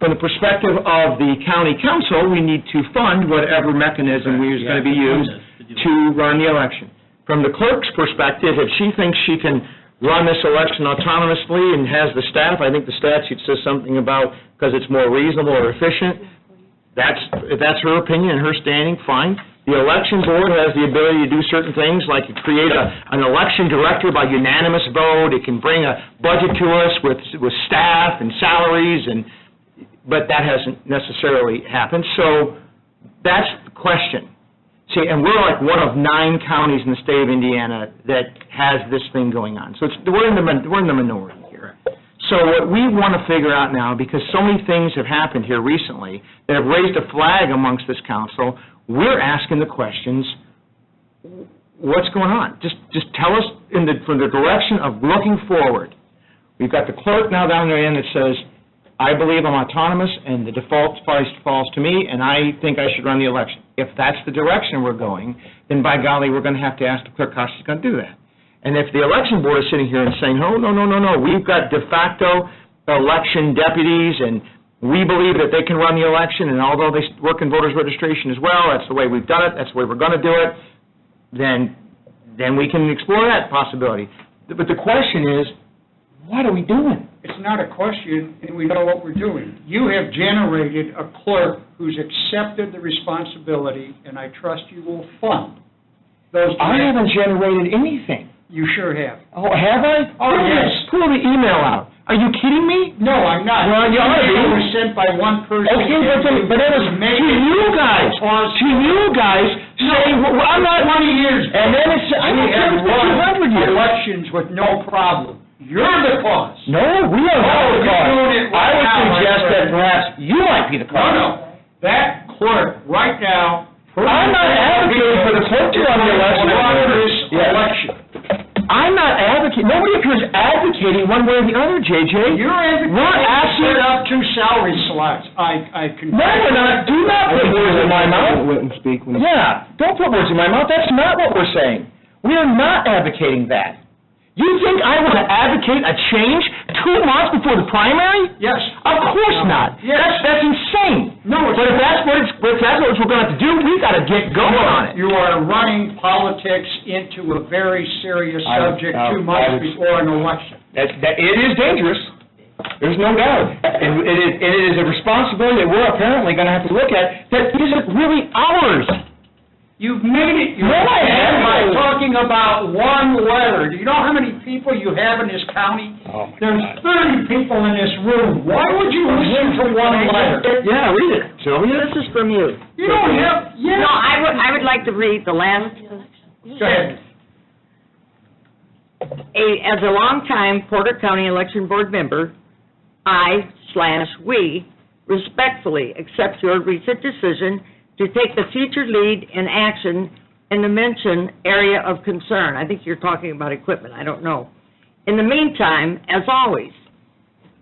Speaker 4: From the perspective of the county council, we need to fund whatever mechanism is going to be used to run the election. From the clerk's perspective, if she thinks she can run this election autonomously and has the staff, I think the statute says something about because it's more reasonable or efficient. If that's her opinion and her standing, fine. The election board has the ability to do certain things, like create an election director by unanimous vote. It can bring a budget to us with staff and salaries, but that hasn't necessarily happened. So that's the question. See, and we're like one of 9 counties in the state of Indiana that has this thing going on. So we're in the minority here. So what we want to figure out now, because so many things have happened here recently that have raised a flag amongst this council, we're asking the questions, what's going on? Just tell us from the direction of looking forward. We've got the clerk now down there that says, I believe I'm autonomous and the default falls to me and I think I should run the election. If that's the direction we're going, then by golly, we're going to have to ask the clerk how she's going to do that. And if the election board is sitting here and saying, no, we've got de facto election deputies and we believe that they can run the election, and although they work in voters registration as well, that's the way we've done it, that's the way we're going to do it, then we can explore that possibility. But the question is, what are we doing?
Speaker 20: It's not a question, and we know what we're doing. You have generated a clerk who's accepted the responsibility, and I trust you will fund those.
Speaker 4: I haven't generated anything.
Speaker 20: You sure have.
Speaker 4: Oh, have I?
Speaker 20: Oh, yes.
Speaker 4: Pull the email out. Are you kidding me?
Speaker 20: No, I'm not.
Speaker 4: Well, you ought to be.
Speaker 20: The email was sent by one person.
Speaker 4: Okay, but it was to you guys. To you guys saying, well, I'm not...
Speaker 20: 20 years.
Speaker 4: And then it's, I
Speaker 20: We have
Speaker 4: have
Speaker 20: won
Speaker 4: 200 years.
Speaker 20: elections with no problem. You're the cause.
Speaker 4: No, we are not the
Speaker 20: you're
Speaker 4: cause.
Speaker 20: doing it
Speaker 4: I
Speaker 20: right
Speaker 4: would
Speaker 20: now,
Speaker 4: suggest
Speaker 20: my
Speaker 4: that
Speaker 20: friend.
Speaker 4: perhaps you might be the cause.
Speaker 20: No. That clerk, right now...
Speaker 4: I'm not advocating for the clerk to run the election. Yes.
Speaker 20: election.
Speaker 4: I'm not advocating, nobody up here is advocating one way or the other, JJ.
Speaker 20: You're advocating
Speaker 4: We're
Speaker 20: to
Speaker 4: asking...
Speaker 20: set up 2 salary slots. I can...
Speaker 4: No, we're not, do not put words in my mouth.
Speaker 1: Let him speak.
Speaker 4: Yeah, don't put words in my mouth, that's not what we're saying. We are not advocating that. You think I want to advocate a change 2 months before the primary?
Speaker 20: Yes.
Speaker 4: Of course not.
Speaker 20: Yes.
Speaker 4: That's insane.
Speaker 20: No, it's
Speaker 4: But if
Speaker 20: not.
Speaker 4: that's what we're going to have to do, we've got to get going on it.
Speaker 20: You are running politics into a very serious subject 2 months before an election.
Speaker 4: It is dangerous. There's no doubt. And it is a responsibility that we're apparently going to have to look at that isn't really ours.
Speaker 20: You've made it your
Speaker 4: No, I haven't.
Speaker 20: by talking about one letter. Do you know how many people you have in this county?
Speaker 4: Oh, my
Speaker 20: There's
Speaker 4: God.
Speaker 20: 30 people in this room. Why would you listen to one letter?
Speaker 4: Yeah, read it, Sylvia.
Speaker 16: This is from you.
Speaker 20: You don't have,
Speaker 16: No, I would like to read the last
Speaker 20: Go ahead.
Speaker 16: As a longtime Porter County Election Board member, we respectfully accept your recent decision to take the future lead in action in the mentioned area of concern. I think you're talking about equipment, I don't know. In the meantime, as always,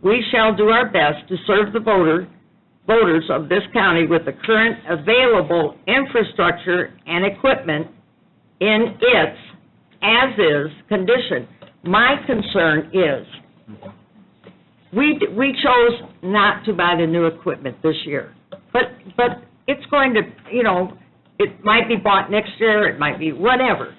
Speaker 16: we shall do our best to serve the voters of this county with the current available infrastructure and equipment in its as-is condition. My concern is, we chose not to buy the new equipment this year, but it's going to, it might be bought next year, it might be whatever.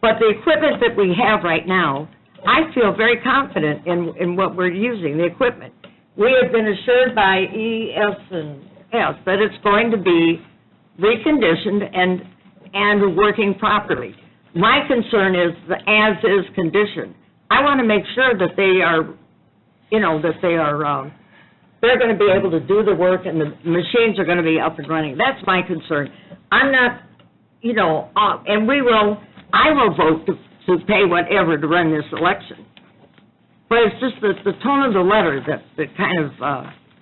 Speaker 16: But the equipment that we have right now, I feel very confident in what we're using, the equipment. We have been assured by ES&S that it's going to be reconditioned and working properly. My concern is the as-is condition. I want to make sure that they are, they're going to be able to do the work and the machines are going to be up and running. That's my concern. I'm not, and I will vote to pay whatever to run this election. But it's just the tone of the letter that kind of,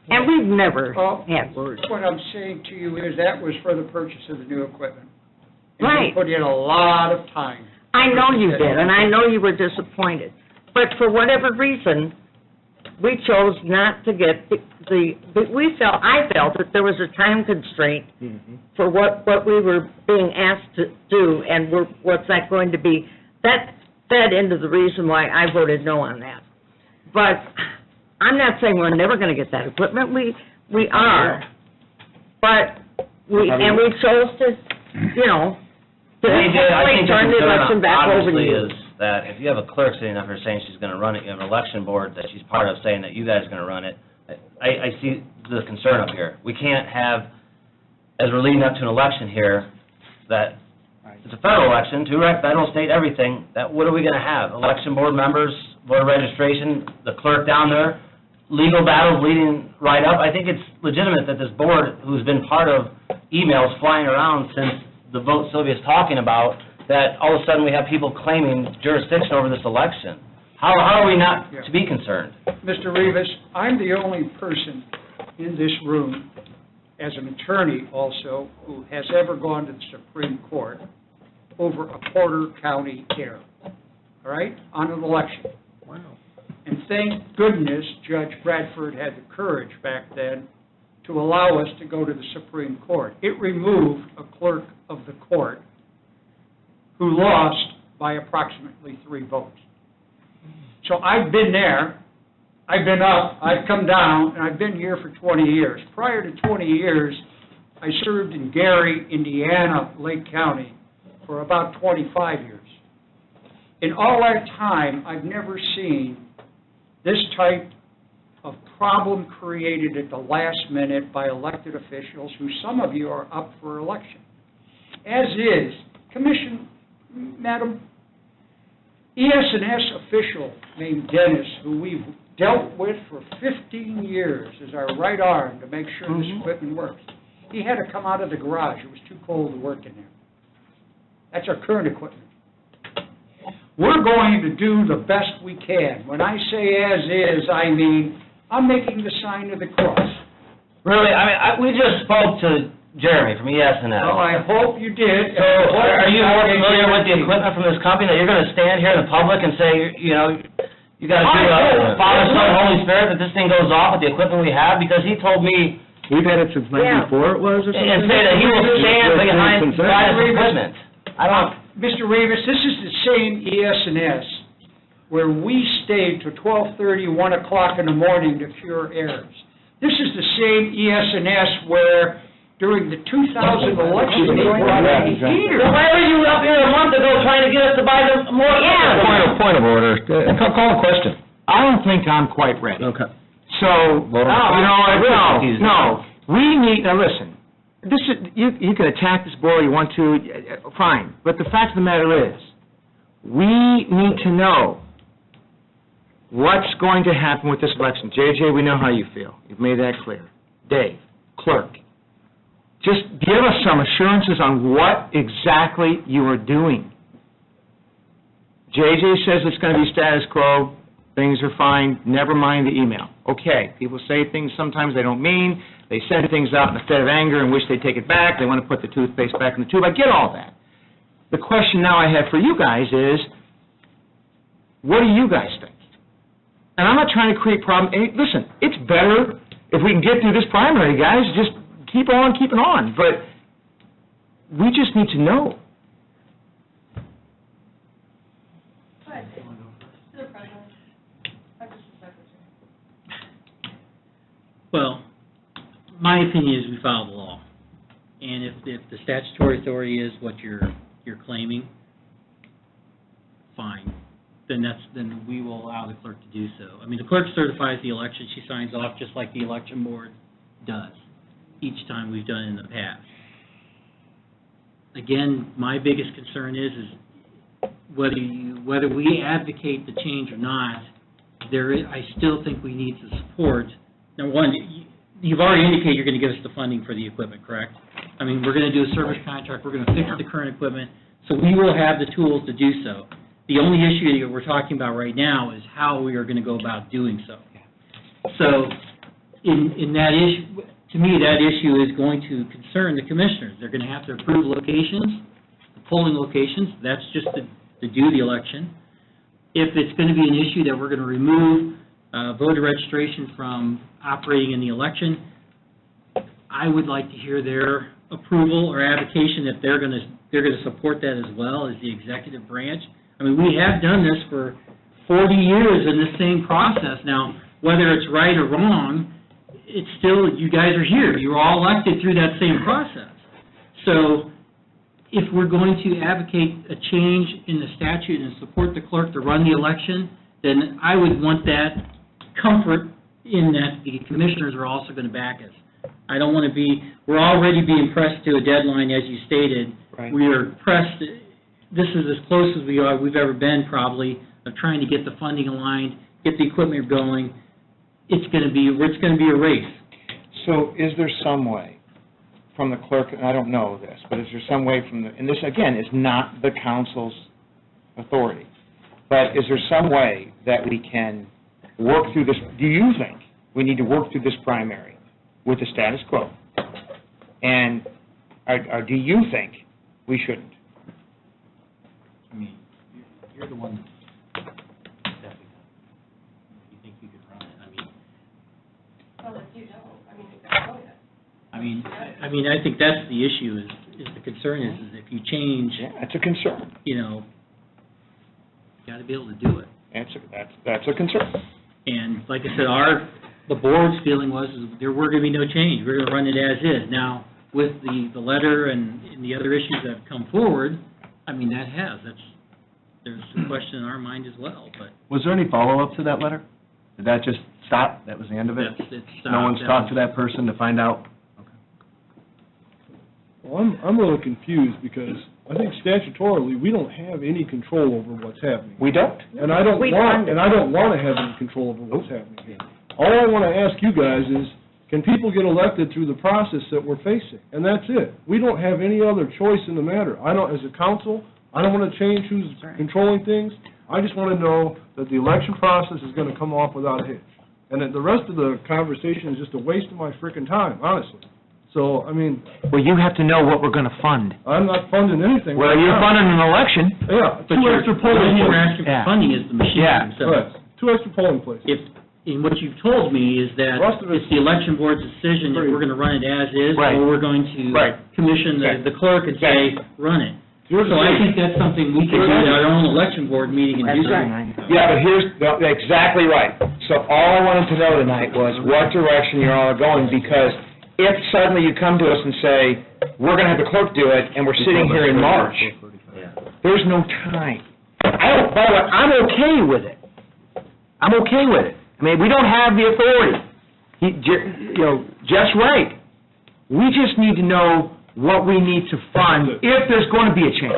Speaker 16: and we've never had words.
Speaker 20: What I'm saying to you is that was for the purchase of the new equipment. And
Speaker 16: Right.
Speaker 20: you put in a lot of time.
Speaker 16: I know you did, and I know you were disappointed. But for whatever reason, we chose not to get I felt that there was a time constraint for what we were being asked to do, and what's that going to be. That fed into the reason why I voted no on that. But I'm not saying we're never going to get that equipment. We are. But we chose to, to
Speaker 5: I think the
Speaker 16: turn the
Speaker 5: concern
Speaker 16: election back over to
Speaker 5: obviously
Speaker 16: you.
Speaker 5: is that if you have a clerk sitting up here saying she's going to run it, you have an election board that she's part of saying that you guys are going to run it, I see the concern up here. We can't have, as we're leading up to an election here, that it's a federal election, federal, state, everything, what are we going to have? Election board members, voter registration, the clerk down there, legal battles leading right up. I think it's legitimate that this board, who's been part of emails flying around since the vote Sylvia's talking about, that all of a sudden we have people claiming jurisdiction over this election. How are we not to be concerned?
Speaker 20: Mr. Rivas, I'm the only person in this room, as an attorney also, who has ever gone to the Supreme Court over a Porter County error, all right, on an election.
Speaker 16: Wow.
Speaker 20: And thank goodness Judge Bradford had the courage back then to allow us to go to the Supreme Court. It removed a clerk of the court who lost by approximately 3 votes. So I've been there. I've been up, I've come down, and I've been here for 20 years. Prior to 20 years, I served in Gary, Indiana, Lake County, for about 25 years. In all that time, I've never seen this type of problem created at the last minute by elected officials, who some of you are up for election. As is, Madam, ES&S official named Dennis, who we've dealt with for 15 years as our right arm to make sure this equipment works. He had to come out of the garage. It was too cold to work in there. That's our current equipment. We're going to do the best we can. When I say as is, I mean, I'm making the sign of the cross.
Speaker 5: Really, I mean, we just spoke to Jeremy from ES&S.
Speaker 20: Well, I hope you did.
Speaker 5: So, are you more familiar with the equipment from this company, that you're gonna stand here in the public and say, you know, you gotta do Father, Son, Holy Spirit, that this thing goes off with the equipment we have? Because he told me...
Speaker 4: We've had it since '94, it was, or something?
Speaker 5: And say that he will stand behind this equipment. I don't...
Speaker 20: Mr. Rivas, this is the same ES&S where we stayed till 12:30, 1 o'clock in the morning to cure errors. This is the same ES&S where during the 2000 election, they brought in heaters.
Speaker 5: So why were you up here a month ago trying to get us to buy them more?
Speaker 4: Point of order. Call the question.
Speaker 6: I don't think I'm quite ready.
Speaker 4: Okay.
Speaker 6: So, no, we need, now listen, this is, you can attack this board you want to, fine, but the fact of the matter is, we need to know what's going to happen with this election. JJ, we know how you feel. You've made that clear. Dave, clerk, just give us some assurances on what exactly you are doing. JJ says it's going to be status quo, things are fine, never mind the email. Okay, people say things sometimes they don't mean, they send things out in a fit of anger and wish they'd take it back, they want to put the toothpaste back in the tube, I get all that. The question now I have for you guys is, what do you guys think? And I'm not trying to create problems. Hey, listen, it's better if we can get through this primary, guys, just keep on keeping on, but we just need to know.
Speaker 11: Well, my opinion is we follow the law. And if the statutory authority is what you're claiming, fine. Then we will allow the clerk to do so. I mean, the clerk certifies the election, she signs off just like the election board does each time we've done it in the past. Again, my biggest concern is whether we advocate the change or not, I still think we need to support. Number one, you've already indicated you're going to give us the funding for the equipment, correct? I mean, we're going to do a service contract, we're going to fix the current equipment, so we will have the tools to do so. The only issue that we're talking about right now is how we are going to go about doing so. So, in that issue, to me, that issue is going to concern the commissioners. They're going to have to approve locations, the polling locations, that's just to do the election. If it's going to be an issue that we're going to remove voter registration from operating in the election, I would like to hear their approval or advocation that they're going to support that as well as the executive branch. I mean, we have done this for 40 years in the same process. Now, whether it's right or wrong, it's still, you guys are here. You were all elected through that same process. So if we're going to advocate a change in the statute and support the clerk to run the election, then I would want that comfort in that the commissioners are also going to back us. I don't want to we're already being pressed to a deadline, as you stated.
Speaker 6: Right.
Speaker 11: We are pressed, this is as close as we've ever been, probably, of trying to get the funding aligned, get the equipment going. It's going to be a race.
Speaker 6: So is there some way from the clerk, and I don't know this, but is there some way and this, again, is not the council's authority, but is there some way that we can work through this? Do you think we need to work through this primary with the status quo? And or do you think we shouldn't?
Speaker 11: I mean, you're the one that's definitely, you think you could run it.
Speaker 19: Well, if you don't, I mean, you can vote it.
Speaker 11: I mean, I think that's the issue, is the concern is if you change.
Speaker 6: Yeah, that's a concern.
Speaker 11: You know, you got to be able to do it.
Speaker 6: That's a concern.
Speaker 11: And like I said, the board's feeling was, is there were going to be no change. We're going to run it as is. Now, with the letter and the other issues that have come forward, I mean, there's a question in our mind as well, but.
Speaker 1: Was there any follow-up to that letter? Did that just stop? That was the end of it?
Speaker 11: It
Speaker 1: No one's
Speaker 11: stopped.
Speaker 1: talked to that person to find out?
Speaker 14: Well, I'm a little confused because I think statutorily, we don't have any control over what's happening.
Speaker 1: We don't.
Speaker 14: And I don't want to have any control over what's happening here. All I want to ask you guys is, can people get elected through the process that we're facing? And that's it. We don't have any other choice in the matter. As a council, I don't want to change who's controlling things. I just want to know that the election process is going to come off without a hitch. And that the rest of the conversation is just a waste of my frickin' time, honestly. So, I mean...
Speaker 6: Well, you have to know what we're going to fund.
Speaker 14: I'm not funding anything.
Speaker 6: Well,
Speaker 14: right
Speaker 6: you're
Speaker 14: now.
Speaker 6: funding an election.
Speaker 14: Yeah,
Speaker 11: But
Speaker 14: two extra polling
Speaker 11: what you're
Speaker 14: places.
Speaker 11: asking for funding is the machines themselves.
Speaker 14: Right, 2 extra polling places.
Speaker 11: And what you've told me is that
Speaker 14: Rest of
Speaker 11: it's the election board's decision if we're going to run it as is,
Speaker 6: Right.
Speaker 11: or we're going to commission the clerk and say, run it. So I think that's something we could do at our own election board meeting and do.
Speaker 6: Yeah, but exactly right. So all I wanted to know tonight was what direction you all are going, because if suddenly you come to us and say, we're going to have the clerk do it, and we're sitting here in March, there's no time. By the way, I'm okay with it. I'm okay with it. I mean, we don't have the authority. Jeff's right. We just need to know what we need to fund if there's going to be a change.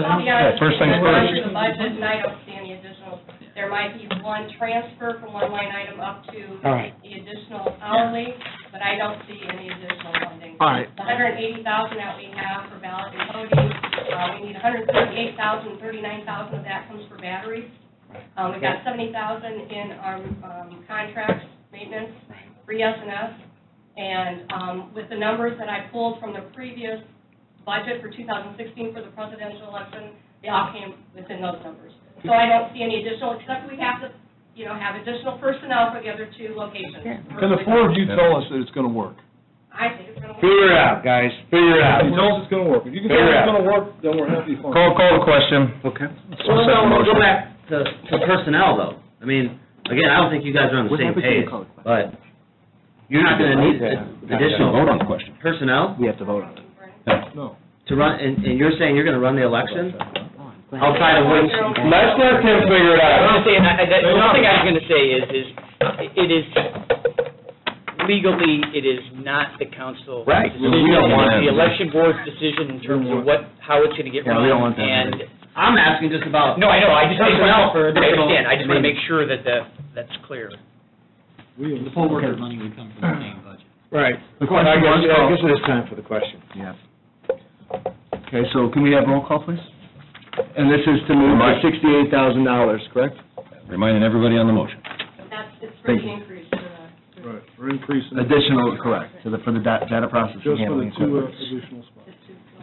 Speaker 19: I'll be honest,
Speaker 6: First things
Speaker 19: when
Speaker 6: first.
Speaker 19: I look at the budget, and I don't see any additional, there might be one transfer from one line item up to
Speaker 6: All right.
Speaker 19: the additional hourly, but I don't see any additional funding.
Speaker 6: All right.
Speaker 19: The $180,000 that we have for ballot and voting, we need $138,000, $39,000 of that comes for batteries. We've got $70,000 in our contracts, maintenance, for ES&S, and with the numbers that I pulled from the previous budget for 2016 for the presidential election, they all came within those numbers. So I don't see any additional, except we have to, have additional personnel for the other 2 locations.
Speaker 14: Can the 4 of you tell us that it's going to work?
Speaker 19: I think it's going to work.
Speaker 6: Figure it out, guys. Figure it out.
Speaker 14: You tell us it's going to work. If you can tell us it's going to work, then we're happy for
Speaker 6: Call the question. Okay.
Speaker 5: Well, no, we'll go back to personnel, though. I mean, again, I don't think you guys are on the same page, but you're not going to need additional
Speaker 10: Vote on the question.
Speaker 5: personnel
Speaker 6: We have to vote on it.
Speaker 14: No.
Speaker 5: to run, and you're saying you're going to run the election outside of which...
Speaker 6: Let's let Tim figure it out.
Speaker 21: The one thing I was going to say is it is legally, it is not the council
Speaker 6: Right.
Speaker 21: decision.
Speaker 6: We don't want
Speaker 21: It's the
Speaker 6: it.
Speaker 21: election board's decision in terms of how it's going to get
Speaker 6: Yeah,
Speaker 21: run.
Speaker 6: we don't want that.
Speaker 21: And,
Speaker 5: I'm asking just about...
Speaker 21: no, I know, I just
Speaker 5: personnel for
Speaker 21: I understand, I just want to
Speaker 5: mean-
Speaker 21: make sure that that's clear.
Speaker 11: The poll worker money would come from the same budget.
Speaker 6: Right.
Speaker 1: The question
Speaker 6: I
Speaker 1: was,
Speaker 6: guess it is time for the question.
Speaker 1: Yeah. Okay, so can we have roll call, please? And this is to move to $68,000, correct?
Speaker 10: Reminding everybody on the motion.
Speaker 19: It's for
Speaker 1: Thank
Speaker 19: the
Speaker 1: you.
Speaker 19: increase.
Speaker 14: Right, for increasing.
Speaker 1: Additional, correct, for the data processing
Speaker 14: Just for
Speaker 1: handling.
Speaker 14: the 2 additional spots.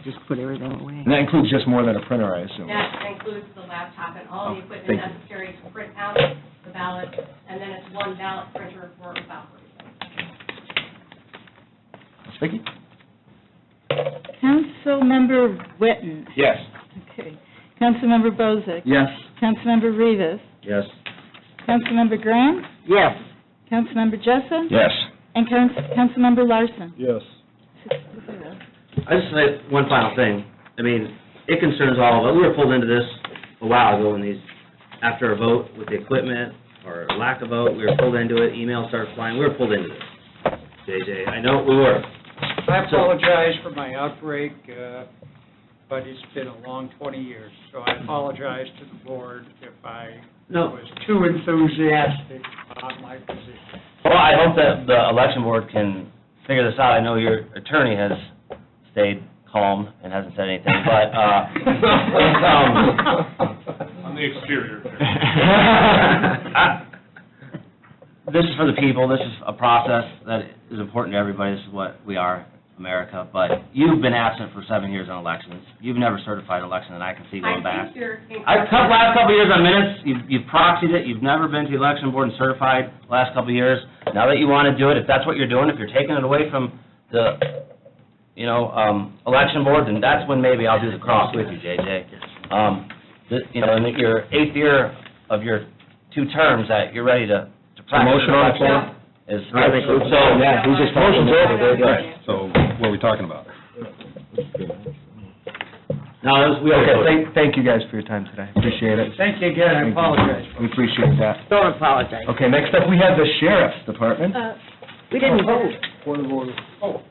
Speaker 16: Just put everything away.
Speaker 1: And that includes just more than a printer, I assume?
Speaker 19: That includes the laptop and all the equipment
Speaker 1: thank you.
Speaker 19: necessary to print out the ballot, and then it's one ballot printer for about
Speaker 1: Vicki?
Speaker 3: Councilmember Witten.
Speaker 6: Yes.
Speaker 3: Okay. Councilmember Bozick.
Speaker 1: Yes.
Speaker 3: Councilmember Rivas.
Speaker 5: Yes.
Speaker 3: Councilmember Graham.
Speaker 16: Yes.
Speaker 3: Councilmember Jessen.
Speaker 10: Yes.
Speaker 3: And Councilmember Larson.
Speaker 14: Yes.
Speaker 5: I just say one final thing. I mean, it concerns all of us. We were pulled into this a while ago when after a vote with the equipment or lack of vote, we were pulled into it, emails started flying, we were pulled into this. JJ, I know we were.
Speaker 20: I apologize for my outbreak, but it's been a long 20 years, so I apologize to the board if I
Speaker 5: No.
Speaker 20: was too enthusiastic about my position.
Speaker 5: Well, I hope that the election board can figure this out. I know your attorney has stayed calm and hasn't said anything, but,
Speaker 12: On the exterior.
Speaker 5: this is for the people, this is a process that is important to everybody, this is what we are, America, but you've been absent for 7 years on elections. You've never certified an election that I can see going back. Last couple of years on minutes, you've proxied it, you've never been to the election board and certified the last couple of years. Now that you want to do it, if that's what you're doing, if you're taking it away from the, election board, then that's when maybe I'll do the cross with you, JJ. In your 8th year of your two terms that you're ready to practice.
Speaker 10: motion on the floor?
Speaker 5: Is,
Speaker 4: I think so.
Speaker 5: so,
Speaker 4: Yeah, he's just talking.
Speaker 10: Motion's over. Right, so what are we talking about?
Speaker 5: no, we
Speaker 1: Okay, thank you guys for your time today, appreciate it.
Speaker 20: Thank you again, I apologize.
Speaker 1: We appreciate that.
Speaker 16: Don't apologize.
Speaker 1: Okay, next up, we have the Sheriff's Department.
Speaker 16: We didn't vote.
Speaker 14: Point of order.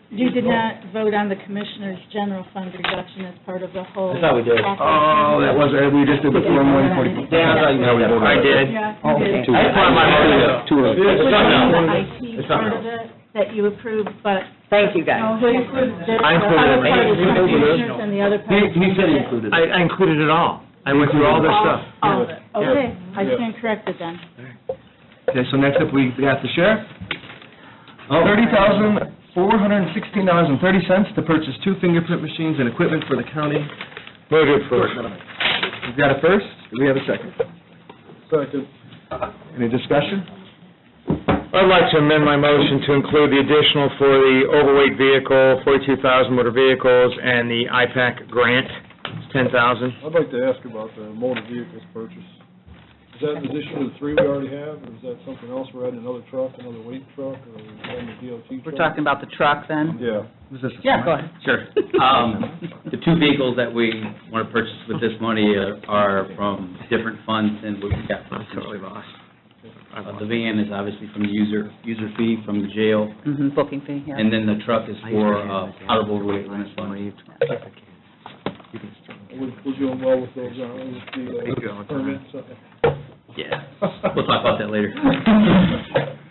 Speaker 3: You did not vote on the Commissioner's General Fund reduction as part of the whole.
Speaker 5: I thought we did.
Speaker 1: Oh, that was, we just did the Form 140.
Speaker 4: I did.
Speaker 3: Yeah,
Speaker 1: Oh,
Speaker 3: you did.
Speaker 1: two.
Speaker 5: I just wanted my motion to.
Speaker 10: Two of them.
Speaker 3: It was on the
Speaker 5: It's
Speaker 3: IT
Speaker 5: not
Speaker 3: part
Speaker 5: now.
Speaker 3: of it that you approved, but.
Speaker 16: Thank you, guys.
Speaker 3: No, he included it.
Speaker 1: I included
Speaker 3: The other
Speaker 1: it.
Speaker 3: part is
Speaker 1: He
Speaker 3: the
Speaker 1: included it.
Speaker 3: Commissioners and the other part.
Speaker 1: He said he included it.
Speaker 4: I included it all. I went through all their stuff.
Speaker 3: All of it, okay, I
Speaker 14: Yeah.
Speaker 3: stand corrected then.
Speaker 1: Okay, so next up, we got the Sheriff. $30,416.30 to purchase 2 fingerprint machines and equipment for the county.
Speaker 4: Move to approve.
Speaker 1: We've got a first, do we have a second?
Speaker 14: Second.
Speaker 1: Any discussion?
Speaker 4: I'd like to amend my motion to include the additional for the overweight vehicle, 42,000 motor vehicles, and the IPAC grant, it's 10,000.
Speaker 14: I'd like to ask about the motor vehicles purchase. Is that in addition to the 3 we already have, or is that something else? We're adding another truck, another weight truck, or are we adding a DOT truck?
Speaker 13: We're talking about the truck then?
Speaker 14: Yeah.
Speaker 1: Was this?
Speaker 13: Yeah, go ahead.
Speaker 11: Sure. The two vehicles that we want to purchase with this money are from different funds than what we got from
Speaker 4: Totally lost.
Speaker 11: The van is obviously from the user fee from the jail,
Speaker 13: Booking fee, yeah.
Speaker 11: and then the truck is for out of overweight limit fund.
Speaker 14: We're doing well with those, with the permits.
Speaker 11: Yeah, we'll talk about that later.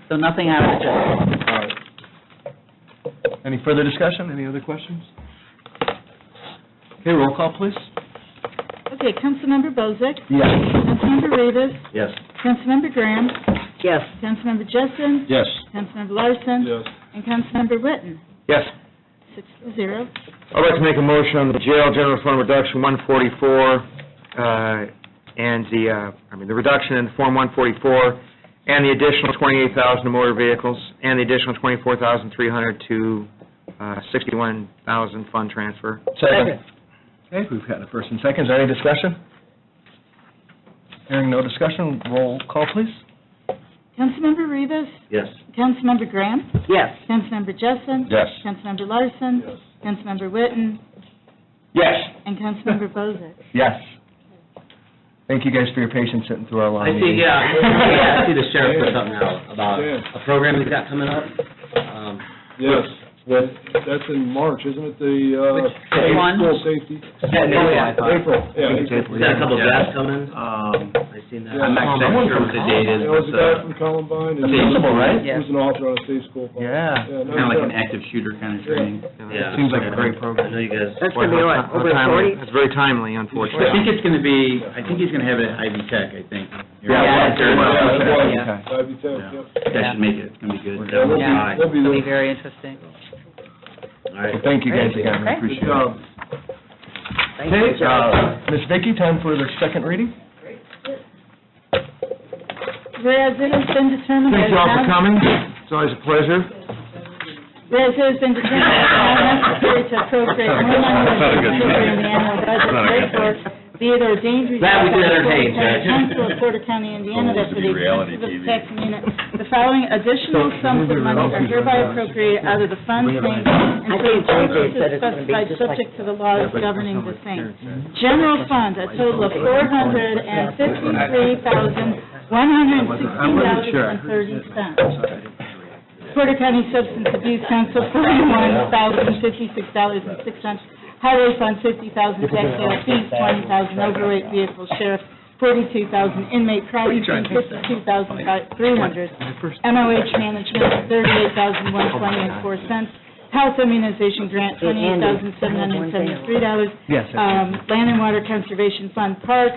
Speaker 13: So nothing out of the jail.
Speaker 1: All right. Any further discussion, any other questions? Okay, roll call, please.
Speaker 3: Okay, Councilmember Bozick.
Speaker 1: Yes.
Speaker 3: Councilmember Rivas.
Speaker 5: Yes.
Speaker 3: Councilmember Graham.
Speaker 16: Yes.
Speaker 3: Councilmember Jessen.
Speaker 10: Yes.
Speaker 3: Councilmember Larson.
Speaker 14: Yes.
Speaker 3: And Councilmember Witten.
Speaker 4: Yes.
Speaker 3: 6-0.
Speaker 4: I'd like to make a motion on the jail general fund reduction 144, and the reduction in Form 144, and the additional 28,000 to motor vehicles, and the additional 24,300 to 61,000 fund transfer.
Speaker 1: Second. Okay, we've got a first and second, is there any discussion? Hearing no discussion, roll call, please.
Speaker 3: Councilmember Rivas.
Speaker 5: Yes.
Speaker 3: Councilmember Graham.
Speaker 16: Yes.
Speaker 3: Councilmember Jessen.
Speaker 10: Yes.
Speaker 3: Councilmember Larson.
Speaker 14: Yes.
Speaker 3: Councilmember Witten.
Speaker 1: Yes.
Speaker 3: And Councilmember Bozick.
Speaker 1: Yes. Thank you guys for your patience sitting through our long
Speaker 5: I
Speaker 1: meeting.
Speaker 5: see, I see the sheriff put something out about
Speaker 14: Yeah.
Speaker 5: a program he's got coming up.
Speaker 14: Yes, that's in March, isn't it, the,
Speaker 13: one?
Speaker 14: school safety? April, yeah.
Speaker 5: Is that a couple of guests coming? I seen that.
Speaker 14: I'm not
Speaker 5: exactly sure what the date is,
Speaker 14: There was a guy
Speaker 5: but,
Speaker 14: from Columbine.
Speaker 1: The principal, right?
Speaker 14: He was an author on a state school.
Speaker 1: Yeah.
Speaker 14: no,
Speaker 11: Kind of like an
Speaker 14: yeah.
Speaker 11: active shooter kind of training.
Speaker 5: yeah.
Speaker 1: Seems like a great
Speaker 5: I
Speaker 1: program.
Speaker 5: know you guys.
Speaker 16: That's going to be what, over 40?
Speaker 4: That's very timely,
Speaker 11: I
Speaker 4: unfortunately.
Speaker 11: think it's going to be, I think he's going to have it at Ivy Tech, I think.
Speaker 1: Yeah,
Speaker 14: Yeah. Ivy Tech, yep.
Speaker 11: That should make it, it's going to be good.
Speaker 14: Yeah, we'll be-
Speaker 13: Yeah.
Speaker 14: we'll be
Speaker 13: It'll be
Speaker 14: there.
Speaker 13: very interesting.
Speaker 5: All right.
Speaker 1: Well, thank you guys again, we
Speaker 13: Okay.
Speaker 1: appreciate
Speaker 14: Good
Speaker 1: it.
Speaker 14: job.
Speaker 16: Thank you,
Speaker 1: Okay,
Speaker 16: Joe.
Speaker 1: Ms. Vicki, time for the second reading?
Speaker 3: Whereas it has been determined
Speaker 4: Thank
Speaker 3: that
Speaker 4: you all for
Speaker 3: it's not-
Speaker 4: coming, it's always a pleasure.
Speaker 3: Whereas it has been determined that it's not necessary to appropriate more money than is appropriate in the annual budget, therefore, be it ordained resolved
Speaker 5: Glad we
Speaker 3: by
Speaker 5: did
Speaker 3: the
Speaker 5: entertain,
Speaker 3: Porter County
Speaker 5: Judge.
Speaker 3: Council of Porter County, Indiana, that for the expenses of the taxing unit, the following additional sums of money are hereby appropriated out of the funds named and for the purposes specified subject to the laws governing the same. General fund, a total of $453,116.30. Porter County Substance Abuse Council, $41,056.06. Highway Fund, $50,000. Tax sale fees, $20,000. Overweight vehicle sheriff, $42,000. Inmate property fee, $52,300. MOH management, $38,120.04. Health immunization grant, $28,773.
Speaker 1: Yes.
Speaker 3: Land and Water Conservation Fund Park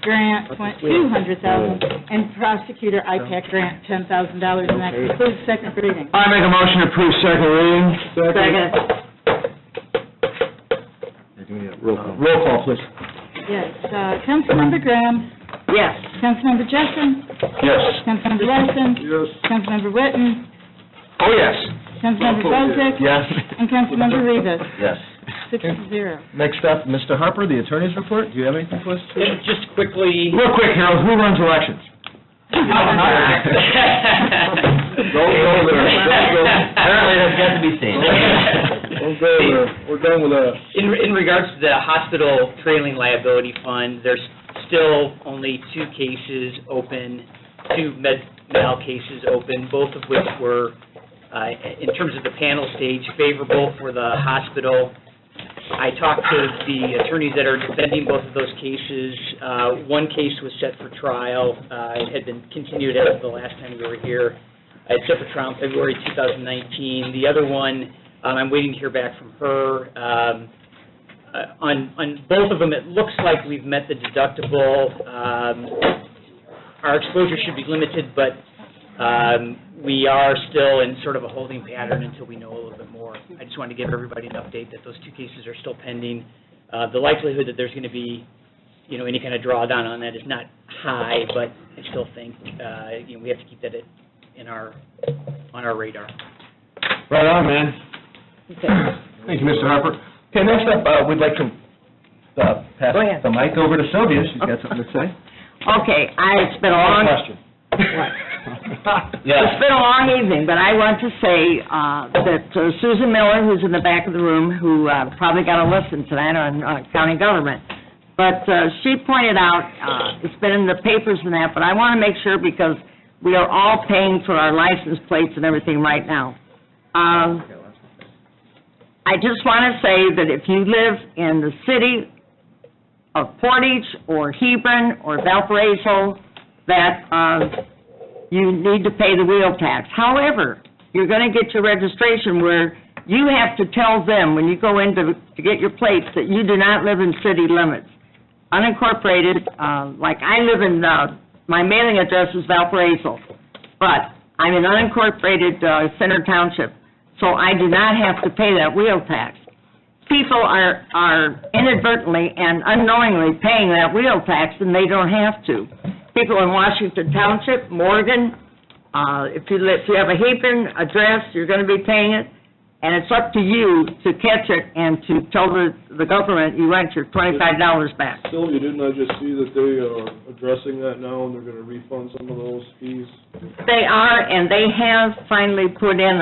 Speaker 3: grant, $200,000, and prosecutor IPAC grant, $10,000, and that concludes second reading.
Speaker 4: I make a motion to approve second reading.
Speaker 16: Second.
Speaker 1: Roll call, please.
Speaker 3: Yes, Councilmember Graham.
Speaker 16: Yes.
Speaker 3: Councilmember Jessen.
Speaker 1: Yes.
Speaker 3: Councilmember Larson.
Speaker 14: Yes.
Speaker 3: Councilmember Witten.
Speaker 4: Oh, yes.
Speaker 3: Councilmember Bozick.
Speaker 1: Yes.
Speaker 3: And Councilmember Rivas.
Speaker 5: Yes.
Speaker 3: 6-0.
Speaker 1: Next up, Mr. Harper, the attorney's report. Do you have anything for us?
Speaker 21: Just quickly,
Speaker 4: Real quick, Harold, who runs elections?
Speaker 5: Apparently, that's got to be seen.
Speaker 14: Don't go there, we're done with that.
Speaker 21: In regards to the hospital trailing liability fund, there's still only 2 cases open, 2 med-mal cases open, both of which were, in terms of the panel stage, favorable for the hospital. I talked to the attorneys that are defending both of those cases. One case was set for trial. It had been continued as of the last time we were here. It's set for trial in February 2019. The other one, I'm waiting to hear back from her. On both of them, it looks like we've met the deductible. Our exposure should be limited, but we are still in sort of a holding pattern until we know a little bit more. I just wanted to give everybody an update that those 2 cases are still pending. The likelihood that there's going to be, any kind of drawdown on that is not high, but I still think, we have to keep that on our radar.
Speaker 1: Right on, man. Thank you, Mr. Harper. Okay, next up, we'd like to pass
Speaker 16: Go ahead.
Speaker 1: the mic over to Sylvia. She's got something to say.
Speaker 16: Okay, it's been a long...
Speaker 1: Question.
Speaker 16: It's been a long evening, but I want to say that Susan Miller, who's in the back of the room, who probably got a lesson tonight on county government, but she pointed out, it's been in the papers and that, but I want to make sure because we are all paying for our license plates and everything right now. I just want to say that if you live in the city of Portage or Hebron or Valparaiso, that you need to pay the wheel tax. However, you're going to get your registration where you have to tell them when you go in to get your plates that you do not live in city limits. Unincorporated, like I live in, my mailing address is Valparaiso, but I'm in unincorporated Center Township, so I do not have to pay that wheel tax. People are inadvertently and unknowingly paying that wheel tax, and they don't have to. People in Washington Township, Morgan, if you have a Hebron address, you're going to be paying it, and it's up to you to catch it and to tell the government you want your $25 back.
Speaker 14: Sylvia, didn't I just see that they are addressing that now, and they're going to refund some of those fees?
Speaker 16: They are, and they have finally put in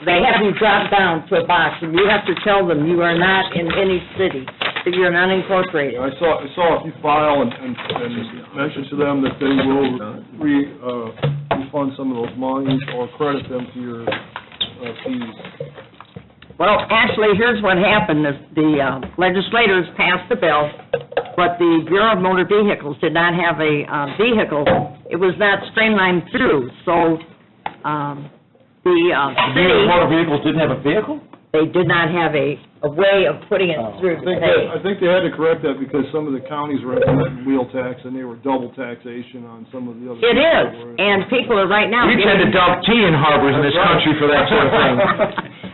Speaker 16: they have you drop down to a box, and you have to tell them you are not in any city, that you're an unincorporated.
Speaker 14: I saw if you file and mention to them that they will refund some of those monies or credit them to your fees.
Speaker 16: Well, actually, here's what happened. The legislators passed the bill, but the Bureau of Motor Vehicles did not have a vehicle. It was not streamlined through, so the
Speaker 1: Bureau of Motor Vehicles didn't have a vehicle?
Speaker 16: They did not have a way of putting it through the pay.
Speaker 14: I think they had to correct that because some of the counties were implementing wheel tax, and they were double taxation on some of the other...
Speaker 16: It is, and people are right now...
Speaker 1: We tend to dump tea in harbors in this country for that sort of thing.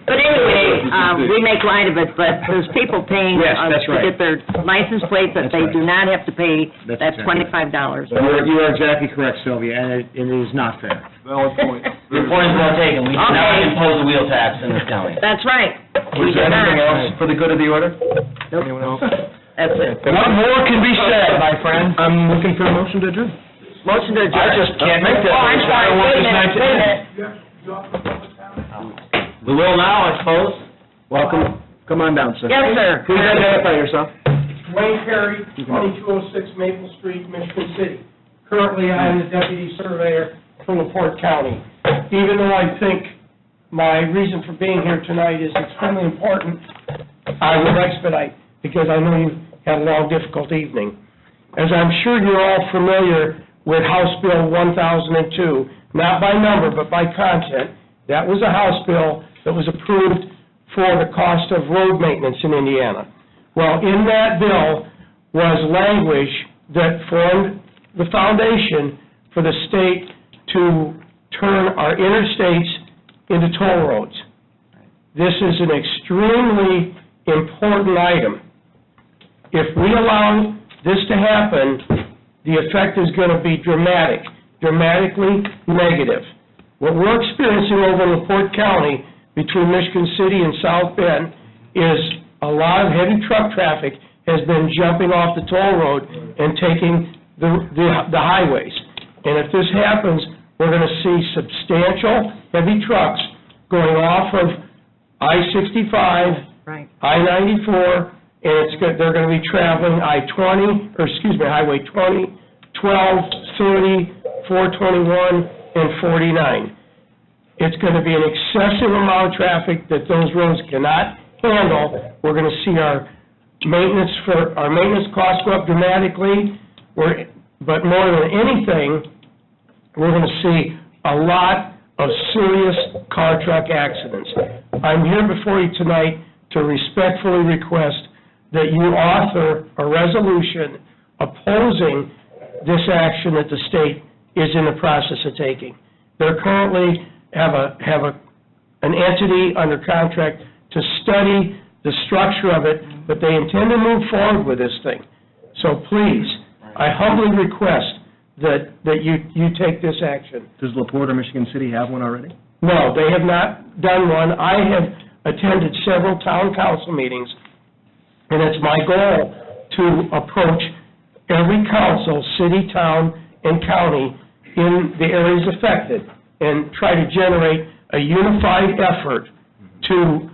Speaker 16: But anyway, we make light of it, but there's people paying to get their license plate that they do not have to pay, that's $25.
Speaker 6: You are exactly correct, Sylvia, and it is not fair.
Speaker 14: Valid point.
Speaker 5: Your point is well taken. We should not impose a wheel tax in this county.
Speaker 16: That's right.
Speaker 1: Was there anything else for the good of the order? Anyone else?
Speaker 16: That's it.
Speaker 1: What more can be said, my friend? I'm looking for a motion to adjourn.
Speaker 16: Motion to adjourn.
Speaker 1: I just can't make that.
Speaker 16: Oh, I'm sorry, wait a minute.
Speaker 5: We will now, I suppose.
Speaker 1: Welcome. Come on down, sir.
Speaker 16: Yes, sir.
Speaker 1: Please identify yourself.
Speaker 9: Wayne Perry, 2206 Maple Street, Michigan City. Currently, I am the deputy surveyor for LaPorte County. Even though I think my reason for being here tonight is extremely important, I will expedite because I know you've had a long, difficult evening. As I'm sure you're all familiar with House Bill 1002, not by number but by content, that was a House bill that was approved for the cost of road maintenance in Indiana. Well, in that bill was language that formed the foundation for the state to turn our interstates into toll roads. This is an extremely important item. If we allow this to happen, the effect is going to be dramatically negative. What we're experiencing over in LaPorte County between Michigan City and South Bend is a lot of heavy truck traffic has been jumping off the toll road and taking the highways. And if this happens, we're going to see substantial heavy trucks going off of I-65,
Speaker 16: Right.
Speaker 9: I-94, and they're going to be traveling Highway 20, 12, 30, 421, and 49. It's going to be an excessive amount of traffic that those roads cannot handle. We're going to see our maintenance costs go up dramatically, but more than anything, we're going to see a lot of serious car truck accidents. I'm here before you tonight to respectfully request that you author a resolution opposing this action that the state is in the process of taking. They currently have an entity under contract to study the structure of it, but they intend to move forward with this thing. So please, I humbly request that you take this action.
Speaker 1: Does LaPorte or Michigan City have one already?
Speaker 9: No, they have not done one. I have attended several town council meetings, and it's my goal to approach every council, city, town, and county in the areas affected and try to generate a unified effort to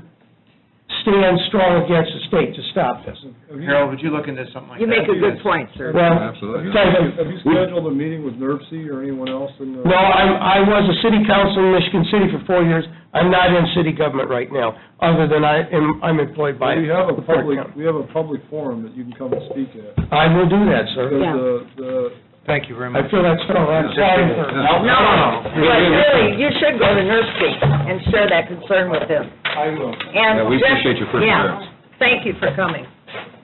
Speaker 9: stand strong against the state to stop this.
Speaker 6: Harold, would you look into something like that?
Speaker 16: You make a good point, sir.
Speaker 9: Well,
Speaker 14: Absolutely. Have you scheduled a meeting with NERC or anyone else in the...
Speaker 9: No, I was a city council in Michigan City for 4 years. I'm not in city government right now, other than I'm employed by
Speaker 14: We have a
Speaker 9: the Port
Speaker 14: public,
Speaker 9: County.
Speaker 14: we have a public forum that you can come and speak at.
Speaker 9: I will do that, sir.
Speaker 14: Because
Speaker 6: Thank you very
Speaker 9: I
Speaker 6: much.
Speaker 9: feel that's all I'm sorry for.
Speaker 16: No, but really, you should go to NERC and share that concern with them.
Speaker 9: I will.
Speaker 16: And
Speaker 10: Yeah, we
Speaker 16: just-
Speaker 10: appreciate your perseverance.
Speaker 16: Yeah, thank you for coming.